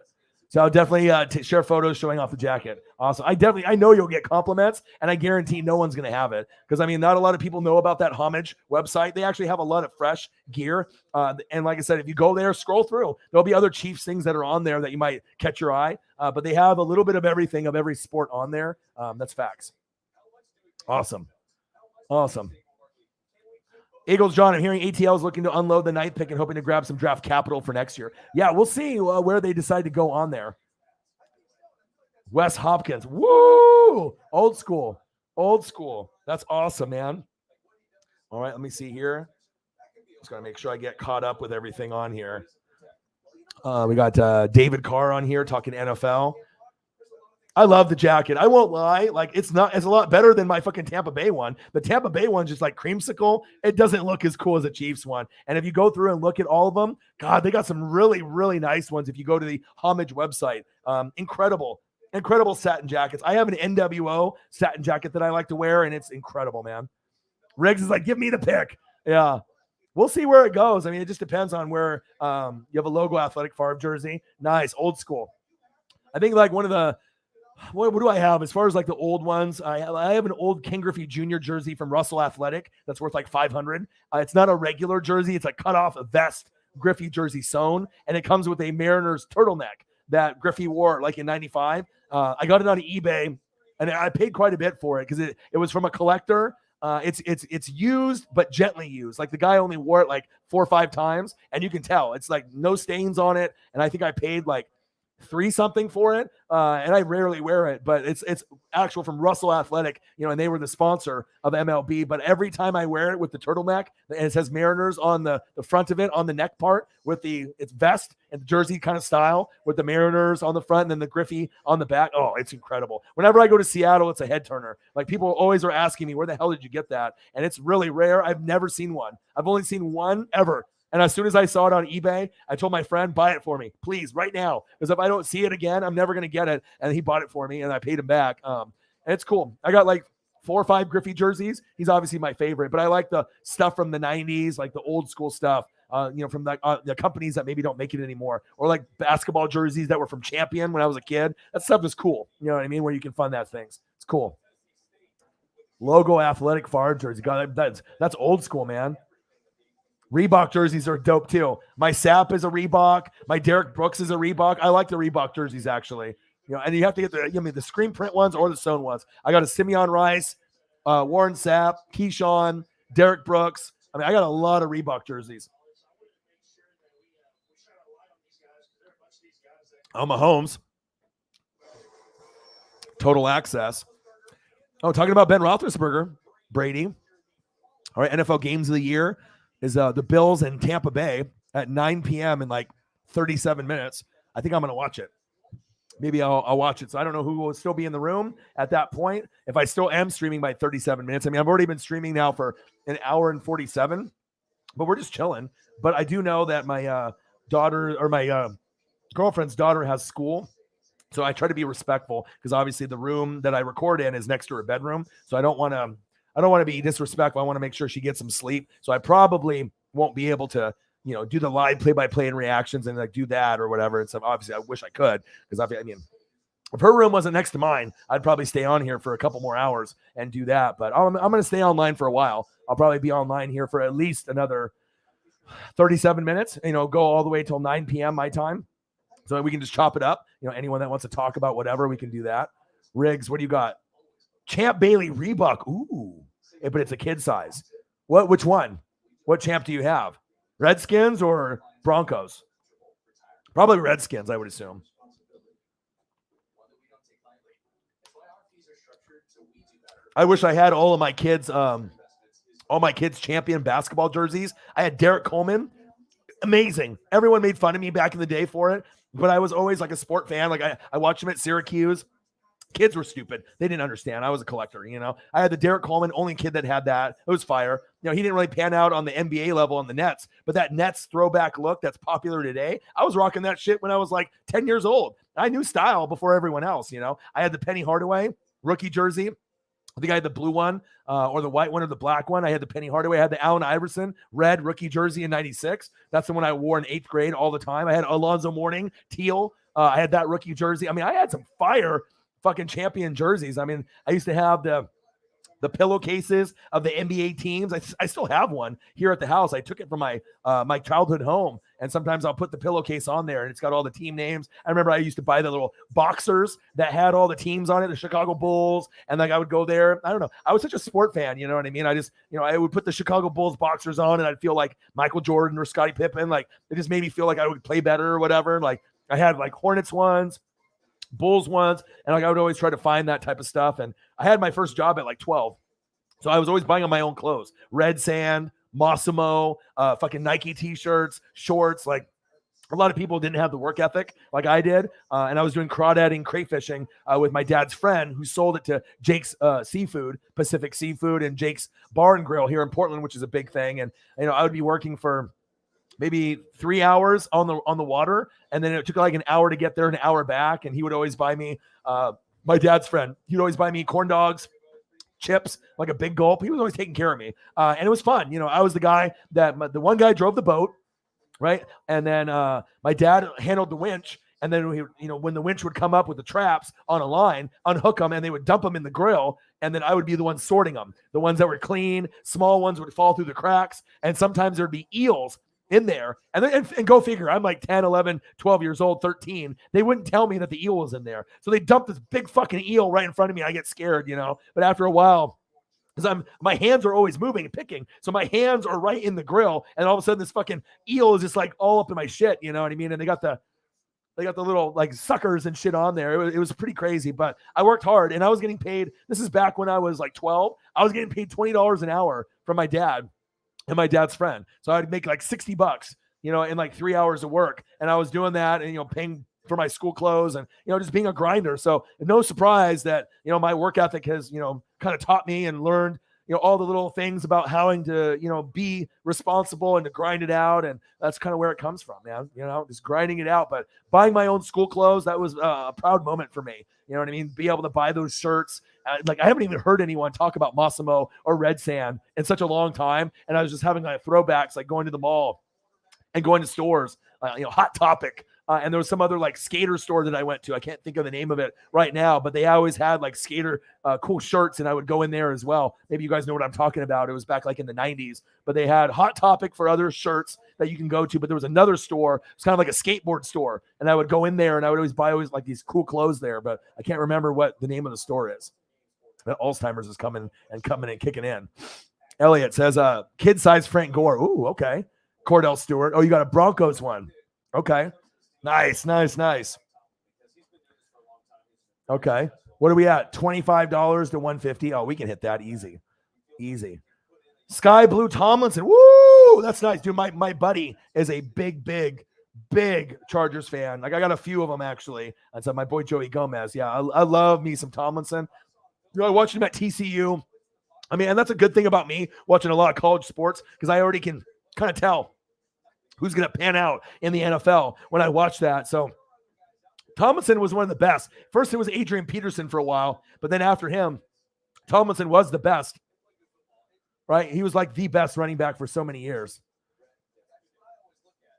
So I'll definitely share photos showing off the jacket. Awesome. I know you'll get compliments, and I guarantee no one's going to have it because, not a lot of people know about that Homage website. They actually have a lot of fresh gear. And like I said, if you go there, scroll through, there'll be other Chiefs things that are on there that you might catch your eye. But they have a little bit of everything of every sport on there. That's facts. Awesome. Eagles John, I'm hearing ATL is looking to unload the ninth pick and hoping to grab some draft capital for next year. Yeah, we'll see where they decide to go on there. Wes Hopkins. Woo! Old school. That's awesome, man. All right, let me see here. Just got to make sure I get caught up with everything on here. We got David Carr on here talking NFL. I love the jacket. I won't lie. It's a lot better than my fucking Tampa Bay one. The Tampa Bay one's just like creamsicle. It doesn't look as cool as the Chiefs one. And if you go through and look at all of them, God, they got some really, really nice ones. If you go to the Homage website, incredible satin jackets. I have an NWO satin jacket that I like to wear, and it's incredible, man. Riggs is like, give me the pick. Yeah. We'll see where it goes. It just depends on where you have a logo athletic farm jersey. Nice. Old school. I think one of the, what do I have as far as the old ones? I have an old Ken Griffey Jr. jersey from Russell Athletic that's worth $500. It's not a regular jersey. It's a cut-off vest Griffey jersey sewn, and it comes with a Mariners turtleneck that Griffey wore in 95. I got it on eBay, and I paid quite a bit for it because it was from a collector. It's used, but gently used. The guy only wore it 4 or 5 times, and you can tell it's no stains on it. And I think I paid $3 something for it, and I rarely wear it, but it's actual from Russell Athletic, and they were the sponsor of MLB. But every time I wear it with the turtleneck, and it says Mariners on the front of it, on the neck part, with its vest and the jersey kind of style with the Mariners on the front and then the Griffey on the back. Oh, it's incredible. Whenever I go to Seattle, it's a head turner. People always are asking me, where the hell did you get that? And it's really rare. I've never seen one. I've only seen one ever. And as soon as I saw it on eBay, I told my friend, buy it for me, please, right now. Because if I don't see it again, I'm never going to get it. And he bought it for me, and I paid him back. And it's cool. I got 4 or 5 Griffey jerseys. He's obviously my favorite. But I like the stuff from the 90s, the old school stuff, from the companies that maybe don't make it anymore. Or basketball jerseys that were from Champion when I was a kid. That stuff is cool. You know what I mean? Where you can find that things. It's cool. Logo athletic farm jersey. God, that's old school, man. Reebok jerseys are dope too. My Sap is a Reebok. My Derek Brooks is a Reebok. I like the Reebok jerseys actually. And you have to get the screen print ones or the sewn ones. I got a Simeon Rice, Warren Sapp, Keyshawn, Derek Brooks. I got a lot of Reebok jerseys. Mahomes. Total access. Oh, talking about Ben Roethlisberger, Brady. All right, NFL games of the year is the Bills and Tampa Bay at 9 p.m. in 37 minutes. I think I'm going to watch it. Maybe I'll watch it. So I don't know who will still be in the room at that point. If I still am streaming by 37 minutes. I've already been streaming now for an hour and 47, but we're just chilling. But I do know that my daughter or my girlfriend's daughter has school. So I try to be respectful because obviously the room that I record in is next to her bedroom. So I don't want to be disrespectful. I want to make sure she gets some sleep. So I probably won't be able to, do the live play-by-play and reactions and do that or whatever. And so obviously I wish I could because if her room wasn't next to mine, I'd probably stay on here for a couple more hours and do that. But I'm going to stay online for a while. I'll probably be online here for at least another 37 minutes, go all the way till 9 p.m. my time. So we can just chop it up. Anyone that wants to talk about whatever, we can do that. Riggs, what do you got? Champ Bailey Reebok. Ooh, but it's a kid size. Which one? What champ do you have? Redskins or Broncos? Probably Redskins, I would assume. I wish I had all of my kids' all my kids' champion basketball jerseys. I had Derek Coleman. Amazing. Everyone made fun of me back in the day for it, but I was always like a sport fan. Like I watched him at Syracuse. Kids were stupid. They didn't understand. I was a collector, you know. I had the Derek Coleman, only kid that had that. It was fire. You know, he didn't really pan out on the NBA level on the Nets, but that Nets throwback look that's popular today, I was rocking that shit when I was like 10 years old. I knew style before everyone else, you know. I had the Penny Hardaway rookie jersey. I think I had the blue one or the white one or the black one. I had the Penny Hardaway. I had the Allen Iverson red rookie jersey in 96. That's the one I wore in 8th grade all the time. I had Alonzo Mourning teal. I had that rookie jersey. I mean, I had some fire fucking champion jerseys. I mean, I used to have the pillowcases of the NBA teams. I still have one here at the house. I took it from my my childhood home, and sometimes I'll put the pillowcase on there, and it's got all the team names. I remember I used to buy the little boxers that had all the teams on it, the Chicago Bulls, and like I would go there. I don't know. I was such a sport fan, you know what I mean? I just, you know, I would put the Chicago Bulls boxers on, and I'd feel like Michael Jordan or Scottie Pippen. Like it just made me feel like I would play better or whatever. Like I had like Hornets ones, Bulls ones, and like I would always try to find that type of stuff. And I had my first job at like 12, so I was always buying on my own clothes: Red Sand, Mossimo, fucking Nike t-shirts, shorts. Like a lot of people didn't have the work ethic like I did, and I was doing crawdadding, crayfishing with my dad's friend who sold it to Jake's Seafood, Pacific Seafood, and Jake's Bar and Grill here in Portland, which is a big thing. And you know, I would be working for maybe 3 hours on the water, and then it took like an hour to get there, an hour back. And he would always buy me, my dad's friend, he'd always buy me corn dogs, chips, like a big gulp. He was always taking care of me, and it was fun. You know, I was the guy that the one guy drove the boat, right? And then my dad handled the winch. And then, you know, when the winch would come up with the traps on a line, unhook them, and they would dump them in the grill. And then I would be the one sorting them. The ones that were clean, small ones would fall through the cracks. And sometimes there'd be eels in there. And then, and go figure, I'm like 10, 11, 12 years old, 13. They wouldn't tell me that the eel was in there. So they dumped this big fucking eel right in front of me. I get scared, you know. But after a while, because my hands are always moving and picking. So my hands are right in the grill. And all of a sudden this fucking eel is just like all up in my shit, you know what I mean? And they got the little like suckers and shit on there. It was pretty crazy, but I worked hard and I was getting paid. This is back when I was like 12. I was getting paid $20 an hour from my dad and my dad's friend. So I'd make like $60, you know, in like 3 hours of work. And I was doing that and, you know, paying for my school clothes and, you know, just being a grinder. So no surprise that, you know, my work ethic has, you know, kind of taught me and learned, you know, all the little things about how to, you know, be responsible and to grind it out. And that's kind of where it comes from, man, you know, just grinding it out. But buying my own school clothes, that was a proud moment for me. You know what I mean? Be able to buy those shirts. Like I haven't even heard anyone talk about Mossimo or Red Sand in such a long time. And I was just having like throwbacks, like going to the mall and going to stores, you know, Hot Topic. And there was some other like skater store that I went to. I can't think of the name of it right now, but they always had like skater cool shirts, and I would go in there as well. Maybe you guys know what I'm talking about. It was back like in the 90s, but they had Hot Topic for other shirts that you can go to. But there was another store. It's kind of like a skateboard store, and I would go in there and I would always buy like these cool clothes there, but I can't remember what the name of the store is. Alzheimer's is coming and kicking in. Elliott says, kid size Frank Gore. Ooh, okay. Cordell Stewart. Oh, you got a Broncos one. Okay. Nice. Okay. What are we at? $25 to $150. Oh, we can hit that easy. Sky Blue Tomlinson. Woo! That's nice. Dude, my buddy is a big Chargers fan. Like I got a few of them actually. And so my boy Joey Gomez. Yeah, I love me some Tomlinson. You know, I watched him at TCU. I mean, and that's a good thing about me watching a lot of college sports because I already can kind of tell who's going to pan out in the NFL when I watch that. So Tomlinson was one of the best. First, it was Adrian Peterson for a while, but then after him, Tomlinson was the best, right? He was like the best running back for so many years.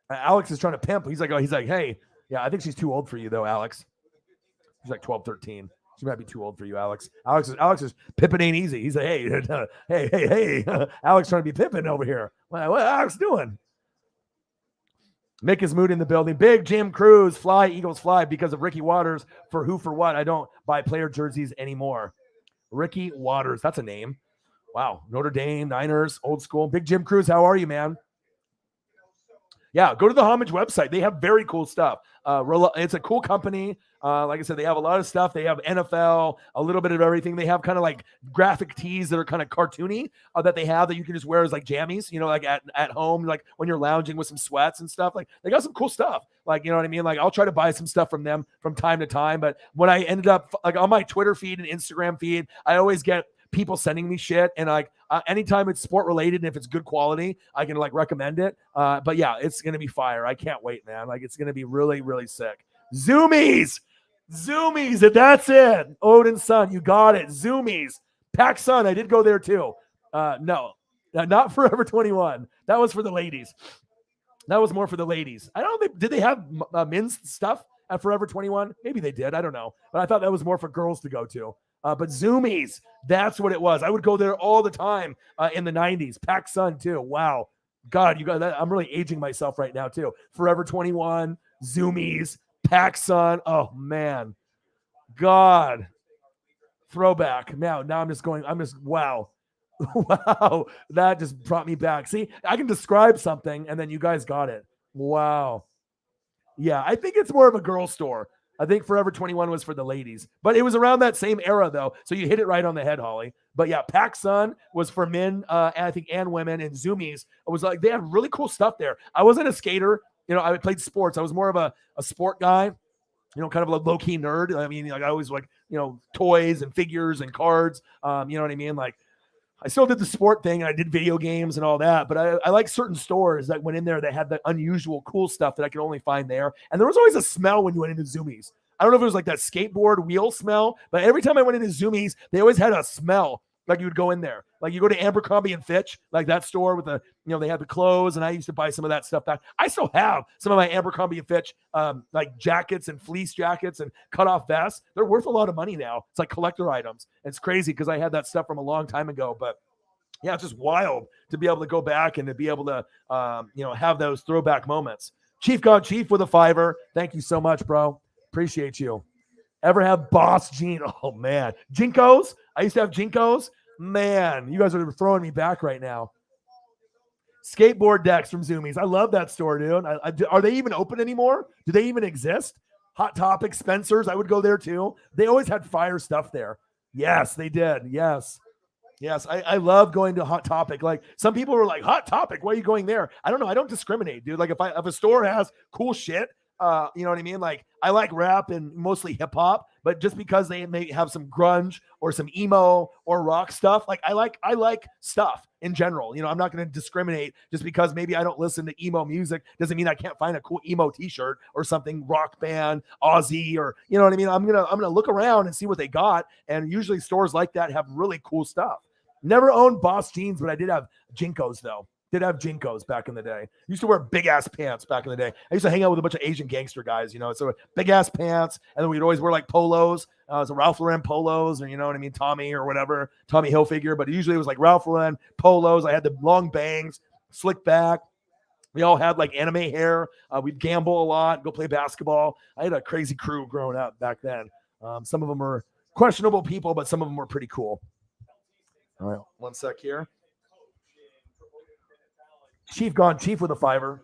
Alex is trying to pimp. He's like, hey, yeah, I think she's too old for you though, Alex. She's like 12, 13. She might be too old for you, Alex. Alex is pimping ain't easy. He's like, hey, Alex trying to be pimping over here. What Alex doing? Mick is mood in the building. Big Jim Cruz, fly, Eagles fly because of Ricky Waters. For who, for what? I don't buy player jerseys anymore. Ricky Waters, that's a name. Wow. Notre Dame, Niners, old school. Big Jim Cruz, how are you, man? Yeah, go to the Homage website. They have very cool stuff. It's a cool company. Like I said, they have a lot of stuff. They have NFL, a little bit of everything. They have kind of like graphic tees that are kind of cartoony that they have that you can just wear as like jammies, like at home, like when you're lounging with some sweats and stuff. Like they got some cool stuff. Like, you know what I mean? Like I'll try to buy some stuff from them from time to time. But when I ended up like on my Twitter feed and Instagram feed, I always get people sending me shit. And like anytime it's sport related and if it's good quality, I can like recommend it. But yeah, it's going to be fire. I can't wait, man. Like it's going to be really, really sick. Zoomies, and that's it. Odin's son, you got it. Zoomies, Pac Sun. I did go there too. No, not Forever 21. That was for the ladies. That was more for the ladies. I don't think, did they have men's stuff at Forever 21? Maybe they did. I don't know. But I thought that was more for girls to go to. But Zoomies, that's what it was. I would go there all the time in the 90s. Pac Sun too. Wow. God, you got that. I'm really aging myself right now too. Forever 21, Zoomies, Pac Sun. Oh man. God. Throwback. Now I'm just wow. Wow. That just brought me back. See, I can describe something and then you guys got it. Wow. Yeah, I think it's more of a girl store. I think Forever 21 was for the ladies, but it was around that same era though. So you hit it right on the head, Holly. But yeah, Pac Sun was for men, I think, and women, and Zoomies. It was like, they had really cool stuff there. I wasn't a skater. I played sports. I was more of a sport guy, kind of a low key nerd. I mean, like I always like, toys and figures and cards. You know what I mean? Like I still did the sport thing and I did video games and all that, but I like certain stores that went in there that had the unusual cool stuff that I could only find there. And there was always a smell when you went into Zoomies. I don't know if it was like that skateboard wheel smell, but every time I went into Zoomies, they always had a smell. Like you would go in there, like you go to Abercrombie and Fitch, like that store with they had the clothes, and I used to buy some of that stuff back. I still have some of my Abercrombie and Fitch, like jackets and fleece jackets and cutoff vests. They're worth a lot of money now. It's like collector items. It's crazy because I had that stuff from a long time ago, but yeah, it's just wild to be able to go back and to be able to, have those throwback moments. Chief God Chief with a $5. Thank you so much, bro. Appreciate you. Ever have Boss Jean? Oh, man. Jinkos? I used to have Jinkos. Man, you guys are throwing me back right now. Skateboard decks from Zoomies. I love that store, dude. Are they even open anymore? Do they even exist? Hot Topic, Spencer's. I would go there, too. They always had fire stuff there. Yes, they did. Yes. Yes, I love going to Hot Topic. Like some people were like, Hot Topic, why are you going there? I don't know. I don't discriminate, dude. Like if a store has cool shit, you know what I mean? Like I like rap and mostly hip hop, but just because they may have some grunge or some emo or rock stuff, like I like stuff in general. I'm not going to discriminate just because maybe I don't listen to emo music doesn't mean I can't find a cool emo t-shirt or something rock band, Aussie, or you know what I mean? I'm going to look around and see what they got. And usually stores like that have really cool stuff. Never owned Boss jeans, but I did have Jinkos though. Did have Jinkos back in the day. Used to wear big ass pants back in the day. I used to hang out with a bunch of Asian gangster guys, so big ass pants. And then we'd always wear like polos. So Ralph Lauren polos, or you know what I mean? Tommy or whatever, Tommy Hilfiger. But usually it was like Ralph Lauren polos. I had the long bangs, slick back. We all had like anime hair. We'd gamble a lot, go play basketball. I had a crazy crew growing up back then. Some of them were questionable people, but some of them were pretty cool. All right, one sec here. Chief gone Chief with a $5.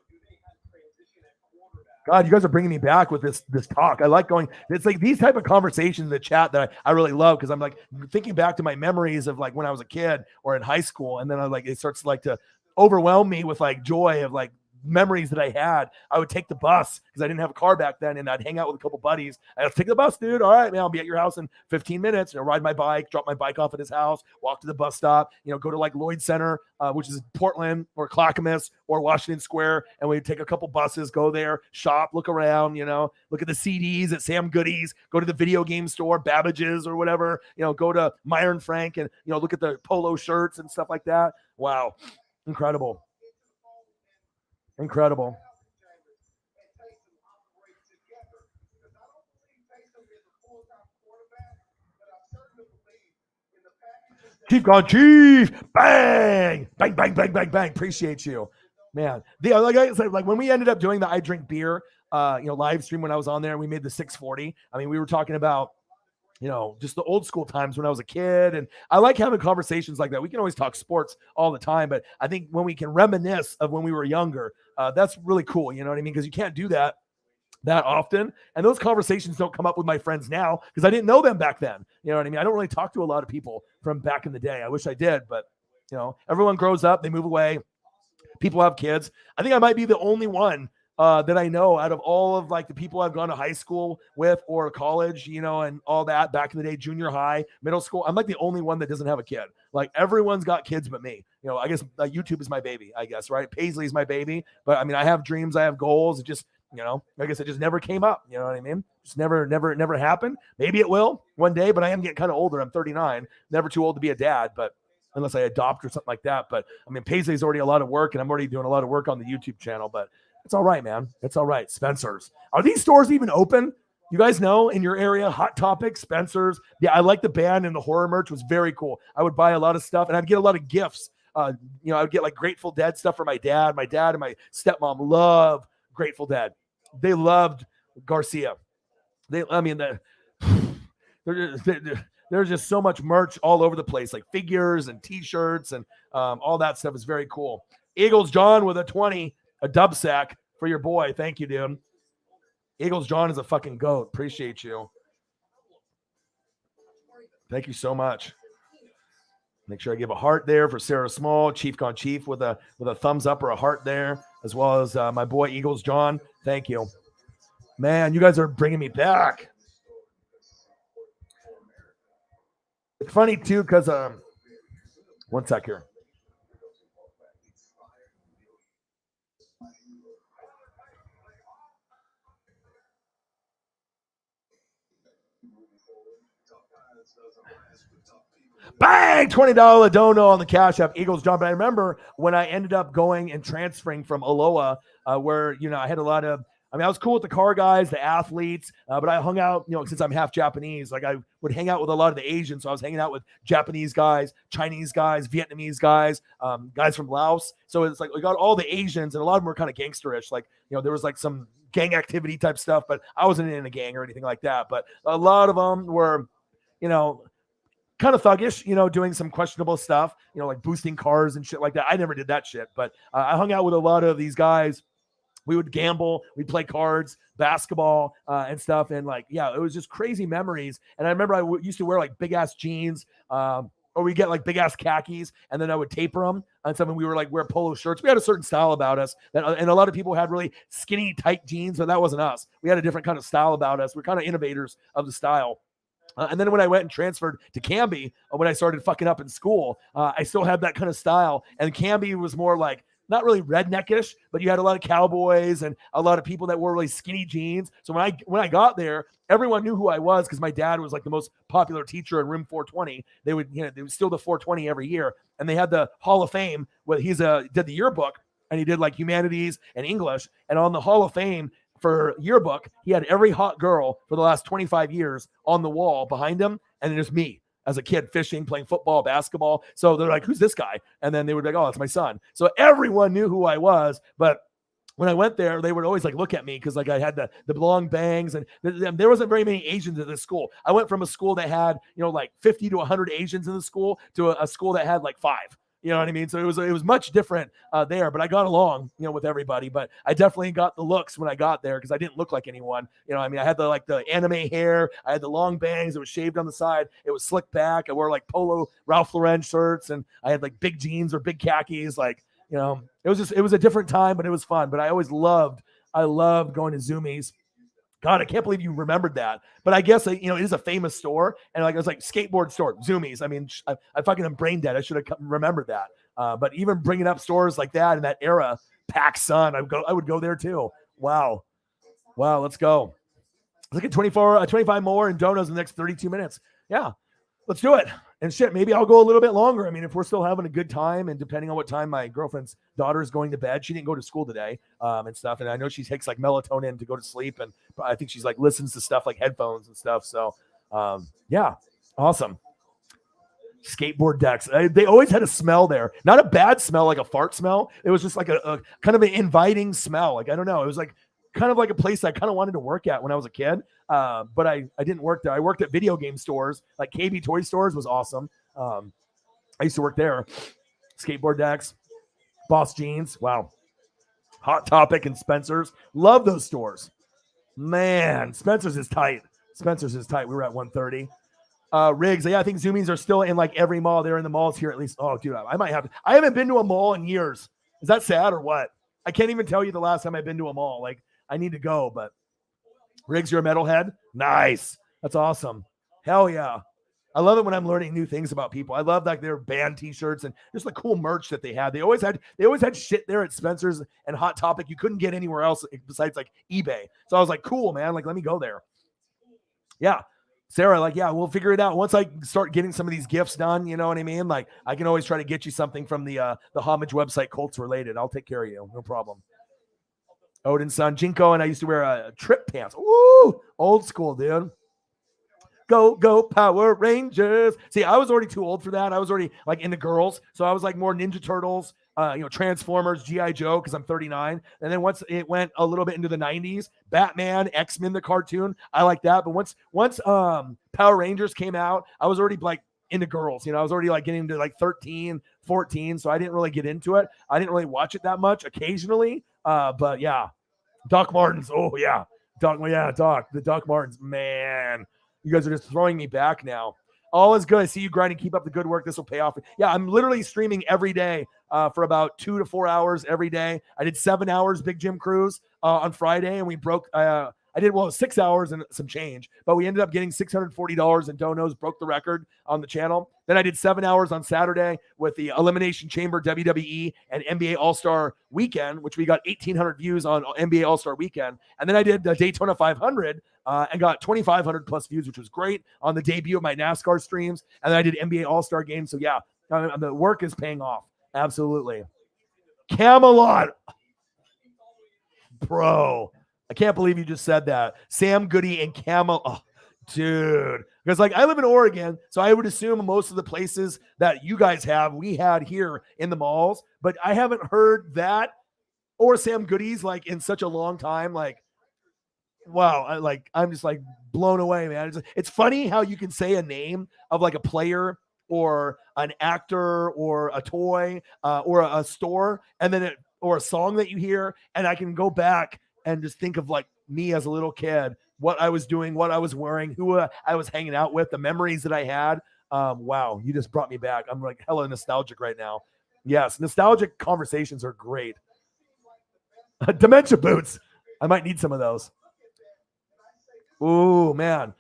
God, you guys are bringing me back with this talk. I like going. It's like these type of conversations in the chat that I really love because I'm like thinking back to my memories of like when I was a kid or in high school, and then it starts like to overwhelm me with like joy of like memories that I had. I would take the bus because I didn't have a car back then, and I'd hang out with a couple buddies. I'd take the bus, dude. All right, man, I'll be at your house in 15 minutes. Ride my bike, drop my bike off at his house, walk to the bus stop. Go to like Lloyd Center, which is Portland or Clackamas or Washington Square, and we'd take a couple buses, go there, shop, look around. Look at the CDs at Sam Goody's, go to the video game store, Babbage's or whatever. Go to Meyer and Frank, and look at the polo shirts and stuff like that. Wow, incredible. Incredible. Chief gone Chief. Bang. Bang, bang, bang, bang, bang. Appreciate you. Man. Like I said, like when we ended up doing the I Drink Beer live stream when I was on there, we made the 640. I mean, we were talking about just the old school times when I was a kid. And I like having conversations like that. We can always talk sports all the time, but I think when we can reminisce of when we were younger, that's really cool. You know what I mean? Because you can't do that that often. And those conversations don't come up with my friends now because I didn't know them back then. You know what I mean? I don't really talk to a lot of people from back in the day. I wish I did, but everyone grows up, they move away. People have kids. I think I might be the only one that I know out of all of like the people I've gone to high school with or college, and all that back in the day, junior high, middle school. I'm like the only one that doesn't have a kid. Like everyone's got kids but me. I guess YouTube is my baby, I guess, right? Paisley's my baby. But I mean, I have dreams, I have goals. It just, I guess it just never came up. You know what I mean? Just never happened. Maybe it will one day, but I am getting kind of older. I'm 39, never too old to be a dad, but unless I adopt or something like that. But I mean, Paisley's already a lot of work, and I'm already doing a lot of work on the YouTube channel, but it's all right, man. It's all right. Spencer's. Are these stores even open? You guys know in your area, Hot Topic, Spencer's. Yeah, I like the band, and the horror merch was very cool. I would buy a lot of stuff, and I'd get a lot of gifts. I would get like Grateful Dead stuff for my dad. My dad and my stepmom love Grateful Dead. They loved Garcia. There's just so much merch all over the place, like figures and T-shirts and all that stuff is very cool. Eagles John with a 20, a dub sack for your boy. Thank you, dude. Eagles John is a fucking goat. Appreciate you. Thank you so much. Make sure I give a heart there for Sarah Small, Chief Gone Chief with a thumbs up or a heart there, as well as my boy Eagles John. Thank you. Man, you guys are bringing me back. It's funny too, because one sec here. Bang! $20 dono on the Cash App, Eagles John. But I remember when I ended up going and transferring from Aloha, where I had a lot of. I mean, I was cool with the car guys, the athletes, but I hung out, since I'm half Japanese, like I would hang out with a lot of the Asians. So I was hanging out with Japanese guys, Chinese guys, Vietnamese guys, guys from Laos. So it's like we got all the Asians, and a lot of them were kind of gangsterish. Like, there was like some gang activity type stuff, but I wasn't in a gang or anything like that. But a lot of them were, kind of thuggish, doing some questionable stuff, like boosting cars and shit like that. I never did that shit, but I hung out with a lot of these guys. We would gamble, we'd play cards, basketball, and stuff. And like, yeah, it was just crazy memories. And I remember I used to wear like big ass jeans, or we get like big ass khakis, and then I would taper them on something. We were like wear polo shirts. We had a certain style about us, and a lot of people had really skinny, tight jeans, but that wasn't us. We had a different kind of style about us. We're kind of innovators of the style. And then when I went and transferred to Canby, when I started fucking up in school, I still had that kind of style. And Canby was more like, not really redneckish, but you had a lot of cowboys and a lot of people that wore really skinny jeans. So when I got there, everyone knew who I was because my dad was like the most popular teacher in room 420. They would steal the 420 every year. And they had the Hall of Fame where did the yearbook, and he did like humanities and English. And on the Hall of Fame for yearbook, he had every hot girl for the last 25 years on the wall behind him. And there's me as a kid fishing, playing football, basketball. So they're like, who's this guy? And then they would be like, oh, it's my son. So everyone knew who I was. But when I went there, they would always like look at me because like I had the long bangs, and there wasn't very many Asians at this school. I went from a school that had, like 50 to 100 Asians in the school to a school that had like 5. You know what I mean? So it was much different there, but I got along, with everybody. But I definitely got the looks when I got there because I didn't look like anyone. I mean, I had the anime hair, I had the long bangs, it was shaved on the side, it was slicked back. I wore like polo Ralph Lauren shirts, and I had like big jeans or big khakis. Like, it was a different time, but it was fun. But I loved going to Zoomies. God, I can't believe you remembered that. But I guess, it is a famous store. And like, it was like skateboard store, Zoomies. I mean, I fucking am brain dead. I should have remembered that. But even bringing up stores like that in that era, Pac Sun, I would go there too. Wow, let's go. Look at 25 more and donuts in the next 32 minutes. Yeah, let's do it. And shit, maybe I'll go a little bit longer. I mean, if we're still having a good time, and depending on what time my girlfriend's daughter is going to bed, she didn't go to school today, and stuff. And I know she takes like melatonin to go to sleep, and I think she's like listens to stuff like headphones and stuff. So, yeah, awesome. Skateboard decks. They always had a smell there. Not a bad smell, like a fart smell. It was just like a kind of an inviting smell. Like, I don't know. It was like kind of like a place I kind of wanted to work at when I was a kid. But I didn't work there. I worked at video game stores, like KB Toy Stores was awesome. I used to work there. Skateboard decks, Boss Jeans. Wow. Hot Topic and Spencer's. Love those stores. Man, Spencer's is tight. Spencer's is tight. We were at 130. Riggs, yeah, I think Zoomies are still in like every mall. They're in the malls here at least. Oh, dude, I might have. I haven't been to a mall in years. Is that sad or what? I can't even tell you the last time I've been to a mall. Like, I need to go, but Riggs, you're a metalhead? Nice. That's awesome. Hell yeah. I love it when I'm learning new things about people. I love like their band t-shirts and just the cool merch that they had. They always had shit there at Spencer's and Hot Topic you couldn't get anywhere else besides like eBay. So I was like, cool, man. Like, let me go there. Yeah. Sarah, like, yeah, we'll figure it out. Once I start getting some of these gifts done, you know what I mean? Like, I can always try to get you something from the homage website, Colts related. I'll take care of you. No problem. Odin's son, Jinko, and I used to wear trip pants. Ooh, old school, dude. Go Power Rangers. See, I was already too old for that. I was already like into girls. So I was like more Ninja Turtles, Transformers, G.I. Joe, because I'm 39. And then once it went a little bit into the 90s, Batman, X-Men, the cartoon, I like that. But once Power Rangers came out, I was already like into girls. I was already like getting into like 13, 14. So I didn't really get into it. I didn't really watch it that much occasionally. But yeah, Doc Martens. Oh yeah. Doc. The Doc Martens, man. You guys are just throwing me back now. All is good. I see you grinding. Keep up the good work. This will pay off. Yeah, I'm literally streaming every day for about 2 to 4 hours every day. I did 7 hours Big Jim Cruise on Friday, and we broke. I did 6 hours and some change, but we ended up getting $640 in donos. Broke the record on the channel. Then I did 7 hours on Saturday with the Elimination Chamber WWE and NBA All-Star Weekend, which we got 1,800 views on NBA All-Star Weekend. And then I did the Daytona 500 and got 2,500 plus views, which was great on the debut of my NASCAR streams. And then I did NBA All-Star Game. So yeah, the work is paying off. Absolutely. Camelot. Bro, I can't believe you just said that. Sam Goody and Camel. Oh, dude. Because like I live in Oregon, so I would assume most of the places that you guys have, we had here in the malls. But I haven't heard that or Sam Goody's like in such a long time. Like, wow, I'm just like blown away, man. It's funny how you can say a name of like a player or an actor or a toy or a store, and then or a song that you hear, and I can go back and just think of like me as a little kid, what I was doing, what I was wearing, who I was hanging out with, the memories that I had. Wow, you just brought me back. I'm like hella nostalgic right now. Yes, nostalgic conversations are great. Dementia boots. I might need some of those. Ooh, man.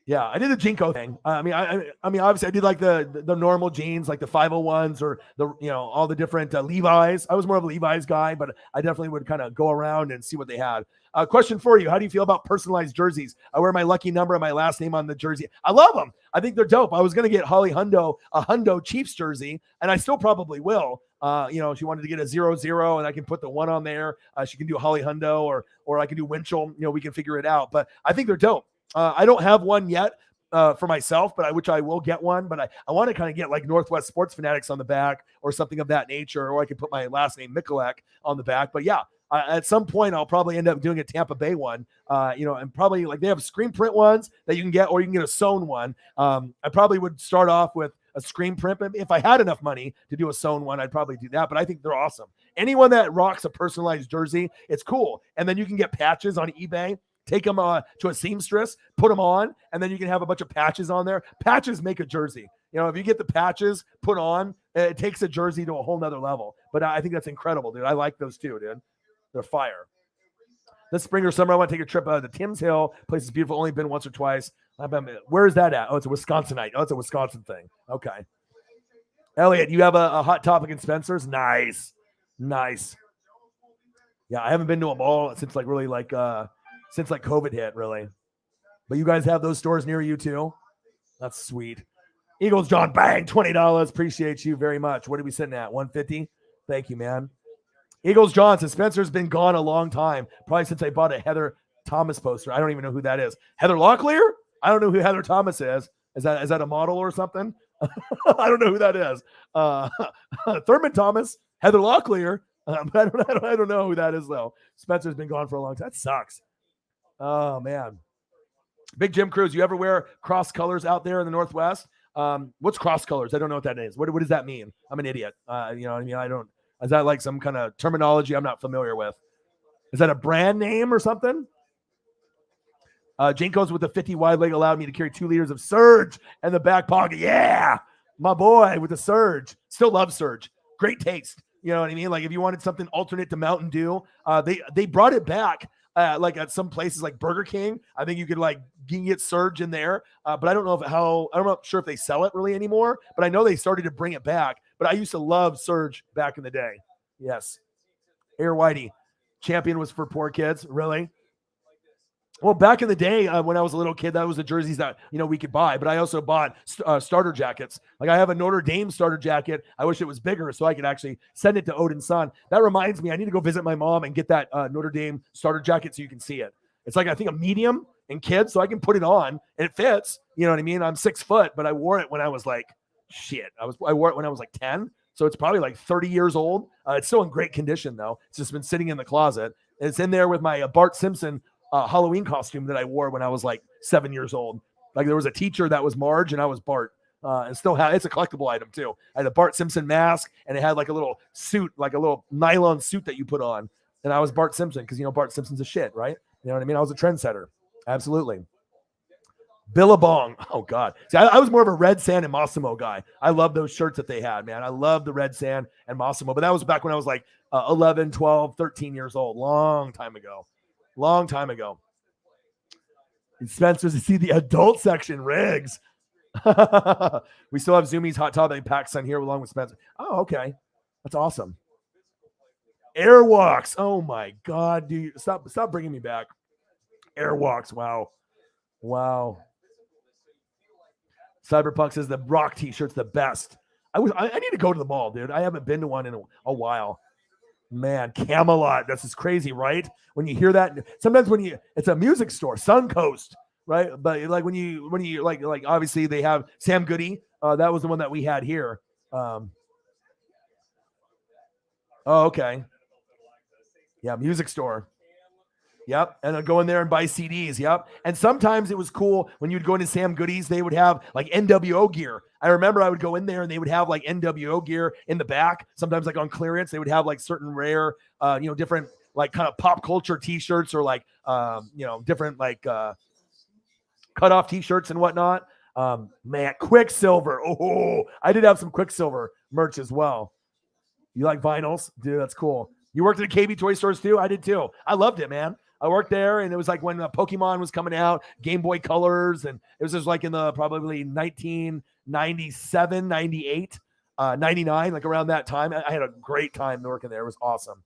Yeah, I did the Jinko thing. I mean, obviously, I did like the normal jeans, like the 501s or the all the different Levi's. I was more of a Levi's guy, but I definitely would kind of go around and see what they had. Question for you: how do you feel about personalized jerseys? I wear my lucky number and my last name on the jersey. I love them. I think they're dope. I was gonna get Holly Hundo a Hundo Chiefs jersey, and I still probably will. She wanted to get a 0-0, and I can put the 1 on there. She can do Holly Hundo, or I can do Winchell. We can figure it out. But I think they're dope. I don't have one yet for myself, but which I will get one. But I want to kind of get like Northwest Sports Fanatics on the back or something of that nature, or I could put my last name Mikulek on the back. But yeah, at some point I'll probably end up doing a Tampa Bay one. And probably like they have screen print ones that you can get, or you can get a sewn one. I probably would start off with a screen print. If I had enough money to do a sewn one, I'd probably do that. But I think they're awesome. Anyone that rocks a personalized jersey, it's cool. And then you can get patches on eBay. Take them to a seamstress, put them on, and then you can have a bunch of patches on there. Patches make a jersey. If you get the patches put on, it takes a jersey to a whole nother level. But I think that's incredible, dude. I like those too, dude. They're fire. This spring or summer, I want to take a trip to Timms Hill. Place is beautiful. Only been once or twice. Where is that at? Oh, it's a Wisconsinite. Oh, it's a Wisconsin thing. Okay. Elliott, you have a Hot Topic in Spencer's? Nice. Yeah, I haven't been to a mall since since COVID hit, really. But you guys have those stores near you too? That's sweet. Eagles John, bang, $20. Appreciate you very much. What are we sitting at? 150? Thank you, man. Eagles John says Spencer's been gone a long time, probably since I bought a Heather Thomas poster. I don't even know who that is. Heather Locklear? I don't know who Heather Thomas is. Is that a model or something? I don't know who that is. Thurman Thomas, Heather Locklear. I don't know who that is though. Spencer's been gone for a long time. That sucks. Oh, man. Big Jim Cruz, you ever wear cross colors out there in the Northwest? What's cross colors? I don't know what that is. What does that mean? I'm an idiot. You know what I mean? I don't. Is that like some kind of terminology I'm not familiar with? Is that a brand name or something? Jenko's with the 50 wide leg allowed me to carry 2 liters of Surge in the back pocket. Yeah, my boy with the Surge. Still love Surge. Great taste. You know what I mean? Like if you wanted something alternate to Mountain Dew, they brought it back. Like at some places like Burger King, I think you can get Surge in there. But I don't know I'm not sure if they sell it really anymore. But I know they started to bring it back. But I used to love Surge back in the day. Yes. Air Whitey, champion was for poor kids. Really? Well, back in the day when I was a little kid, that was the jerseys that we could buy. But I also bought starter jackets. Like I have a Notre Dame starter jacket. I wish it was bigger so I could actually send it to Odin's son. That reminds me, I need to go visit my mom and get that Notre Dame starter jacket so you can see it. It's like I think a medium in kids, so I can put it on and it fits. You know what I mean? I'm 6 foot, but I wore it when I was like I wore it when I was like 10. So it's probably like 30 years old. It's still in great condition though. It's just been sitting in the closet. It's in there with my Bart Simpson Halloween costume that I wore when I was like 7 years old. Like there was a teacher that was Marge and I was Bart. And still it's a collectible item too. I had a Bart Simpson mask and it had like a little suit, like a little nylon suit that you put on. And I was Bart Simpson because Bart Simpson's a shit, right? You know what I mean? I was a trendsetter. Absolutely. Billabong. Oh God. See, I was more of a Red Sand and Massimo guy. I love those shirts that they had, man. I love the Red Sand and Massimo, but that was back when I was like 11, 12, 13 years old. Long time ago. Spencer's to see the adult section. Riggs. We still have Zoomies Hot Topic packs on here along with Spencer. Oh, okay. That's awesome. Airwalks. Oh my God, dude. Stop bringing me back. Airwalks. Wow. Cyberpunk says the Rock t-shirt's the best. I need to go to the mall, dude. I haven't been to one in a while. Man, Camelot. That's just crazy, right? When you hear that, sometimes it's a music store, Suncoast, right? But like when you like obviously they have Sam Goody. That was the one that we had here. Oh, okay. Yeah, music store. Yep. And I'd go in there and buy CDs. Yep. And sometimes it was cool when you'd go into Sam Goody's, they would have like NWO gear. I remember I would go in there and they would have like NWO gear in the back. Sometimes like on clearance, they would have like certain rare, different like kind of pop culture t-shirts or like, different like cut off t-shirts and whatnot. Man, Quicksilver. Oh, I did have some Quicksilver merch as well. You like vinyls? Dude, that's cool. You worked at the KB toy stores too? I did too. I loved it, man. I worked there, and it was like when Pokemon was coming out, Game Boy Colors, and it was just like in the probably 1997, 98, 99, like around that time. I had a great time working there. It was awesome.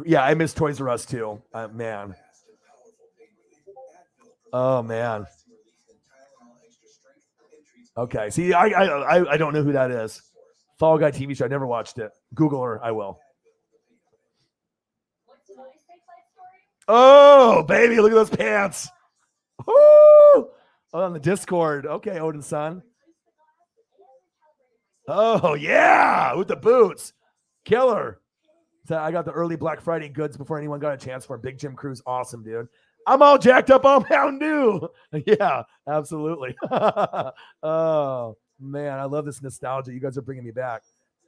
Yeah, I miss Toys R Us too, man. Oh, man. Okay, see, I don't know who that is. Fall Guy TV show. I never watched it. Google her. I will. Oh, baby, look at those pants. Woo! Oh, on the Discord. Okay, Odin's son. Oh, yeah, with the boots. Killer. So I got the early Black Friday goods before anyone got a chance for Big Jim Crew's awesome, dude. I'm all jacked up on Mountain Dew. Yeah, absolutely. Oh, man, I love this nostalgia. You guys are bringing me back.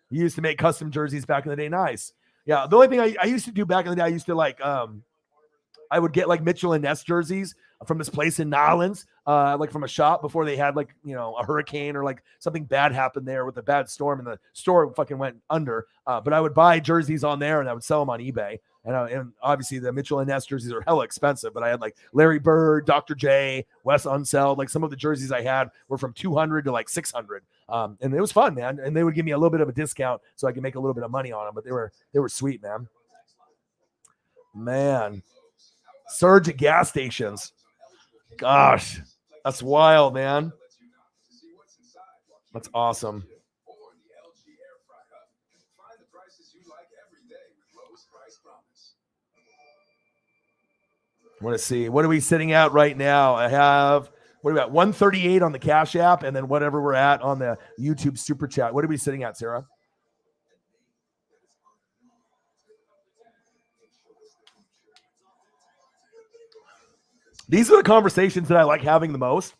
You used to make custom jerseys back in the day. Nice. Yeah, the only thing I used to do back in the day, I used to like I would get like Mitchell and Ness jerseys from this place in Nolens, like from a shop before they had like, a hurricane or like something bad happened there with a bad storm and the store fucking went under. But I would buy jerseys on there and I would sell them on eBay. And obviously the Mitchell and Ness jerseys are hella expensive, but I had like Larry Bird, Dr. J, Wes Unseld. Like some of the jerseys I had were from 200 to like 600. And it was fun, man. And they would give me a little bit of a discount so I could make a little bit of money on them, but they were sweet, man. Man. Surge at gas stations. Gosh, that's wild, man. That's awesome. I want to see. What are we sitting at right now? I have, what are we at? 138 on the Cash App, and then whatever we're at on the YouTube Super Chat. What are we sitting at, Sarah? These are the conversations that I like having the most.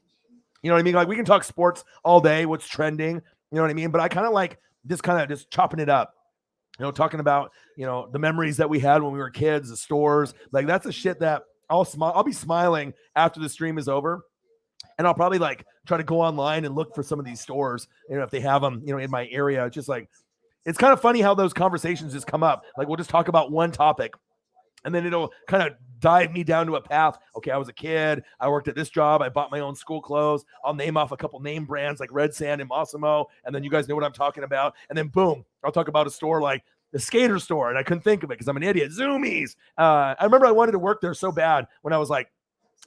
You know what I mean? Like we can talk sports all day, what's trending, you know what I mean? But I kind of like just chopping it up, talking about, the memories that we had when we were kids, the stores. Like that's the shit that I'll smile. I'll be smiling after the stream is over. And I'll probably like try to go online and look for some of these stores, if they have them, in my area. It's just like, it's kind of funny how those conversations just come up. Like we'll just talk about one topic and then it'll kind of dive me down to a path. Okay, I was a kid. I worked at this job. I bought my own school clothes. I'll name off a couple name brands like Red Sand and Massimo. And then you guys know what I'm talking about. And then boom, I'll talk about a store like the skater store. And I couldn't think of it because I'm an idiot. Zoomies. I remember I wanted to work there so bad when I was like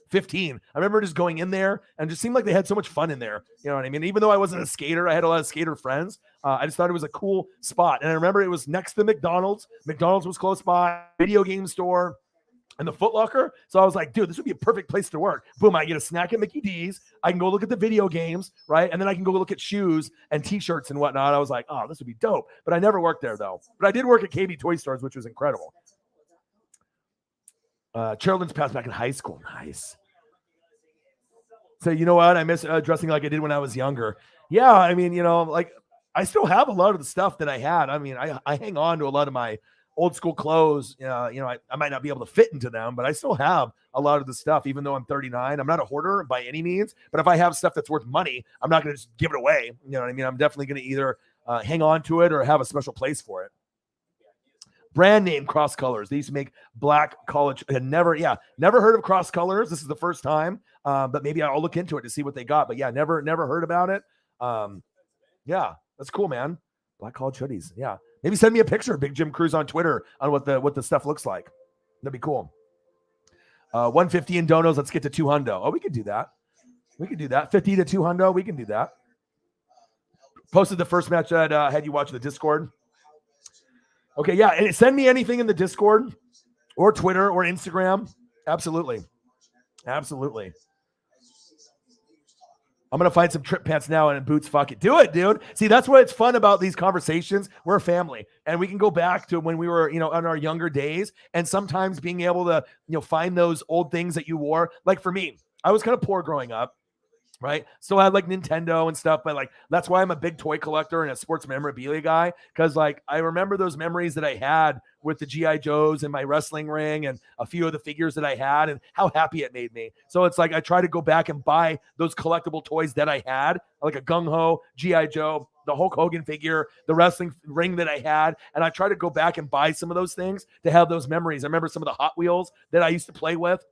15. I remember just going in there and just seemed like they had so much fun in there. You know what I mean? Even though I wasn't a skater, I had a lot of skater friends. I just thought it was a cool spot. And I remember it was next to McDonald's. McDonald's was close by, video game store, and the Foot Locker. So I was like, dude, this would be a perfect place to work. Boom, I get a snack at Mickey D's. I can go look at the video games, right? And then I can go look at shoes and t-shirts and whatnot. I was like, oh, this would be dope. But I never worked there though. But I did work at KB Toy Stores, which was incredible. Chairlin's Pass back in high school. Nice. So you know what? I miss dressing like I did when I was younger. Yeah, I mean, like I still have a lot of the stuff that I had. I mean, I hang on to a lot of my old school clothes. I might not be able to fit into them, but I still have a lot of the stuff, even though I'm 39. I'm not a hoarder by any means, but if I have stuff that's worth money, I'm not going to just give it away. You know what I mean? I'm definitely going to either hang on to it or have a special place for it. Brand name Cross Colors. They used to make black college. Never heard of Cross Colors. This is the first time, but maybe I'll look into it to see what they got. But yeah, never heard about it. Yeah, that's cool, man. Black college hoodies. Yeah, maybe send me a picture of Big Jim Cruz on Twitter on what the stuff looks like. That'd be cool. 150 in donos. Let's get to 200. Oh, we could do that. 50 to 200. We can do that. Posted the first match that had you watch the Discord. Okay, yeah, and send me anything in the Discord or Twitter or Instagram. Absolutely. I'm going to find some trip pants now and boots. Fuck it. Do it, dude. See, that's what it's fun about these conversations. We're a family, and we can go back to when we were, in our younger days, and sometimes being able to, find those old things that you wore. Like for me, I was kind of poor growing up. Right. So I had like Nintendo and stuff, but like, that's why I'm a big toy collector and a sports memorabilia guy. Cause like, I remember those memories that I had with the G.I. Joes and my wrestling ring and a few of the figures that I had and how happy it made me. So it's like, I try to go back and buy those collectible toys that I had, like a Gung Ho, G.I. Joe, the Hulk Hogan figure, the wrestling ring that I had. And I try to go back and buy some of those things to have those memories. I remember some of the Hot Wheels that I used to play with.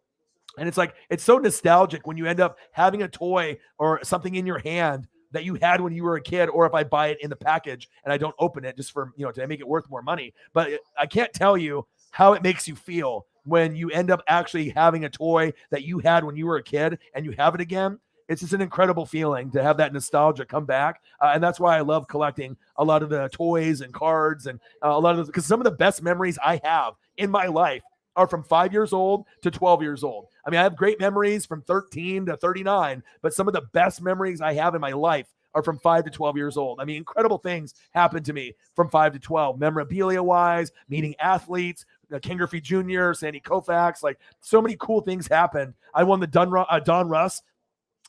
And it's like, it's so nostalgic when you end up having a toy or something in your hand that you had when you were a kid, or if I buy it in the package and I don't open it just for, to make it worth more money. But I can't tell you how it makes you feel when you end up actually having a toy that you had when you were a kid and you have it again. It's just an incredible feeling to have that nostalgia come back. And that's why I love collecting a lot of the toys and cards and a lot of those, because some of the best memories I have in my life are from 5 years old to 12 years old. I mean, I have great memories from 13 to 39, but some of the best memories I have in my life are from 5 to 12 years old. I mean, incredible things happened to me from 5 to 12, memorabilia-wise, meeting athletes, Ken Griffey Jr., Sandy Koufax, like so many cool things happened. I won the Don Russ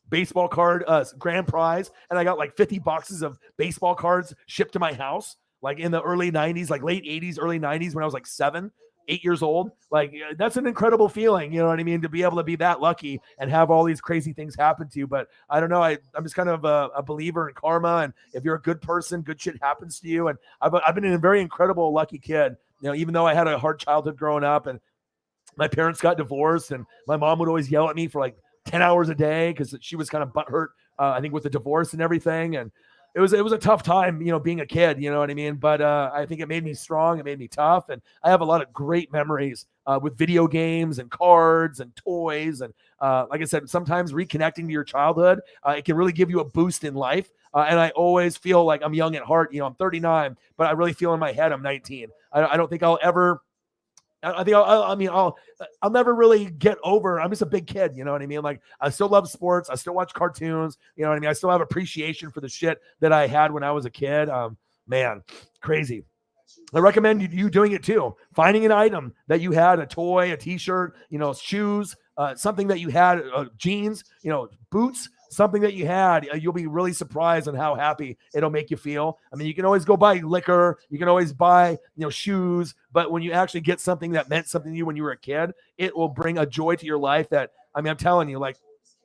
baseball card grand prize, and I got like 50 boxes of baseball cards shipped to my house, like in the early 90s, like late 80s, early 90s when I was like 8 years old. Like that's an incredible feeling, you know what I mean, to be able to be that lucky and have all these crazy things happen to you. But I don't know, I'm just kind of a believer in karma, and if you're a good person, good shit happens to you. And I've been a very incredible lucky kid, even though I had a hard childhood growing up and my parents got divorced, and my mom would always yell at me for like 10 hours a day because she was kind of butthurt, I think, with the divorce and everything. And it was a tough time, being a kid, you know what I mean? But I think it made me strong. It made me tough. And I have a lot of great memories with video games and cards and toys. And like I said, sometimes reconnecting to your childhood, it can really give you a boost in life. And I always feel like I'm young at heart. I'm 39, but I really feel in my head I'm 19. I don't think I'll ever... I think I'll never really get over. I'm just a big kid, you know what I mean? Like I still love sports. I still watch cartoons, you know what I mean? I still have appreciation for the shit that I had when I was a kid. Man, crazy. I recommend you doing it too. Finding an item that you had, a toy, a t-shirt, shoes, something that you had, jeans, boots, something that you had, you'll be really surprised on how happy it'll make you feel. I mean, you can always go buy liquor, you can always buy, shoes, but when you actually get something that meant something to you when you were a kid, it will bring a joy to your life that, I mean, I'm telling you, like,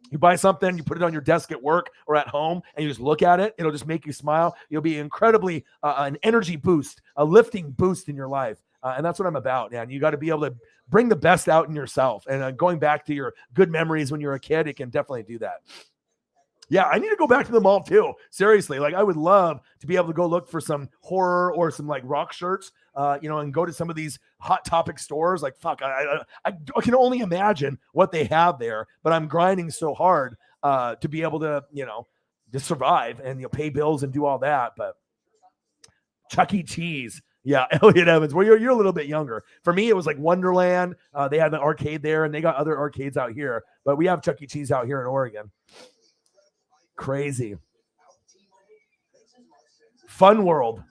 you buy something, you put it on your desk at work or at home, and you just look at it. It'll just make you smile. You'll be incredibly an energy boost, a lifting boost in your life. And that's what I'm about, man. You got to be able to bring the best out in yourself. And going back to your good memories when you're a kid, it can definitely do that. Yeah, I need to go back to the mall too. Seriously, like I would love to be able to go look for some horror or some like rock shirts, and go to some of these Hot Topic stores. Like, fuck, I can only imagine what they have there. But I'm grinding so hard to be able to, to survive and pay bills and do all that. But Chuck E. Cheese. Yeah, Elliott Evans. Well, you're a little bit younger. For me, it was like Wonderland. They had the arcade there, and they got other arcades out here. But we have Chuck E. Cheese out here in Oregon. Crazy. Fun World.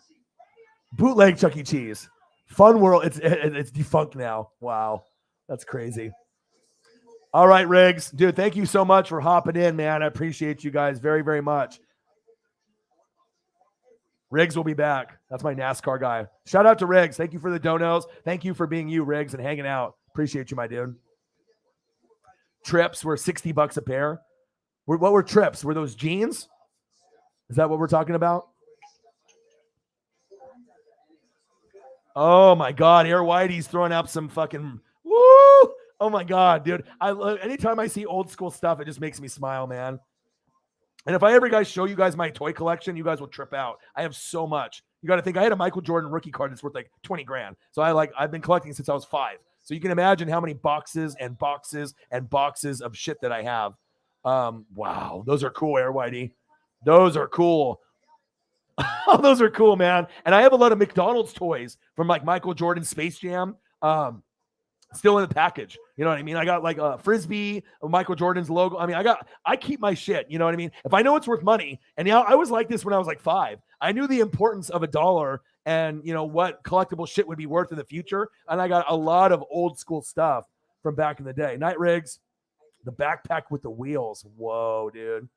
Bootleg Chuck E. Cheese. Fun World. It's defunct now. Wow. That's crazy. All right, Riggs. Dude, thank you so much for hopping in, man. I appreciate you guys very, very much. Riggs will be back. That's my NASCAR guy. Shout out to Riggs. Thank you for the donos. Thank you for being you, Riggs, and hanging out. Appreciate you, my dude. Trips were $60 a pair. What were trips? Were those jeans? Is that what we're talking about? Oh my God, Air Whitey's throwing up some fucking woo! Oh my God, dude. Anytime I see old school stuff, it just makes me smile, man. And if I ever show you guys my toy collection, you guys will trip out. I have so much. You got to think I had a Michael Jordan rookie card that's worth like 20 grand. So I've been collecting since I was 5. So you can imagine how many boxes and boxes and boxes of shit that I have. Wow, those are cool, Air Whitey. Those are cool. Oh, those are cool, man. And I have a lot of McDonald's toys from like Michael Jordan Space Jam. Still in the package. You know what I mean? I got like a Frisbee, Michael Jordan's logo. I mean, I keep my shit. You know what I mean? If I know it's worth money, and I was like this when I was like 5. I knew the importance of $1 and what collectible shit would be worth in the future. And I got a lot of old school stuff from back in the day. Night Rigs. The backpack with the wheels. Whoa, dude.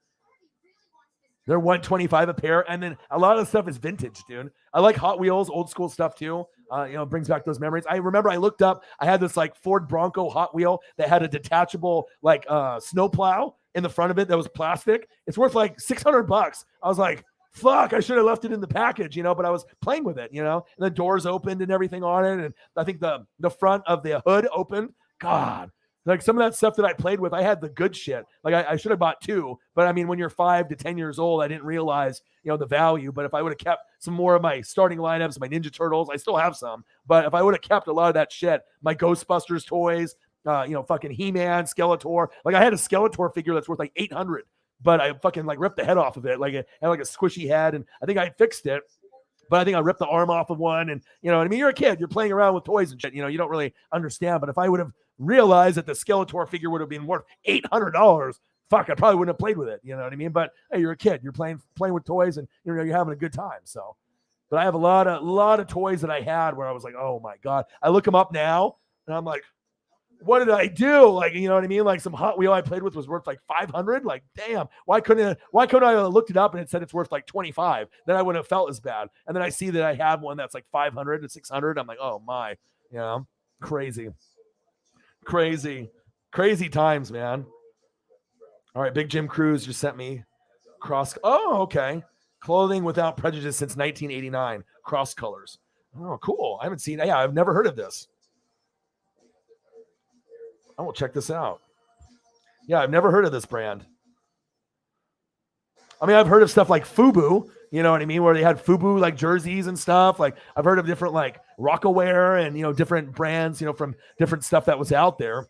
They're $125 a pair. And then a lot of the stuff is vintage, dude. I like Hot Wheels, old school stuff too. It brings back those memories. I remember I looked up, I had this like Ford Bronco Hot Wheel that had a detachable like snowplow in the front of it that was plastic. It's worth like $600. I was like, fuck, I should have left it in the package, but I was playing with it, and the doors opened and everything on it. And I think the front of the hood opened. God. Like some of that stuff that I played with, I had the good shit. Like I should have bought 2, but I mean, when you're 5 to 10 years old, I didn't realize, the value. But if I would have kept some more of my starting lineups, my Ninja Turtles, I still have some. But if I would have kept a lot of that shit, my Ghostbusters toys, fucking He-Man, Skeletor. Like I had a Skeletor figure that's worth like $800, but I fucking like ripped the head off of it. Like it had like a squishy head, and I think I fixed it. But I think I ripped the arm off of one. And, I mean, you're a kid. You're playing around with toys and shit. You don't really understand. But if I would have realized that the Skeletor figure would have been worth $800, fuck, I probably wouldn't have played with it. You know what I mean? But, hey, you're a kid. You're playing with toys, and, you're having a good time. So, but I have a lot of toys that I had where I was like, oh, my God. I look them up now, and I'm like, what did I do? Like, you know what I mean? Like some Hot Wheel I played with was worth like $500. Like, damn, why couldn't I have looked it up and it said it's worth like 25? Then I wouldn't have felt as bad. And then I see that I have one that's like 500 and 600. I'm like, oh my, crazy times, man. All right. Big Jim Cruz just sent me Oh, okay. Clothing without prejudice since 1989. Cross colors. Oh, cool. I haven't seen. Yeah, I've never heard of this. I will check this out. Yeah, I've never heard of this brand. I mean, I've heard of stuff like FUBU, you know what I mean, where they had FUBU like jerseys and stuff. Like I've heard of different like Rockaware and, different brands, from different stuff that was out there.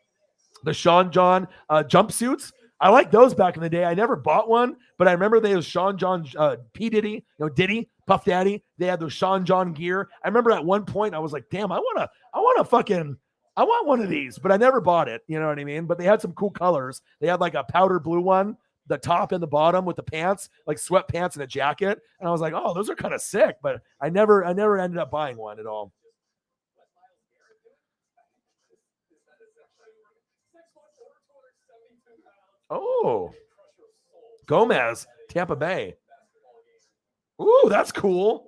The Sean John jumpsuits. I like those back in the day. I never bought one, but I remember they was Sean John P. Diddy, Diddy, Puff Daddy. They had those Sean John gear. I remember at one point I was like, damn, I want one of these, but I never bought it. You know what I mean? But they had some cool colors. They had like a powder blue one, the top and the bottom with the pants, like sweatpants and a jacket. And I was like, oh, those are kind of sick, but I never ended up buying one at all. Oh, Gomez, Tampa Bay. Ooh, that's cool.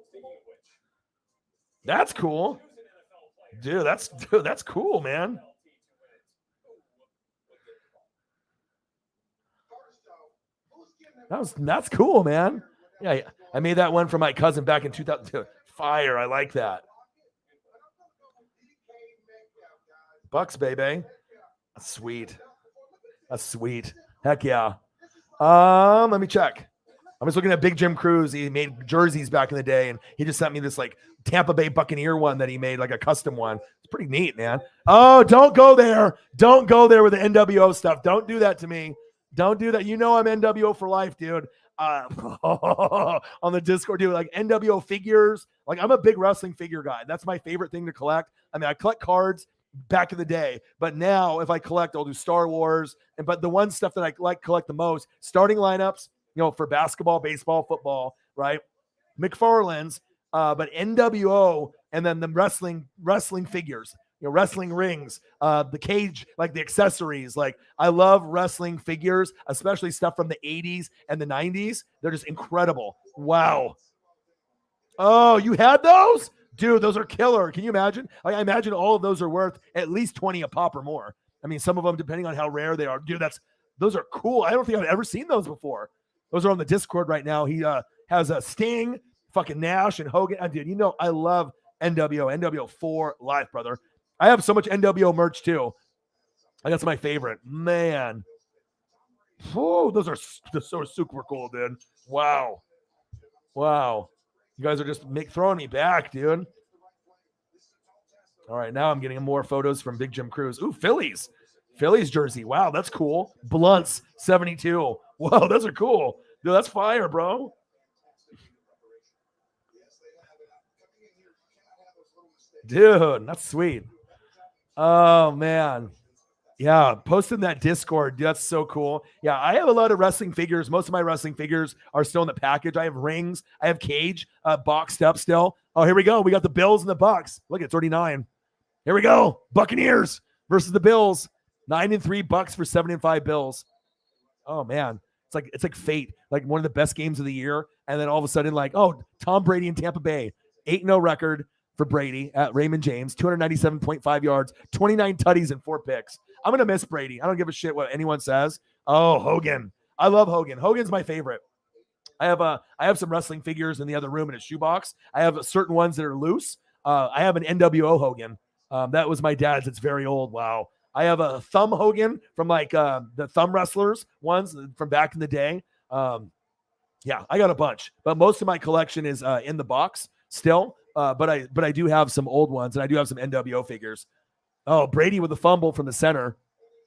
That's cool. Dude, that's cool, man. That's cool, man. Yeah, I made that one for my cousin back in 2002. Fire, I like that. Bucks, baby. That's sweet. That's sweet. Heck yeah. Let me check. I'm just looking at Big Jim Cruz. He made jerseys back in the day, and he just sent me this like Tampa Bay Buccaneer one that he made, like a custom one. It's pretty neat, man. Oh, don't go there. Don't go there with the NWO stuff. Don't do that to me. Don't do that. You know I'm NWO for life, dude. On the Discord, dude, like NWO figures. Like I'm a big wrestling figure guy. That's my favorite thing to collect. I mean, I collect cards back in the day, but now if I collect, I'll do Star Wars. But the one stuff that I like collect the most, starting lineups, for basketball, baseball, football, right? McFarlane's, but NWO, and then the wrestling figures, wrestling rings, the cage, like the accessories. Like I love wrestling figures, especially stuff from the 80s and the 90s. They're just incredible. Wow. Oh, you had those? Dude, those are killer. Can you imagine? I imagine all of those are worth at least 20 a pop or more. I mean, some of them, depending on how rare they are. Dude, those are cool. I don't think I've ever seen those before. Those are on the Discord right now. He has a Sting, fucking Nash, and Hogan. Dude, I love NWO for life, brother. I have so much NWO merch too. That's my favorite. Man. Whoa, those are so super cool, dude. Wow. You guys are just throwing me back, dude. All right, now I'm getting more photos from Big Jim Cruz. Ooh, Phillies jersey. Wow, that's cool. Blunts, 72. Whoa, those are cool. Dude, that's fire, bro. Dude, that's sweet. Oh, man. Yeah, posting that Discord. Dude, that's so cool. Yeah, I have a lot of wrestling figures. Most of my wrestling figures are still in the package. I have rings. I have cage boxed up still. Oh, here we go. We got the Bills and the Bucks. Look, it's already 9. Here we go. Buccaneers versus the Bills. 9-3 Bucks for 7-5 Bills. Oh, man. It's like fate, like one of the best games of the year. And then all of a sudden, like, oh, Tom Brady in Tampa Bay, 8-0 record for Brady at Raymond James, 297.5 yards, 29 tutties and 4 picks. I'm going to miss Brady. I don't give a shit what anyone says. Oh, Hogan. I love Hogan. Hogan's my favorite. I have some wrestling figures in the other room in a shoebox. I have certain ones that are loose. I have an NWO Hogan. That was my dad's. It's very old. Wow. I have a thumb Hogan from like the thumb wrestlers ones from back in the day. Yeah, I got a bunch, but most of my collection is in the box still. But I do have some old ones, and I do have some NWO figures. Oh, Brady with a fumble from the center.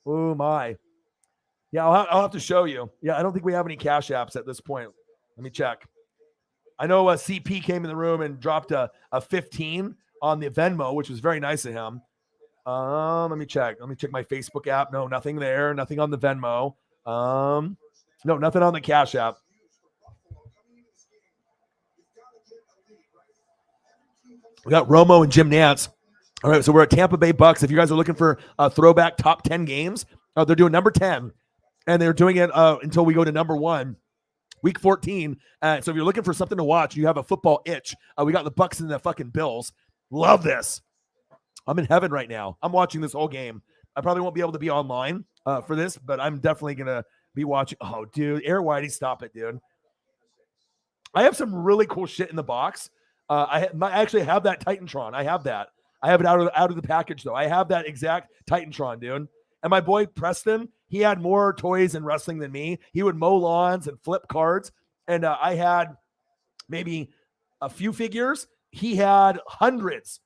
Oh my. Yeah, I'll have to show you. Yeah, I don't think we have any cash apps at this point. Let me check. I know CP came in the room and dropped a 15 on the Venmo, which was very nice of him. Let me check. Let me check my Facebook app. No, nothing there. Nothing on the Venmo. No, nothing on the Cash App. We got Romo and Jim Nantz. All right, so we're at Tampa Bay Bucks. If you guys are looking for a throwback top 10 games, they're doing number 10, and they're doing it until we go to number 1, week 14. So if you're looking for something to watch, you have a football itch. We got the Bucks and the fucking Bills. Love this. I'm in heaven right now. I'm watching this whole game. I probably won't be able to be online for this, but I'm definitely going to be watching. Oh, dude. Air Whitey, stop it, dude. I have some really cool shit in the box. I actually have that Titantron. I have that. I have it out of the package, though. I have that exact Titantron, dude. And my boy Preston, he had more toys in wrestling than me. He would mow lawns and flip cards. And I had maybe a few figures. He had hundreds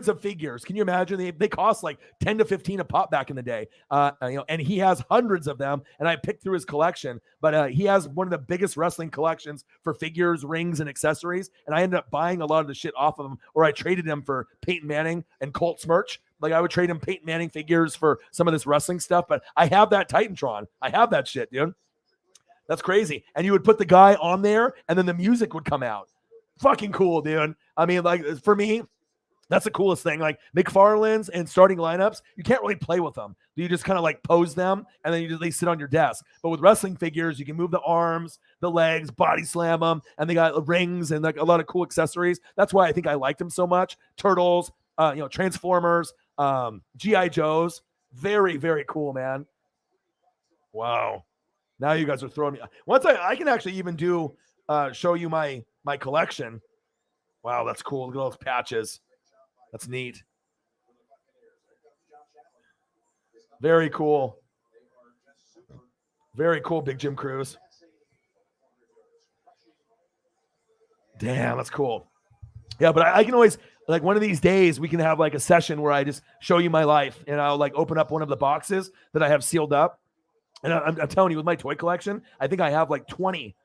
of figures. Can you imagine? They cost like 10 to 15 a pop back in the day. And he has hundreds of them, and I picked through his collection, but he has one of the biggest wrestling collections for figures, rings, and accessories. And I ended up buying a lot of the shit off of him, or I traded him for Peyton Manning and Colts merch. Like I would trade him Peyton Manning figures for some of this wrestling stuff, but I have that Titantron. I have that shit, dude. That's crazy. And you would put the guy on there, and then the music would come out. Fucking cool, dude. I mean, like for me, That's the coolest thing. Like McFarlane's and starting lineups, you can't really play with them. You just kind of like pose them and then they sit on your desk. But with wrestling figures, you can move the arms, the legs, body slam them, and they got rings and like a lot of cool accessories. That's why I think I liked them so much. Turtles, Transformers, G.I. Joes. Very, very cool, man. Wow. Now you guys are throwing me. Once I can actually even do show you my collection. Wow, that's cool. Look at all those patches. That's neat. Very cool. Very cool, Big Jim Cruz. Damn, that's cool. Yeah, but I can always, like, one of these days we can have like a session where I just show you my life and I'll like open up one of the boxes that I have sealed up. And I'm telling you, with my toy collection, I think I have like 20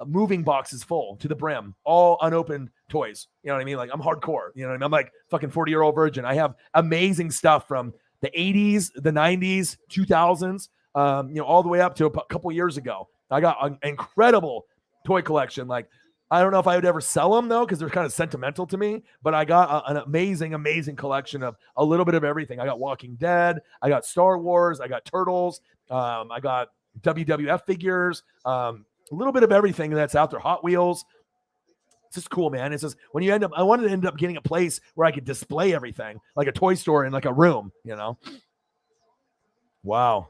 moving boxes full to the brim, all unopened toys. You know what I mean? Like, I'm hardcore. You know what I mean? I'm like fucking 40-year-old virgin. I have amazing stuff from the 80s, the 90s, 2000s, all the way up to a couple years ago. I got an incredible toy collection. Like, I don't know if I would ever sell them though, because they're kind of sentimental to me, but I got an amazing, amazing collection of a little bit of everything. I got Walking Dead. I got Star Wars. I got Turtles. I got WWF figures. A little bit of everything that's out there. Hot Wheels. It's just cool, man. It's just when you I wanted to end up getting a place where I could display everything, like a toy store in like a room, Wow.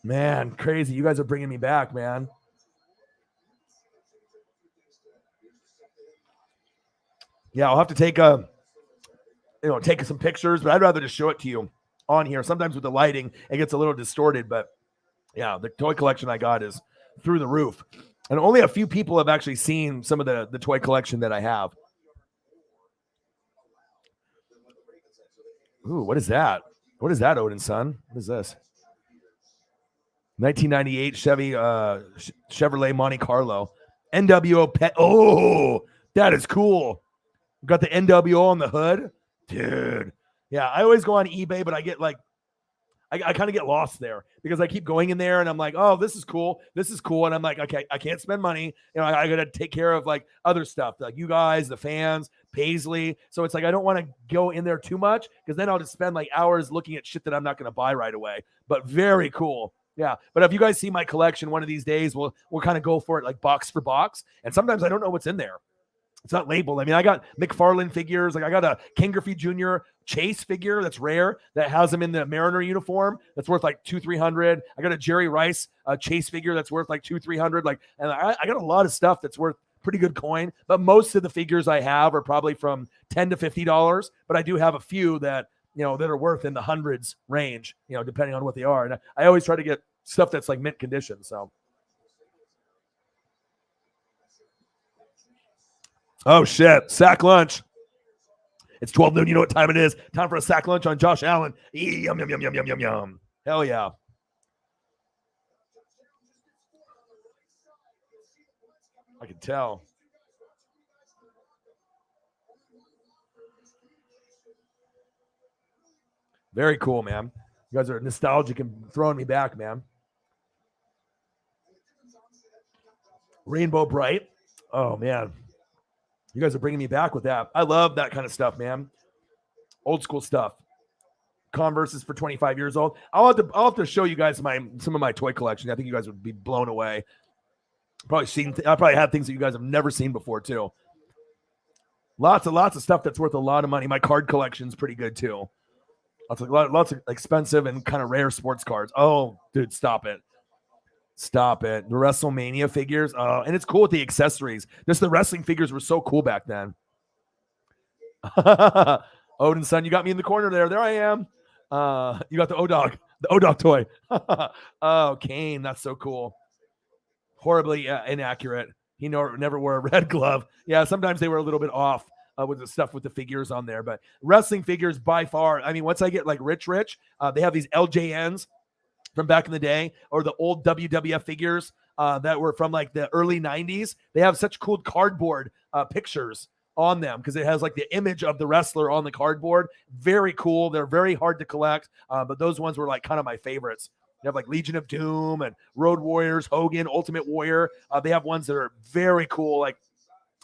Man, crazy. You guys are bringing me back, man. Yeah, I'll have to take some pictures, but I'd rather just show it to you on here. Sometimes with the lighting, it gets a little distorted, but yeah, the toy collection I got is through the roof. And only a few people have actually seen some of the toy collection that I have. Ooh, what is that? What is that, Odin son? What is this? 1998 Chevrolet Monte Carlo. NWO pet. Oh, that is cool. Got the NWO on the hood. Dude. Yeah, I always go on eBay, but I get like, I kind of get lost there because I keep going in there and I'm like, oh, this is cool. This is cool. And I'm like, okay, I can't spend money. I got to take care of like other stuff, like you guys, the fans, Paisley. So it's like, I don't want to go in there too much because then I'll just spend like hours looking at shit that I'm not going to buy right away. But very cool. Yeah. But if you guys see my collection one of these days, we'll kind of go for it like box for box. And sometimes I don't know what's in there. It's not labeled. I mean, I got McFarlane figures. Like I got a Ken Griffey Jr. Chase figure that's rare that has him in the Mariner uniform. That's worth like $200-300. I got a Jerry Rice Chase figure that's worth like $200-300. Like, and I got a lot of stuff that's worth pretty good coin. But most of the figures I have are probably from $10 to $50. But I do have a few that that are worth in the hundreds range. Depending on what they are. And I always try to get stuff that's like mint condition. So. Oh, shit. Sack lunch. It's 12 noon. You know what time it is. Time for a sack lunch on Josh Allen. Yum, yum, yum, yum, yum, yum, yum. Hell yeah. I can tell. Very cool, man. You guys are nostalgic and throwing me back, man. Rainbow Bright. Oh, man. You guys are bringing me back with that. I love that kind of stuff, man. Old school stuff. Converses for 25 years old. I'll have to show you guys some of my toy collection. I think you guys would be blown away. I probably have things that you guys have never seen before too. Lots of stuff that's worth a lot of money. My card collection's pretty good too. Lots of expensive and kind of rare sports cards. Oh, dude, stop it. Stop it. The WrestleMania figures. And it's cool with the accessories. Just the wrestling figures were so cool back then. Odin son, you got me in the corner there. There I am. You got the O-Dog toy. Oh, Kane. That's so cool. Horribly inaccurate. He never wore a red glove. Yeah, sometimes they were a little bit off with the stuff with the figures on there. But wrestling figures by far. I mean, once I get like rich, they have these LJNs from back in the day, or the old WWF figures that were from like the early 90s. They have such cool cardboard pictures on them because it has like the image of the wrestler on the cardboard. Very cool. They're very hard to collect, but those ones were like kind of my favorites. They have like Legion of Doom and Road Warriors, Hogan, Ultimate Warrior. They have ones that are very cool, like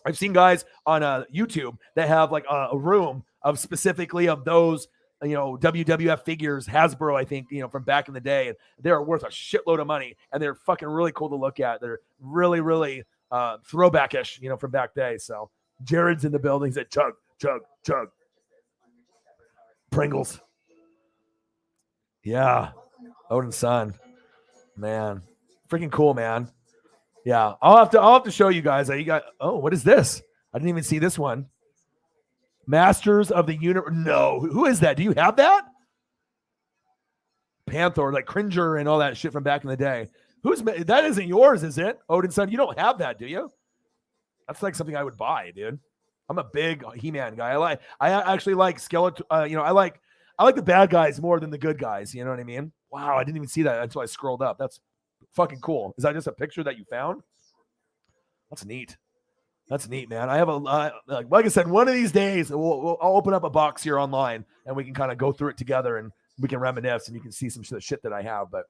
I've seen guys on YouTube that have like a room of specifically of those, WWF figures, Hasbro, I think, from back in the day. And they're worth a shitload of money. And they're fucking really cool to look at. They're really, really throwback-ish, from back day. So Jared's in the building. He's at chug, chug, chug. Pringles. Yeah. Odin's son. Man. Freaking cool, man. Yeah. I'll have to show you guys. What is this? I didn't even see this one. Masters of the Universe. No. Who is that? Do you have that? Panther, like Cringer and all that shit from back in the day. That isn't yours, is it? Odin's son. You don't have that, do you? That's like something I would buy, dude. I'm a big He-Man guy. I actually like Skeletor. I like the bad guys more than the good guys. You know what I mean? Wow, I didn't even see that until I scrolled up. That's fucking cool. Is that just a picture that you found? That's neat. That's neat, man. I have like I said, one of these days I'll open up a box here online and we can kind of go through it together and we can reminisce and you can see some shit that I have. But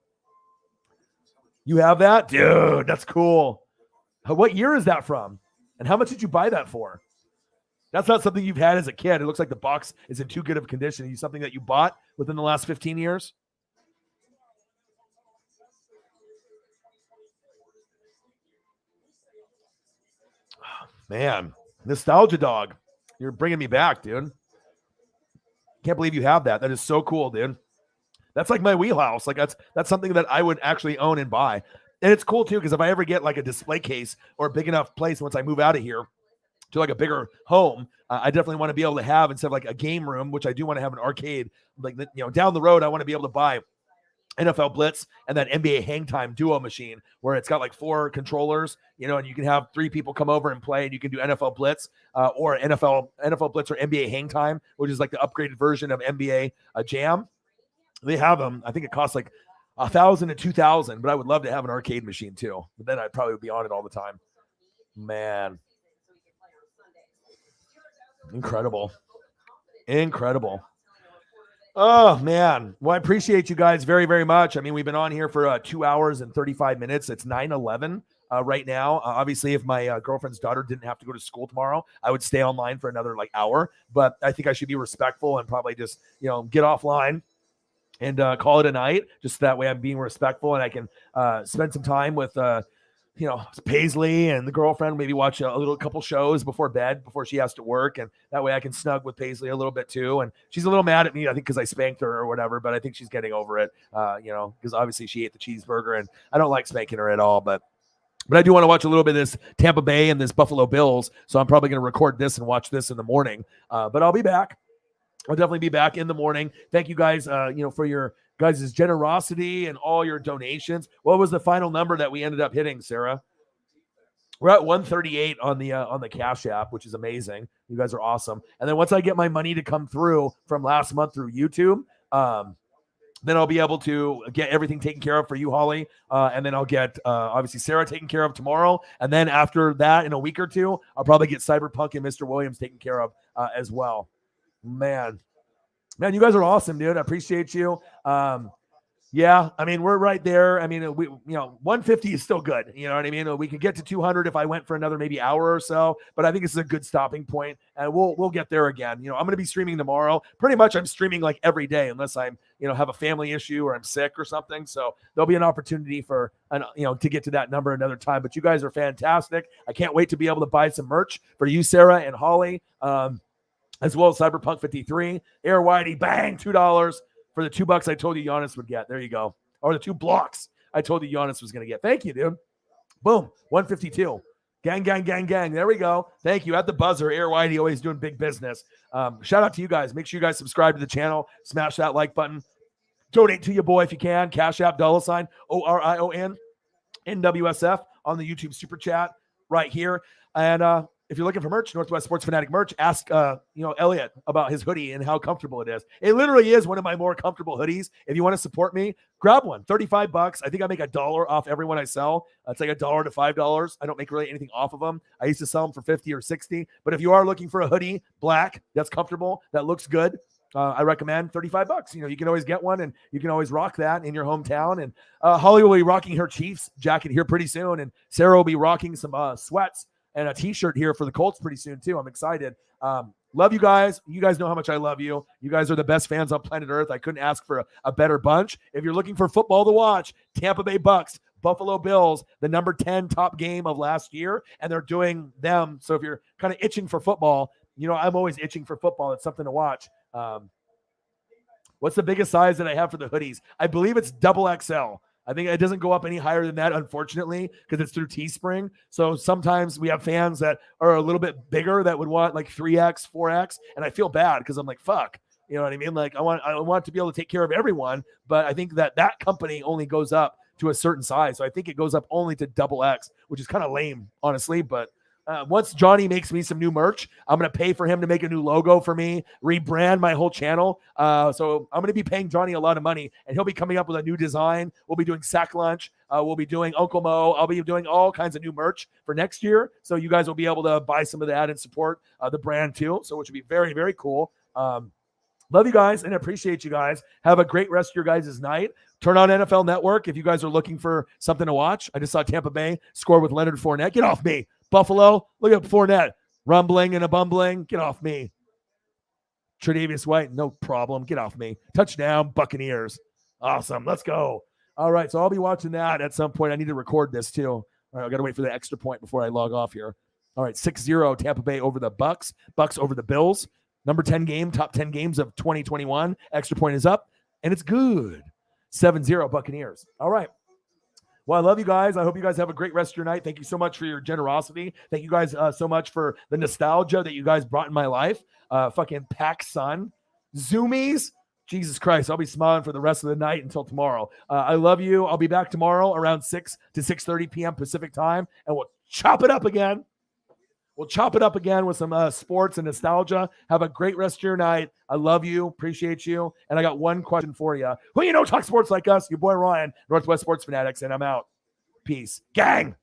you have that, dude? That's cool. What year is that from? And how much did you buy that for? That's not something you've had as a kid. It looks like the box is in too good of condition. Is it something that you bought within the last 15 years? Oh, man, nostalgia dog. You're bringing me back, dude. Can't believe you have that. That is so cool, dude. That's like my wheelhouse. Like that's something that I would actually own and buy. And it's cool too, because if I ever get like a display case or a big enough place once I move out of here to like a bigger home, I definitely want to be able to have, instead of like a game room, which I do want to have an arcade, like down the road, I want to be able to buy NFL Blitz and that NBA Hang Time Duo machine where it's got like 4 controllers, and you can have 3 people come over and play, and you can do NFL Blitz or NFL Blitz or NBA Hang Time, which is like the upgraded version of NBA Jam. They have them. I think it costs like $1,000 to $2,000, but I would love to have an arcade machine too. But then I'd probably be on it all the time. Man. Incredible. Oh, man. Well, I appreciate you guys very, very much. I mean, we've been on here for 2 hours and 35 minutes. It's 9:11 right now. Obviously, if my girlfriend's daughter didn't have to go to school tomorrow, I would stay online for another hour. But I think I should be respectful and probably just, get offline and call it a night. Just that way I'm being respectful and I can spend some time with Paisley and the girlfriend, maybe watch a couple shows before bed, before she has to work. And that way I can snug with Paisley a little bit too. And she's a little mad at me, I think, because I spanked her or whatever, but I think she's getting over it, because obviously she ate the cheeseburger and I don't like spanking her at all, but I do want to watch a little bit of this Tampa Bay and this Buffalo Bills. So I'm probably going to record this and watch this in the morning, but I'll be back. I'll definitely be back in the morning. Thank you guys, for your guys' generosity and all your donations. What was the final number that we ended up hitting, Sarah? We're at 138 on the Cash App, which is amazing. You guys are awesome. And then once I get my money to come through from last month through YouTube, then I'll be able to get everything taken care of for you, Holly. And then I'll get, obviously, Sarah taken care of tomorrow. And then after that, in a week or two, I'll probably get Cyberpunk and Mr. Williams taken care of as well. Man, you guys are awesome, dude. I appreciate you. Yeah, I mean, we're right there. I mean, 150 is still good. You know what I mean? We could get to 200 if I went for another maybe hour or so, but I think this is a good stopping point, and we'll get there again. I'm going to be streaming tomorrow. Pretty much I'm streaming like every day unless I'm, have a family issue or I'm sick or something. So there'll be an opportunity for, to get to that number another time, but you guys are fantastic. I can't wait to be able to buy some merch for you, Sarah and Holly, as well as Cyberpunk 53. Air Whitey, bang, $2 for the $2 I told you Giannis would get. There you go. Or the 2 blocks I told you Giannis was going to get. Thank you, dude. Boom, 152. Gang, gang, gang, gang. There we go. Thank you. At the buzzer, Air Whitey always doing big business. Shout out to you guys. Make sure you guys subscribe to the channel. Smash that like button. Donate to your boy if you can. Cash App, $, ORION, NWSF on the YouTube Super Chat right here. And if you're looking for merch, Northwest Sports Fanatic merch, ask Elliott about his hoodie and how comfortable it is. It literally is one of my more comfortable hoodies. If you want to support me, grab one. $35. I think I make $1 off every one I sell. It's like $1 to $5. I don't make really anything off of them. I used to sell them for 50 or 60. But if you are looking for a hoodie, black, that's comfortable, that looks good, I recommend $35. You can always get one, and you can always rock that in your hometown. And Holly will be rocking her Chiefs jacket here pretty soon, and Sarah will be rocking some sweats and a t-shirt here for the Colts pretty soon too. I'm excited. Love you guys. You guys know how much I love you. You guys are the best fans on planet Earth. I couldn't ask for a better bunch. If you're looking for football to watch, Tampa Bay Bucks, Buffalo Bills, the number 10 top game of last year, and they're doing them. So if you're kind of itching for football, I'm always itching for football. It's something to watch. What's the biggest size that I have for the hoodies? I believe it's double XL. I think it doesn't go up any higher than that, unfortunately, because it's through Teespring. So sometimes we have fans that are a little bit bigger that would want like 3X, 4X, and I feel bad because I'm like, fuck. You know what I mean? Like I want to be able to take care of everyone, but I think that company only goes up to a certain size. So I think it goes up only to double X, which is kind of lame, honestly, but once Johnny makes me some new merch, I'm going to pay for him to make a new logo for me, rebrand my whole channel. So I'm going to be paying Johnny a lot of money, and he'll be coming up with a new design. We'll be doing Sack Lunch. We'll be doing Uncle Mo. I'll be doing all kinds of new merch for next year. So you guys will be able to buy some of that and support the brand too. So which would be very, very cool. Love you guys and appreciate you guys. Have a great rest of your guys' night. Turn on NFL Network if you guys are looking for something to watch. I just saw Tampa Bay score with Leonard Fournette. Get off me. Buffalo, look at Fournette. Rumbling and a bumbling. Get off me. Tre'Davious White, no problem. Get off me. Touchdown, Buccaneers. Awesome. Let's go. All right, so I'll be watching that at some point. I need to record this too. All right, I got to wait for the extra point before I log off here. All right, 6-0 Tampa Bay over the Bucks. Bucks over the Bills. Number 10 game, top 10 games of 2021. Extra point is up, and it's good. 7-0 Buccaneers. All right. Well, I love you guys. I hope you guys have a great rest of your night. Thank you so much for your generosity. Thank you guys so much for the nostalgia that you guys brought in my life. Fucking Pac Sun. Zoomies. Jesus Christ. I'll be smiling for the rest of the night until tomorrow. I love you. I'll be back tomorrow around 6 to 6:30 p.m. Pacific time, and we'll chop it up again. We'll chop it up again with some sports and nostalgia. Have a great rest of your night. I love you. Appreciate you. And I got one question for you. Who talk sports like us? Your boy Ryan, Northwest Sports Fanatics, and I'm out. Peace. Gang.